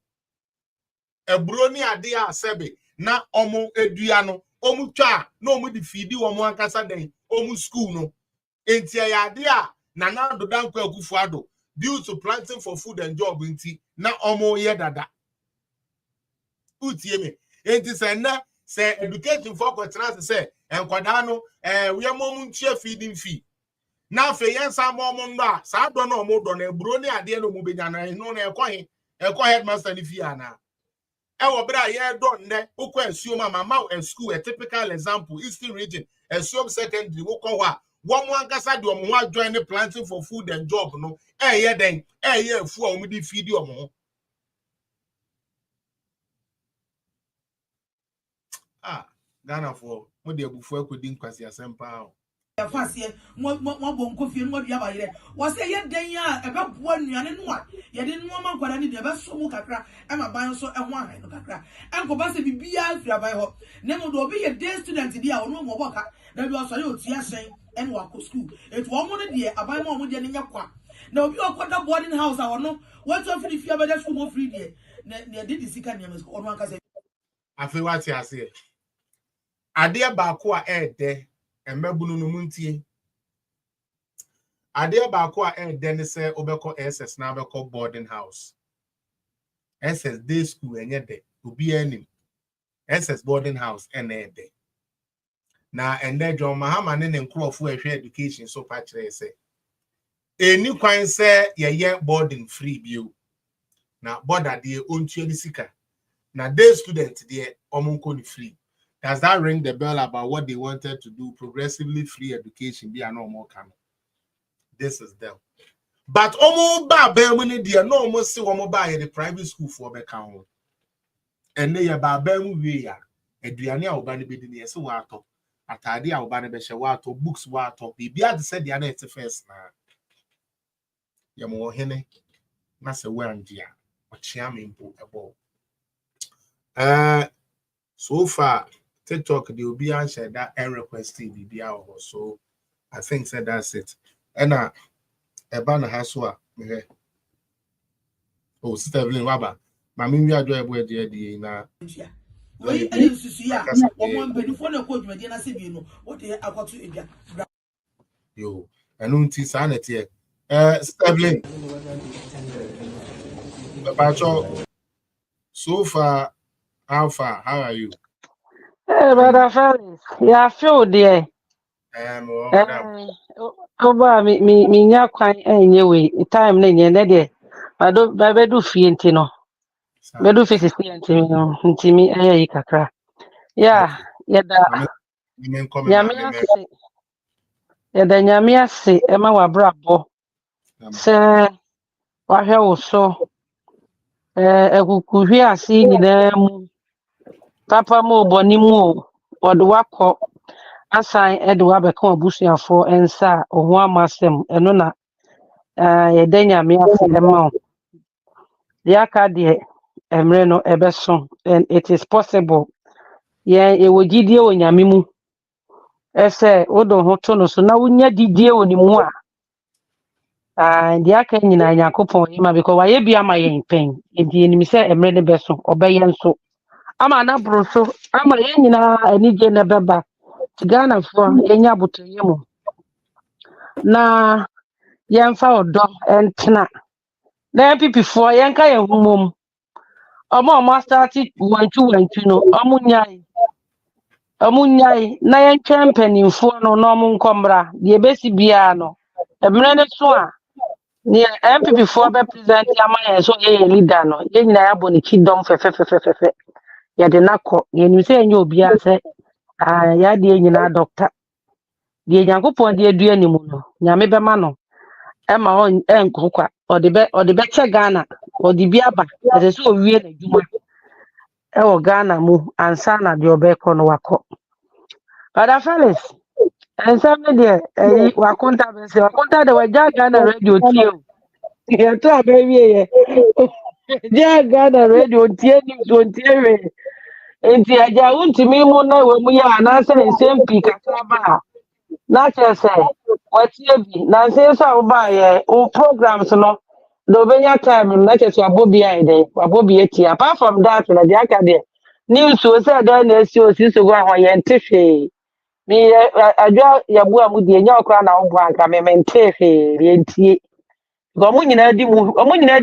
eburo ni ade a sebe na omu edua no omu twa na omudi feed omu ankasa den omu school no enti ya ade a na dodankwa akufu ado due to planting for food and job enti na omu ye dada utie me enti say na say education for kwetena say enkwada no we momu ntie feeding fee na fe yensa momu ndo sa do na omu do na eburo ni ade no mu benya na no na ekohe headmaster ni fee ana ewo bra ye do nne ukwa Esuom mama school a typical example Eastern region Esuom secondary ukwa ho wo mu ankasa de omo ho join the planting for food and job no ye den ye afu a omu di feed omo ho Ghana for mo de abufu akodi nkwasi asempa ya fasie mo bonko fie no bia bayire wo se ye den a ebeboa nuane no a ye de no ma kwara ni de be so mu kakra e ma ban so e ho ahan no kakra enko ba se bibia fia ban ho ne mo do obi ye day student dia wo no mo boka na bi osori otia sen en wa ko school etu wo mo ne de aban mo de ne nya kwa na obi okwada boarding house a wo no wo to firi fia be de school mo free de ne de disika ne mo ono anka se afi wati ase ade ba ko a ede emebunu no muntie ade ba ko a ede ne se obekọ SS na obekọ boarding house SS day school enye de obi anim SS boarding house ede na ende John Mahama ne nkrofo ehwe education so pa kire se eni kwan se ye boarding free bio na border de ontue ni sika na day student de omonko ni free. Does that ring the bell about what they wanted to do? Progressively free education be no more coming. This is them. But omo ba be money there no almost see omo ba the private school for be kan. And they ba be mu we ya. Eduane a oba ne be di ne se wa ato. Atade a oba ne be hye wa ato, books wa ato. Bibia de say dia na ete first na. Ya mo hene na se we andia. Ochia me mpo ebo. So far TikTok the will be answered that requesting BBR so I think said that's it. And Ebana Haswa oh Sister Evelyn Waba Mami we are doing boy the na we susu ya omo mbedufo na ko dwumade na se bi no what dey akwato edwa yo enu nti sanete Sister Evelyn Pacho so far how are you? Hey, brother Felix, yeah, I feel there. Me nya kwan enyewe time na nye na de ba do fie ntino ba do fie fie ntino ntimi ayi kakra yeah yada nyame ase e ma wa brabo se wa hwe wo so ekukuhwe ase nyina mu papa mo boni mu odo wakọ asan de wabɛka abusuafo nsa a ɔho amasɛm ɛno na yɛda nyame ase ma wo deɛ aka deɛ mmerɛ no ɛbɛso and it is possible yɛwɔ gyidie wɔ nyame mu ɛsɛ wodɔ ho to no so na wonya didie wɔ ne mu a deɛ aka nyinaa Nyankopɔn yɛ ma because wayɛ bi ama yɛn pɛn nti yɛnim sɛ mmerɛ no bɛso ɔbɛyɛ nso ama na boro so ama yɛn nyinaa anigye na bɛba Ghanafoɔ yɛnya abotoyɛ mu na yɛmfa ɔdɔ ntena na MPP4 yɛnka yɛn ho mmom ɔmo start wantu no ɔmo nyae na yɛntwɛn mpanimfoɔ no na ɔmo nkɔmmra deɛ bɛsi biara no mmerɛ no so a ne MPP4 bɛ present ama yɛn so yɛyɛ leader no yɛn nyinaa yɛabɔ ne kidɔm fɛfɛfɛfɛfɛ yɛde nakɔ yɛnim sɛ ɛnyɛ obiara sɛ yɛadeɛ nyinaa doctor deɛ Nyankopɔn de adua ne mu no nyame bɛma no ɛma ɛnkɔ ɔde bɛkyɛ Ghana ɔde bi aba ɛsɛ sɛ owie n'adwuma ɛwɔ Ghana mu ansa na deɛ ɔbɛkɔ no wakɔ Father Felix nsɛm ne deɛ wakonta bɛsɛ wakonta de wagya Ghana radio tie o yɛto abɛwie gya Ghana radio tie news ontie we nti agya wontumi mu na wɔ mu yɛ anaasɛ nsɛm pii kakra ba a na kyerɛ sɛ watie bi na nsɛm sɛ wobaayɛ wo programs no the obenya time na kyerɛ sɛ wabɔ bi ayɛ dɛ wabɔ bi atie apart from that na deɛ aka deɛ news o sɛ dɛn na esi osi so gɔ ahɔ yɛnte hwee me adwa yɛboa mu deɛ nyɛ ɔkora na woboa anka me mente hwee yɛntie ɔmo nyinaa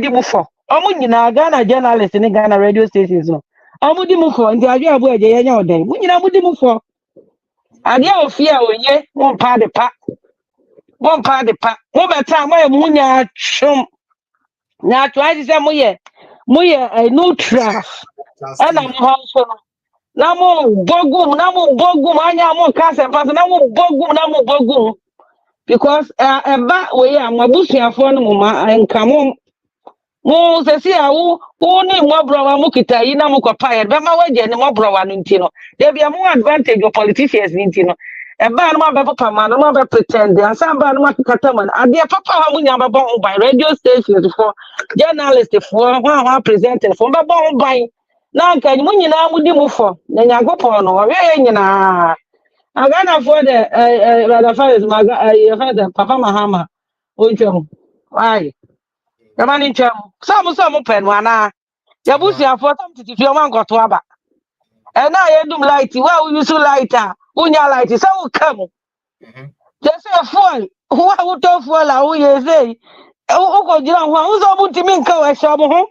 di mu fɔ ɔmo nyinaa Ghana journalist ne Ghana radio stations no ɔmo di mu fɔ nti adwa abo agye yɛnya ɔdan mo nyinaa mo di mu fɔ adeɛ ofi a onye mo mpa de pa mo bɛta mo yɛ mo nya twom na try to say mo yɛ neutral ɛna mo ha nso no na mo bogum anya mo kasa pass na mo bogum because eba we am abusuafo no mo ma nka mo sesi a wo ni mo browa mo kita yi na mo kopa ye be ma waje ni mo browa no nti no dey be mo advantage of politicians ni nti no eba no ma be papa ma no ma be pretend ansa ba no ma kata man ade papa ha mo nya be bon by radio stations for journalists for ho presenters for be bon by na nka mo nyina mo di mo fo na Nyankopɔn no we nyina agana for the rather fathers father Papa Mahama ontwam why Yamani ntwam some pen wana yabusuafo some titifi o man goto aba na yedum light wa use lighter unya light say wo kam just say fuel who to fuel la wo ye say wo ko jira ho wo so mutimi nka wa hye mo ho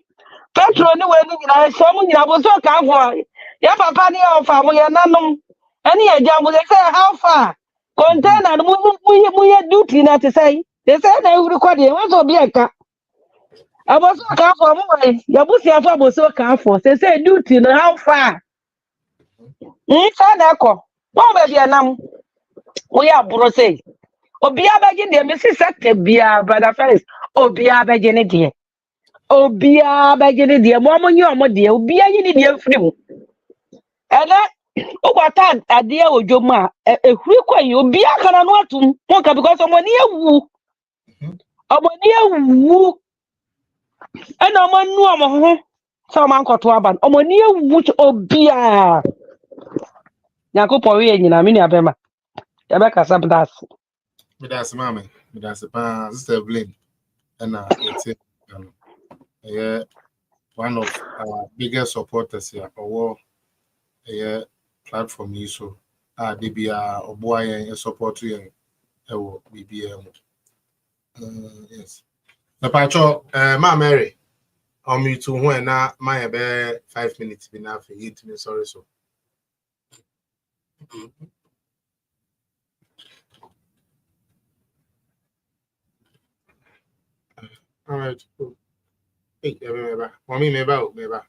petrol ni we ni nyina hye mo nyina bo so ka fo ya papa ni o fa mo ye nanom ani ya jamu they say how far container mu ye duty na to say they say na you record e won so bi eka aboso ka for mo we ya busia for aboso ka for say duty no how far say na ko mo be bia nam wo ya buro say obi abaje de me si sector bia brother first obi abaje ne de obi abaje ne de mo nyi omo de obi ayi ne de firi mu ene ukwata ade odwom a ehuri kwai obi akara no atum mo ka because omoni ewu ena omanu omo ho so man koto aba omoni ewu obi a Yakopon we nyina me ni abema ya be kasa bdas me das mama me das pa sister Blame and it's one of our biggest supporters here or platform yi so de bia oboa yen support yen ewo BBM yes na pacho ma Mary me to when na my be 5 minutes be na for you to sorry so all right hey meba mommy meba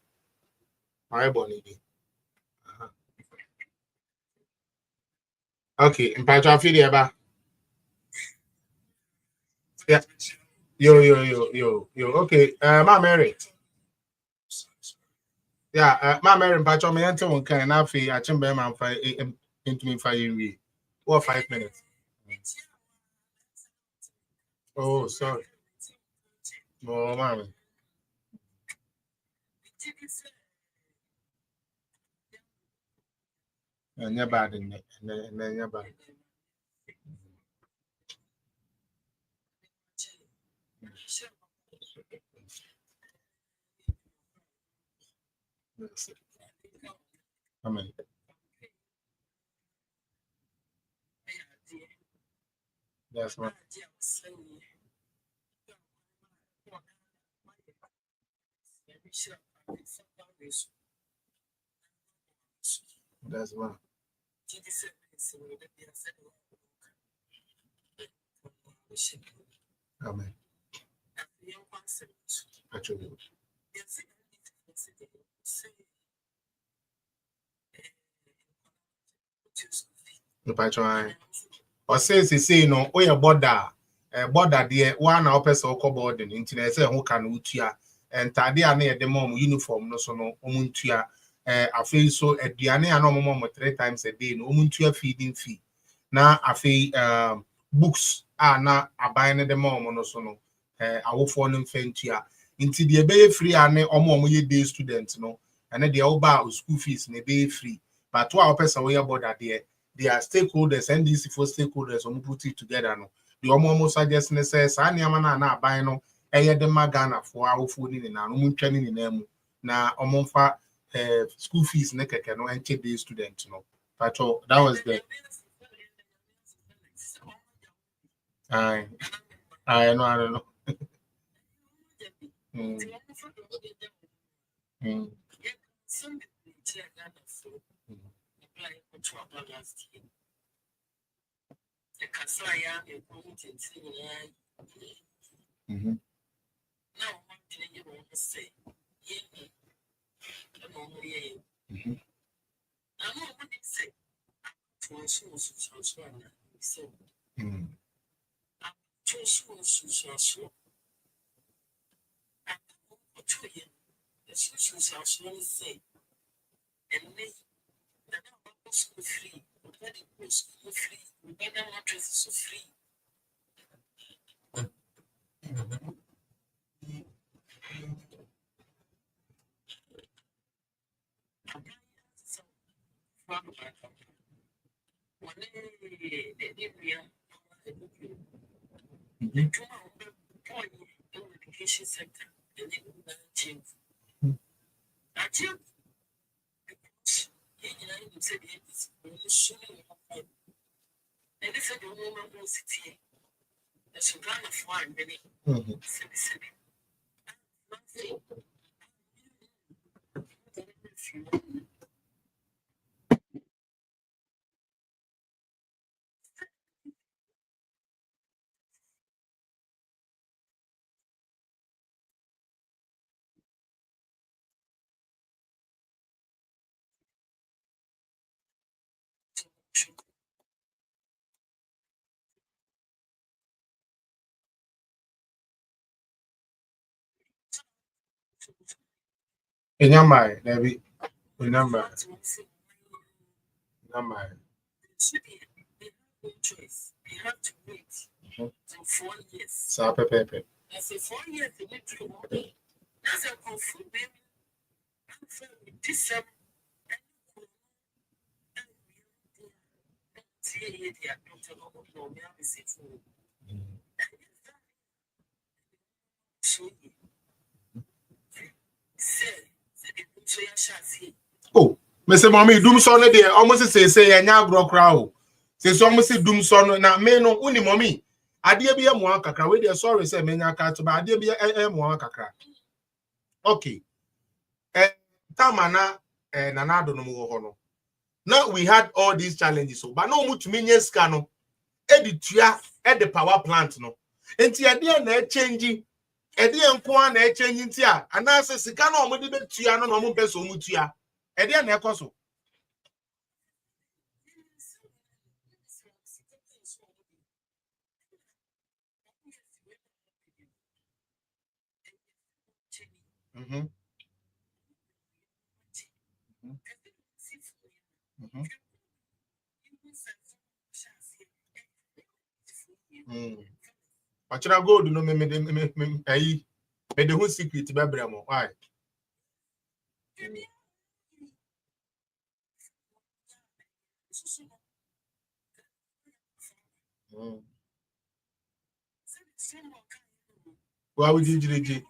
my body okay in pacho feel eba yeah yo okay ma Mary yeah ma Mary pacho me ente won kan na fi achimbe man fa into me fa yin wi Or 5 minutes. Oh, sorry. Oh, mommy. And you're bad in it. And then you're bad. Amen. That's right. That's right. Amen. Actually. If I or say no, oh yeah, border there, one our person or board in internet say who can utia and tadia near the mom uniform no so no umuntia I feel so at Diane and no mom 3 times a day no umuntia feeding fee. Now I feel books are not a buying the mom no so no I will phone them fentia into the bay free and omo day students no and then the old school fees may be free but 2 our person we border there. They are stakeholders, NDC for stakeholders, put it together. No, the almost suggestion says, I am na buy no, the Magana for our food in and training in them. Now, for school fees, naked no, and check the students. No, but that was the I know, I don't know. In your mind, maybe remember. So, Pepe. Oh, Mr. Mommy, doom son there almost say a nyagro crowd. Say so almost doom son na me no uni mommy. Adie bi emu kakra we dey sorry say me nyaka to ba adie bi emu kakra. Okay. Tamana nana do no mo ho no. Now we had all these challenges so but no much me nye ska no. Editua at the power plant no. Enti adie na change edi enko a na change nti a anase sika na omo de betua no na omo pese omo tua edi na ekoso Achina gold no me ayi me de who secret be bremo. Why? Why would you JJ?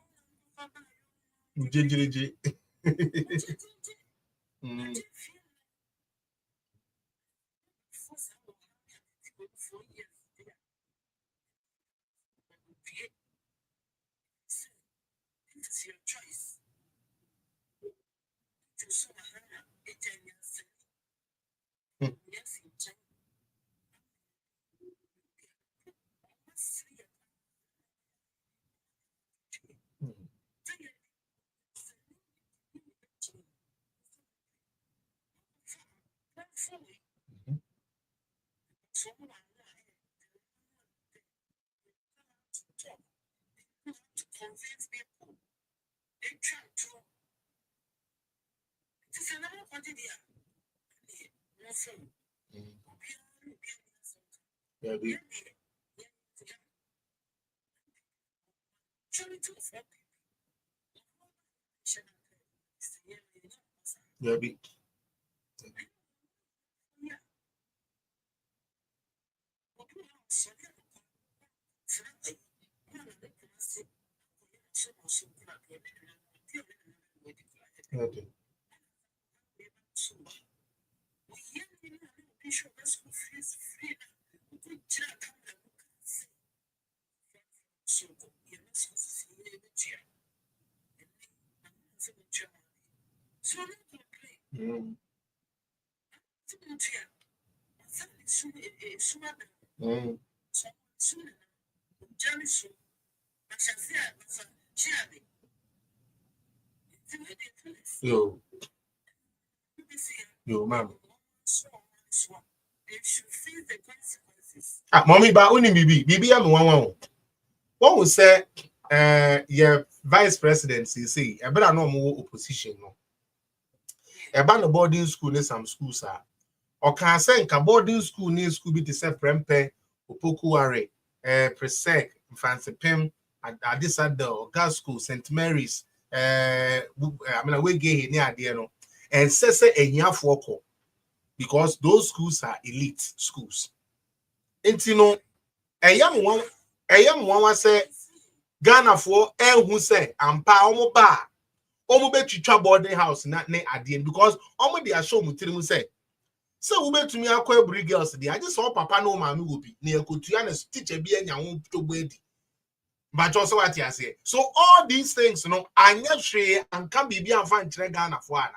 Yo, ma'am. Mommy, but only Bibi, I'm one. What would say, your vice president, you see, I better no more opposition. No, a boarding school in some schools are. Or can say a boarding school near school be to say Prempe, Opokuare, Presec, Fancy Pim, at this at the girls' school, St. Mary's, I mean, away gay near the no, and says a yaff walker because those schools are elite schools. And you know, a young one was say, Ghana for who say, and Palmo bar, almost to boarding house, not near at the end because almost they are show me say. So we to me akwa bri girls dey. I just saw papa no mama will be near Kotuan teacher be anya won to bedi. But also what you say. So all these things, you know, anya hwe and can be and fan kire Ghana for ana.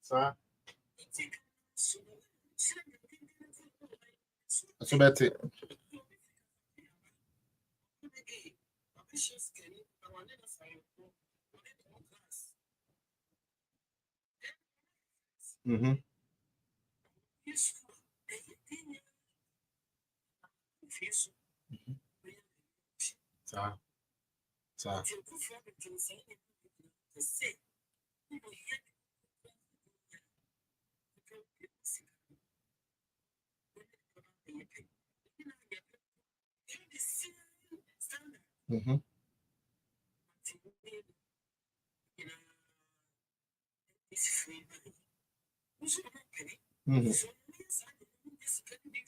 Sir. So that's it. Sir.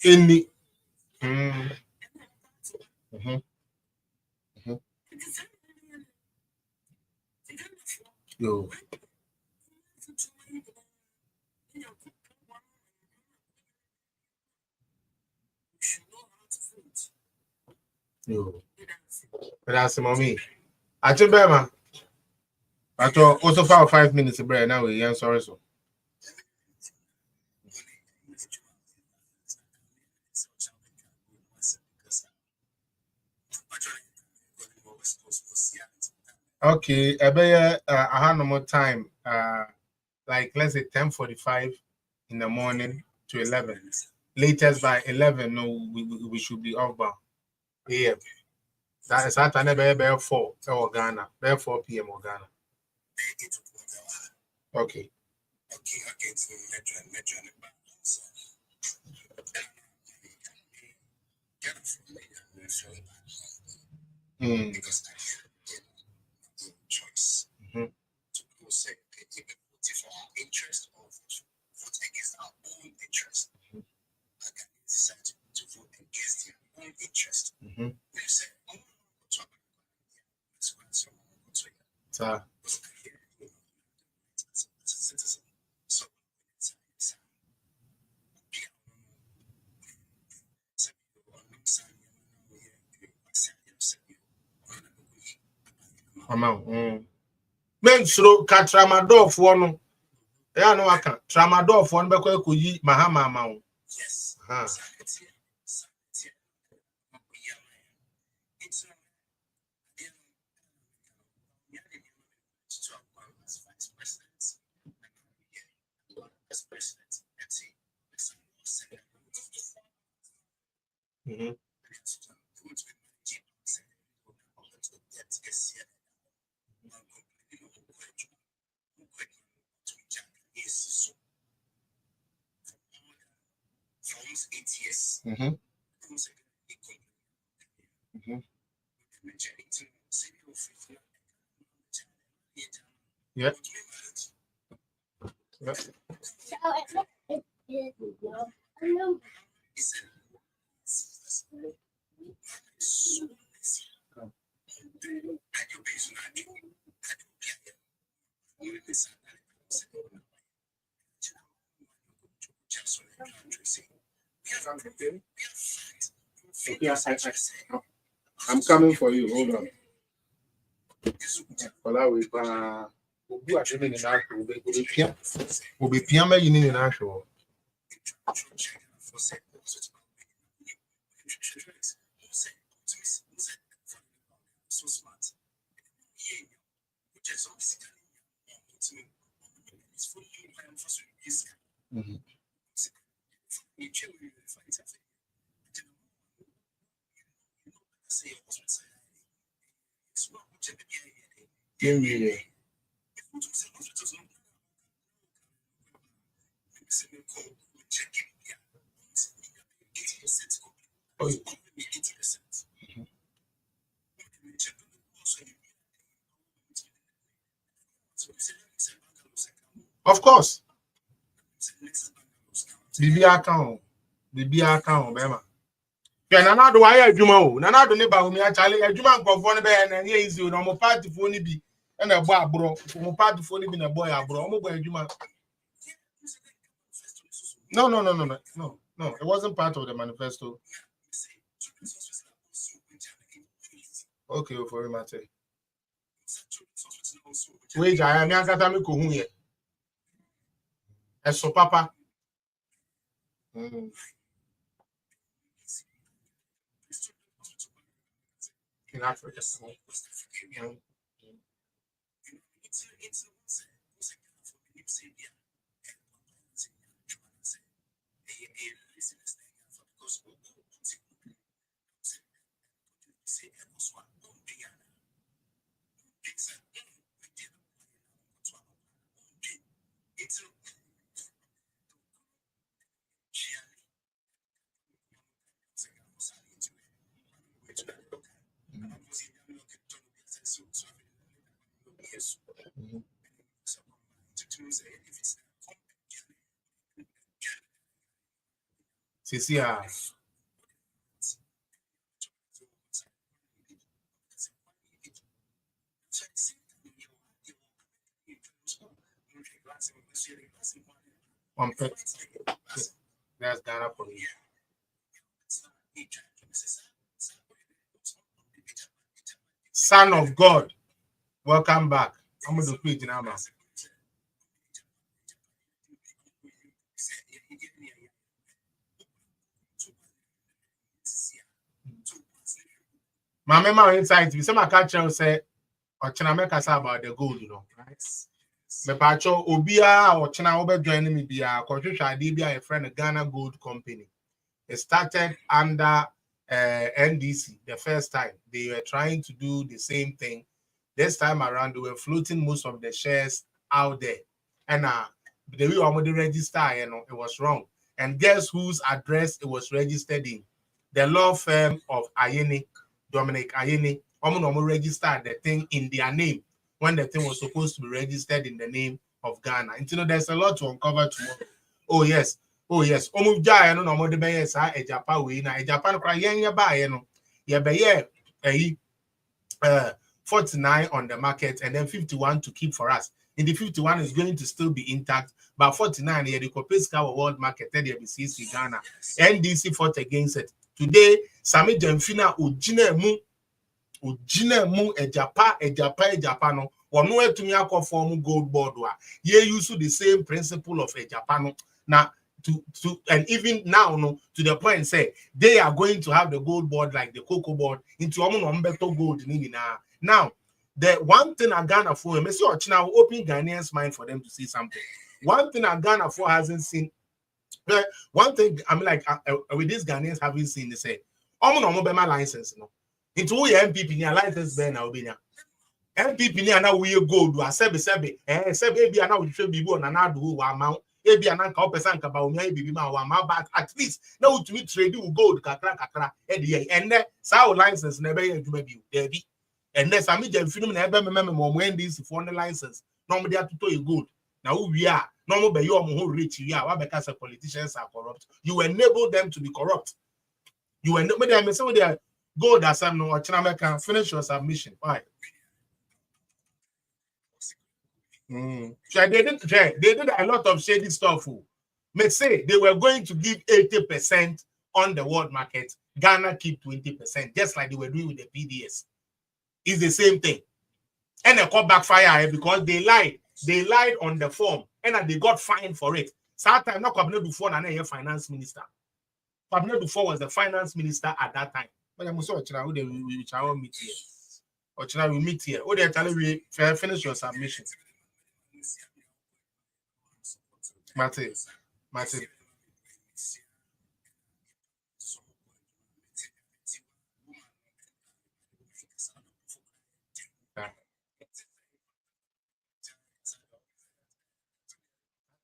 Any. Yo. Yo. That's mommy. I tell Bema. I thought also for 5 minutes break now we sorry so. Okay, I have no more time. like let's say 10:45 in the morning to 11. Latest by 11, no, we should be off by AM. That is Saturday by 4 or Ghana, by 4 p.m. or Ghana. Okay. Choice to say for our interest or vote against our own interest. Decide to vote against their own interest. We say, Mensro ka tramadol for no. Ya no aka tramadol for no be kwa ekoyi Mahama ama wo. Yes. Yeah. I'm coming for you. Hold on. We'll be Piama in actual. Of course. Bibi account, Bema. Nana do I adwuma o. Nana do ne ba ho mi achale adwuma nkofo ne be na ye easy no mo party fo ni bi e na bo abro. Mo party fo ni bi na boy abro. Mo bo adwuma. No. It wasn't part of the manifesto. Okay, for him matter. Wait, I am yakata me ko hu ye. Eso papa. In Africa. That's Ghana for me. Son of God, welcome back. I'm going to quit now. My memory insight, we say my culture say, or can I make us about the gold, you know, right? Me pacho obia or china obe joining me bia konhwehwa ade bia a friend Ghana Gold Company. It started under NDC the first time. They were trying to do the same thing. This time around, they were floating most of the shares out there. And the way I'm register, it was wrong. And guess whose address it was registered in? The law firm of Ayeni, Dominic Ayeni. I'm registered the thing in their name when the thing was supposed to be registered in the name of Ghana. And there's a lot to uncover tomorrow. Oh yes. Omu jaa no na mo de beye sa ejapa we na ejapa no kra yen ye ba ye no ye beye 49 on the market and then 51 to keep for us. In the 51 is going to still be intact, but 49 ye the Copisca world market there be CC Ghana. NDC fought against it. Today Sami Jamfina ujine mu ejapa no wono etumi akofo gold board wa ye use the same principle of ejapa no na to and even now no to the point say they are going to have the gold board like the cocoa board into beto gold now the one thing I Ghana for me see now open Ghanaians mind for them to see something. One thing I Ghana for hasn't seen one thing I mean like with these Ghanaians haven't seen they say be my license no into MPP near license be na obenya MPP near now we gold wa sebe be na we should be born and na do wa amount ebi ananka opesa nka ba onya ebibi ma wa ma but at least na utumi trade with gold kakra e dey enne sa license na be adwuma bi there bi enne sami jamfinu na ebe mememe mo NDC for the license na mo dey atoto e gold na wo wi a na mo be yo mo ho rich wi a wa be ka say politicians are corrupt. You enable them to be corrupt. You enable them say with their gold as am no ochina can finish your submission. Why? So they did a lot of shady stuff. May say they were going to give 80% on the world market. Ghana keep 20%, just like they were doing with the PDS. It's the same thing. And they call backfire because they lied. They lied on the form and they got fined for it. Sometimes not Cabinet before and a finance minister. Cabinet before was the finance minister at that time. But I'm also we meet here. Or we meet here. Oh, they tell you finish your submission. Mate.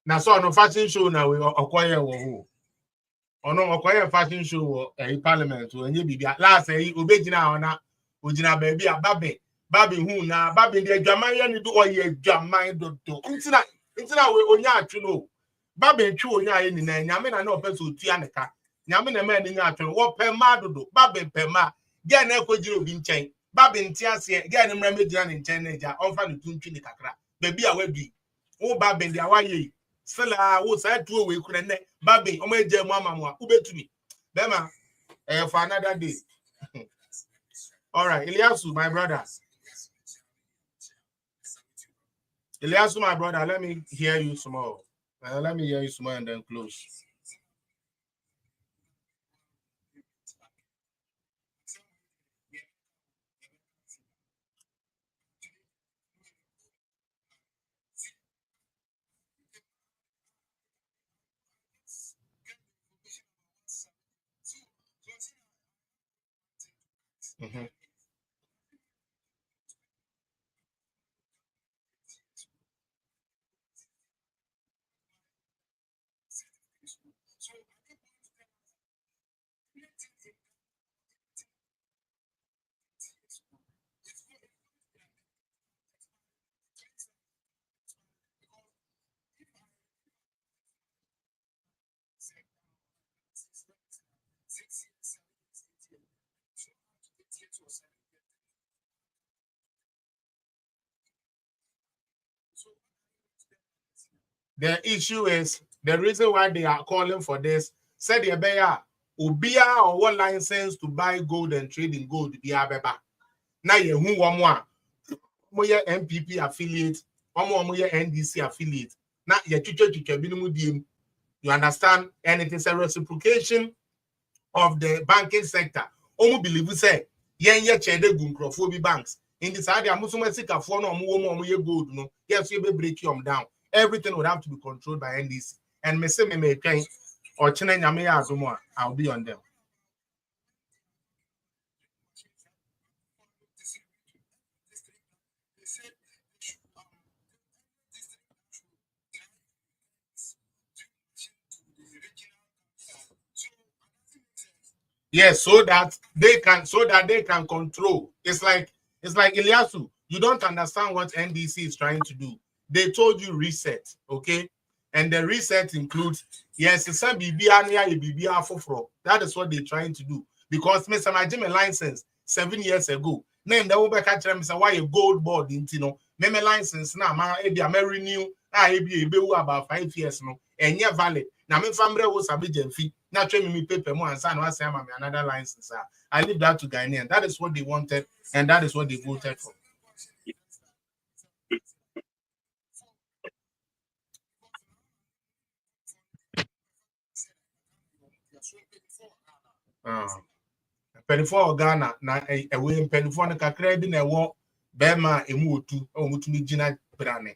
Now, so no fashion show now we acquire who. Or no acquire fashion show a parliament when you be last obejina ona ojina baby a baby who na baby the Jamaian do or ye Jamai do. Intina we onya atwino. Babe twi onya ye ni na nyame na na opeso otua neka nyame na ma ni nya atwino wo pe ma dodo babe pe ma ge na ekogire obi nchen babe nti ase ge na mra medina ne nchen na ja onfa ne tuntwi ni kakra baby a wadi wo babe ndi awaye sela wo sa tuo we kura ne babe o ma eje mu amamu a ubetumi bema for another day. All right, Eliasu my brother, let me hear you some more. Let me hear you some more and then close. The issue is the reason why they are calling for this. Said the Beya Ubia or what license to buy gold and trade in gold be abeba. Now you who one more MPP affiliate, one more NDC affiliate. Now you you understand? And it is a reciprocation of the banking sector. Omu believe say yen ye chede gunkrofobi banks. in the side, I'm also sick of one or more gold. No, yes, you will break them down. Everything would have to be controlled by NDC. And me say me can or China, I'll be on them. Yes, so that they can control. It's like Ilyasu. You don't understand what NDC is trying to do. They told you reset, okay? And the reset includes yes, it's a BBR for. That is what they're trying to do. Because Mr. Majime license 7 years ago. Name the over catch them say why a gold board didn't me license now renew about 5 years no and yeah valid. Now me family was a bit fee. Now train me paper more and sign another license. I leave that to Ghanaian. That is what they wanted, and that is what they voted for. Penny Ghana na away penny for the kakra na wo bema emu otu o mutumi gina brane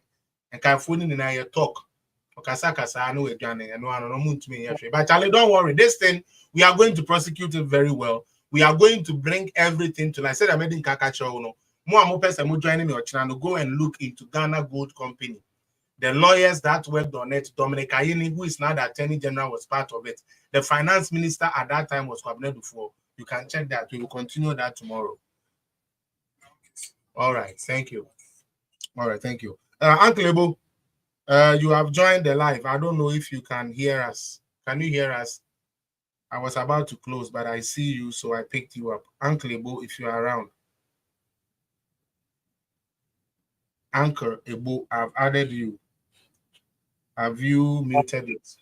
and ka phone ni na ye talk okasa kasa no edwane eno ano no mutumi ye hwe. But Charlie, don't worry, this thing we are going to prosecute it very well. We are going to bring everything to, like I said, I made in Kakacho no more person who joining me or China go and look into Ghana Gold Company. The lawyers that worked on it, Dominic Ayini, who is now the Attorney General, was part of it. The Finance Minister at that time was Kwabena before. You can check that. We will continue that tomorrow. All right. Thank you. All right. Thank you. Uncle Ebo, you have joined the live. I don't know if you can hear us. Can you hear us? I was about to close, but I see you, so I picked you up. Uncle Ebo, if you are around. Uncle Ebo, I've added you. Have you muted it?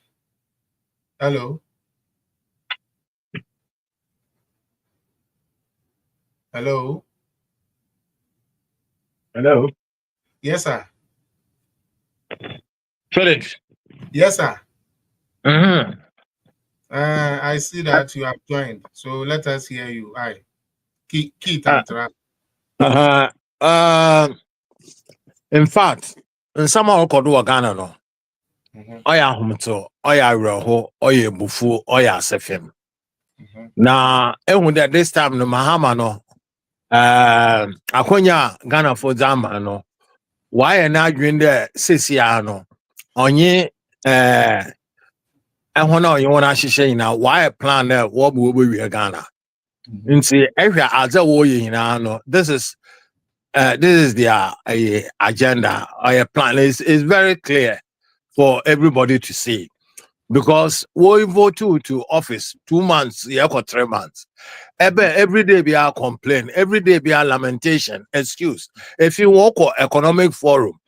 Hello? Hello? Hello? Yes, sir. Felix? Yes, sir. Mm-hmm. I see that you have joined. So let us hear you. Aye. Keith and Tra. In fact, in some of the Ghana, no. Oya humto, oya roho, oya bufu, oya sefim. Na ehun this time no Mahama no akonya Ghana for Zama no. Why na adwin there sisia no. Onye ehun na you wanna hihye na why plan there wo bo we Ghana. Nti ehwa aza wo ye na no. This is their agenda or a plan. It's very clear for everybody to see. Because we vote to office 2 months, 3 months. Every day be our complaint, every day be our lamentation, excuse. If you walk or economic forum,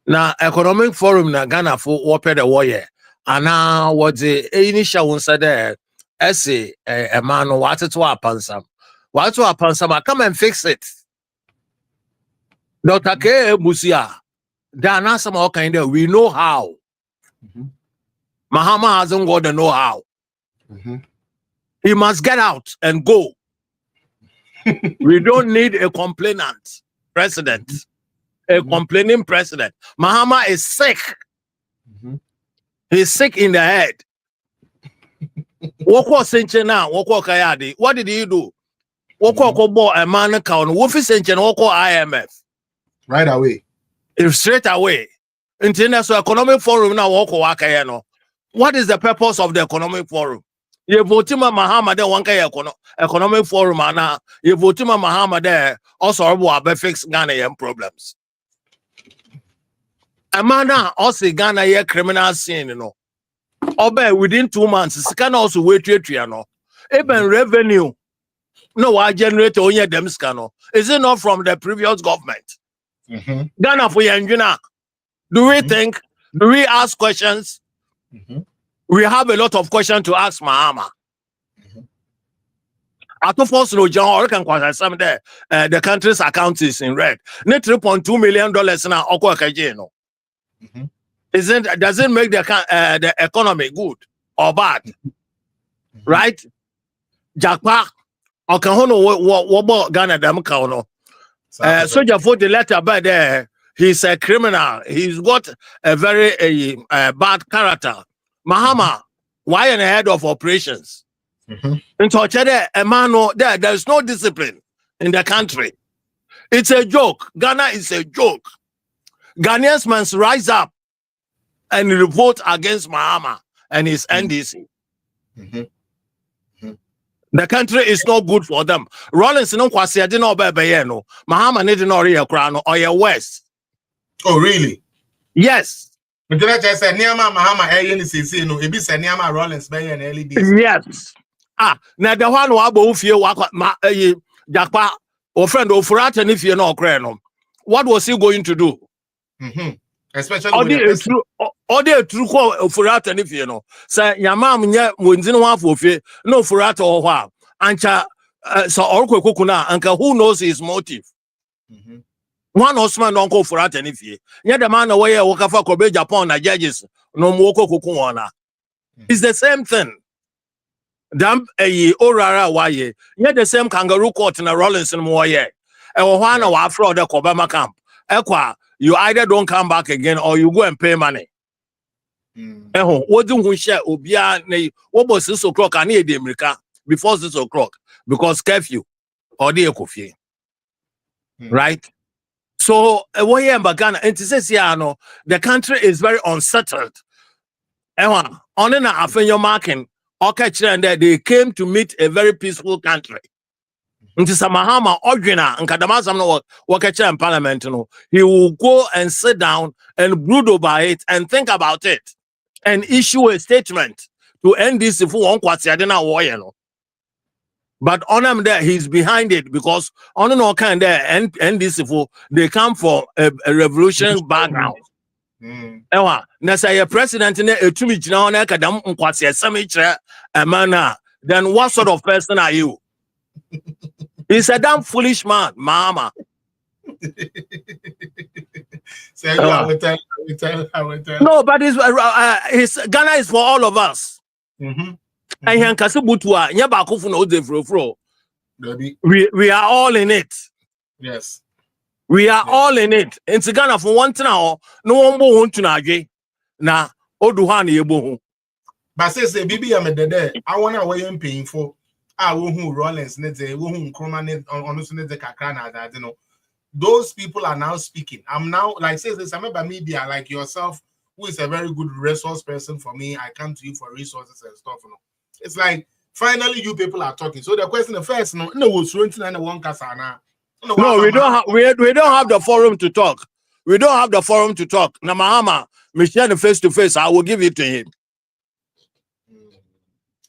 now economic forum na Ghana for what the warrior, and now what the initial one said there, essay a man what to happen some, what to happen some, come and fix it. Dr. K. Musia, Dana some all kind of we know how. Mahama hasn't got the know-how. He must get out and go. We don't need a complainant president, a complaining president. Mahama is sick. He's sick in the head. What did he do? A man account. IMF. Right away. Straight away. International Economic Forum now what is the purpose of the Economic Forum? You vote Mahama there one Economic Forum and you vote Mahama there also will fix Ghana problems. Amana also Ghana criminal scene, you know. Obe within 2 months, it can also wait you know. Even revenue. No, I generate only them scano. Is it not from the previous government? Ghana for Yanjuna. Do we think? Do we ask questions? We have a lot of questions to ask Mahama. At the first John can some there. The country's account is in red. Net $3.2 million now. Does it make the economy good or bad? Right? Jakpa. Okay, what Ghana them count? soldier for the letter by there. He's a criminal. He's got a very bad character. Mahama, why an head of operations? In Tochede, a man, there's no discipline in the country. It's a joke. Ghana is a joke. Ghanaians must rise up and revolt against Mahama and his NDC. The country is not good for them. Rollins no kwasi ade no ba be no. Mahama need no re yakra no or your west. Oh really? Yes. But I just say Niama Mahama ni sisi no ebi se Niama Rollins be in early days. Yes. Na the one wa bo fie wa jakpa or friend of Furata ni fie no okre no. What was he going to do? Especially all the true Furata ni fie no. Say yamam nya wonzin wa fo fie no Furata o hwa. Ancha so orko kokuna anka who knows his motive. One Osman don't go for that any fee. Yeah, the man away wakafa kobe Japan na judges no mwoko kukuona. It's the same thing. Damn orara waye. Yeah, the same kangaroo court na Rollins and Moye. Ewana wa fraud the Kobama camp. Ekwa, you either don't come back again or you go and pay money. What do we share obia ne what was 6 o'clock and the America before 6 o'clock because curfew or the coffee. Right? So, the country is very unsettled. On your marking, they came to meet a very peaceful country. Mahama Ordina and Kadamazam in Parliament, he will go and sit down and brood over it and think about it and issue a statement to end this if one war. But on him there, he's behind it because on no kind there and this they come from a revolution background. Ewa, na say a president in a tumi jina on kadam nkwasi asamichre amana. Then what sort of person are you? He's a damn foolish man, Mahama. No, but his Ghana is for all of us. We are all in it. Yes. We are all in it. In Ghana for one now, no one want to nage. Na oduhani yebo. But say bibi am dede. I wanna way am paying for. Who Rollins need the who Kroma need on the kakra na that you know. Those people are now speaking. I'm now like says this. I'm about media like yourself, who is a very good resource person for me. I come to you for resources and stuff. You know. It's like finally you people are talking. So the question first, no, was one kasana. No, we don't have we don't have the forum to talk. We don't have the forum to talk. Na Mahama, Michelle face to face, I will give it to him.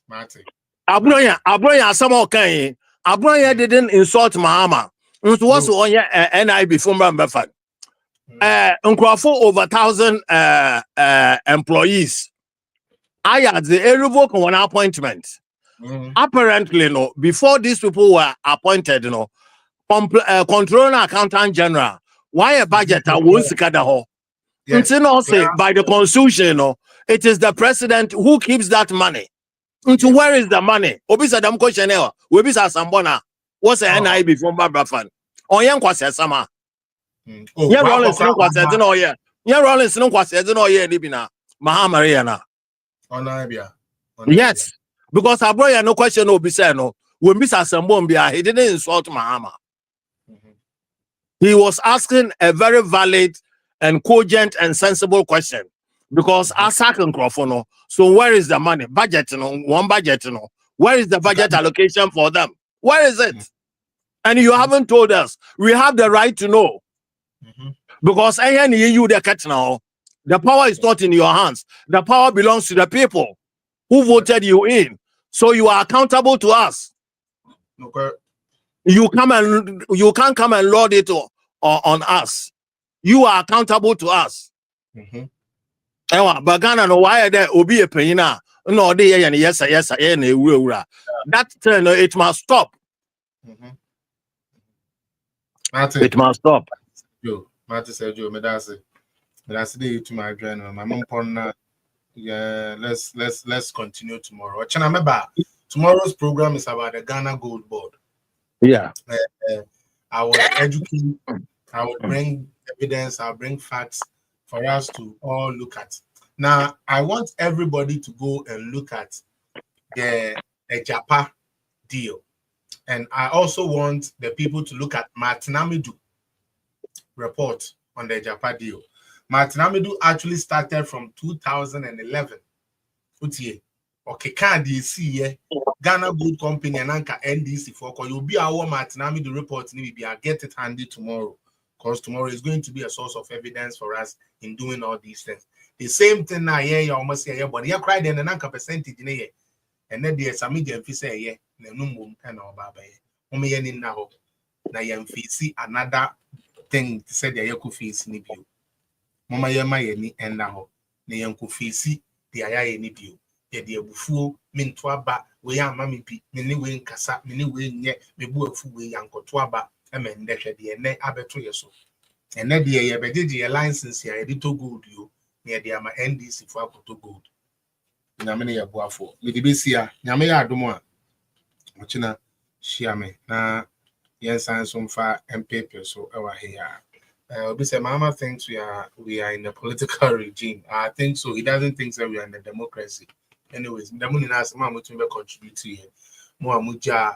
Martin. Abroya somehow can Abroya didn't insult Mahama. It was on your NIB from Bamberfan. Over 1,000 employees. I had the revoke one appointment. Apparently, no, before these people were appointed, you know, controller accountant general, why a budget won't secure say by the constitution, you know, it is the president who keeps that money. Into where is the money? Obisa dam question now. Webisa Sambona. What's a NIB from Barbara Fan? On young Kwasa Sama. Yeah, Rollins no Kwasa, no, yeah. Yeah, Rollins no Kwasa, no, yeah, Libina. Mahama Riana. Yes, because Abroya no question no bisa no. When Mr. Sambombia, he didn't insult Mahama. He was asking a very valid and cogent and sensible question. Because Asak and Crawford, so where is the money? Budget, one budget, where is the budget allocation for them? Where is it? And you haven't told us. We have the right to know. Because you the cat now, the power is not in your hands. The power belongs to the people who voted you in. So you are accountable to us. Okay. You can't come and lord it on us. You are accountable to us. But Ghana no why there obi a penina no dey yes na ewura. That turn it must stop. It must stop. Joe, Martin said Joe, that's the to my journal. My mom partner. Yeah, let's continue tomorrow. Tomorrow's program is about the Ghana Gold Board. Yeah. I would educate, I would bring evidence, I'll bring facts for us to all look at. Now, I want everybody to go and look at the Japa deal. And I also want the people to look at Martinamidu report on the Japa deal. Martinamidu actually started from 2011. Okay, can DC Ghana Good Company and Anka NDC for you'll be our Martinamidu report. Maybe I'll get it handy tomorrow, because tomorrow is going to be a source of evidence for us in doing all these things. The same thing now, you almost say, but you cried in an Anka percentage in a year. And then there's some media say, yeah, no mum and all baba. Omeyan now. Now you see another thing to say the Yaku face in view. Mama Yama and now. The Yanku face the Aya in view. Yet the Bufu, Min Twaba, we are Mammy P, many way in Cassa, many way yet, me boo fu way Yanko Twaba, and men dashed the ne abetuyaso. And then the Yabedi license here, little good you, near the Ama NDC for to good. Namene ya buafo. Midibisia, nyame ya adomo a. Ochina shiame na yensan so mfa MPP so ewa here. Obi say Mahama thinks we are in a political regime. I think so. He doesn't think that we are in a democracy. Anyways, the money na some mutu be contribute here. Mo amuja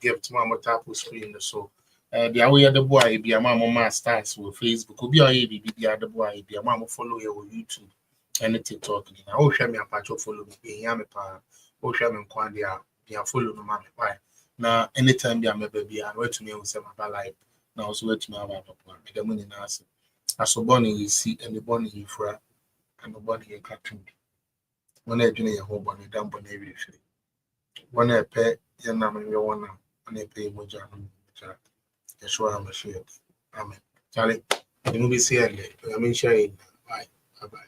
gift mo amota screen so. The away the boy be mama stars with Facebook. Obi oye be the boy be mama follow you on YouTube. And TikTok. I will share me a patch of follow me. Yamipa, will share me Quandia, be a follow no mammy. Why? Now, anytime be a baby, I wait to me with some about life. Now, also wait to me about Papa. The money in us. As so bonny you see, and the bonny you fra, and the bonny you cartoon. When I do your whole bonny, dump on every free. When I pay your name and your one, and I pay Mojan. Yeshua, I'm a share. Amen. Charlie, you know, be saying, I mean, sharing. Bye. Bye bye.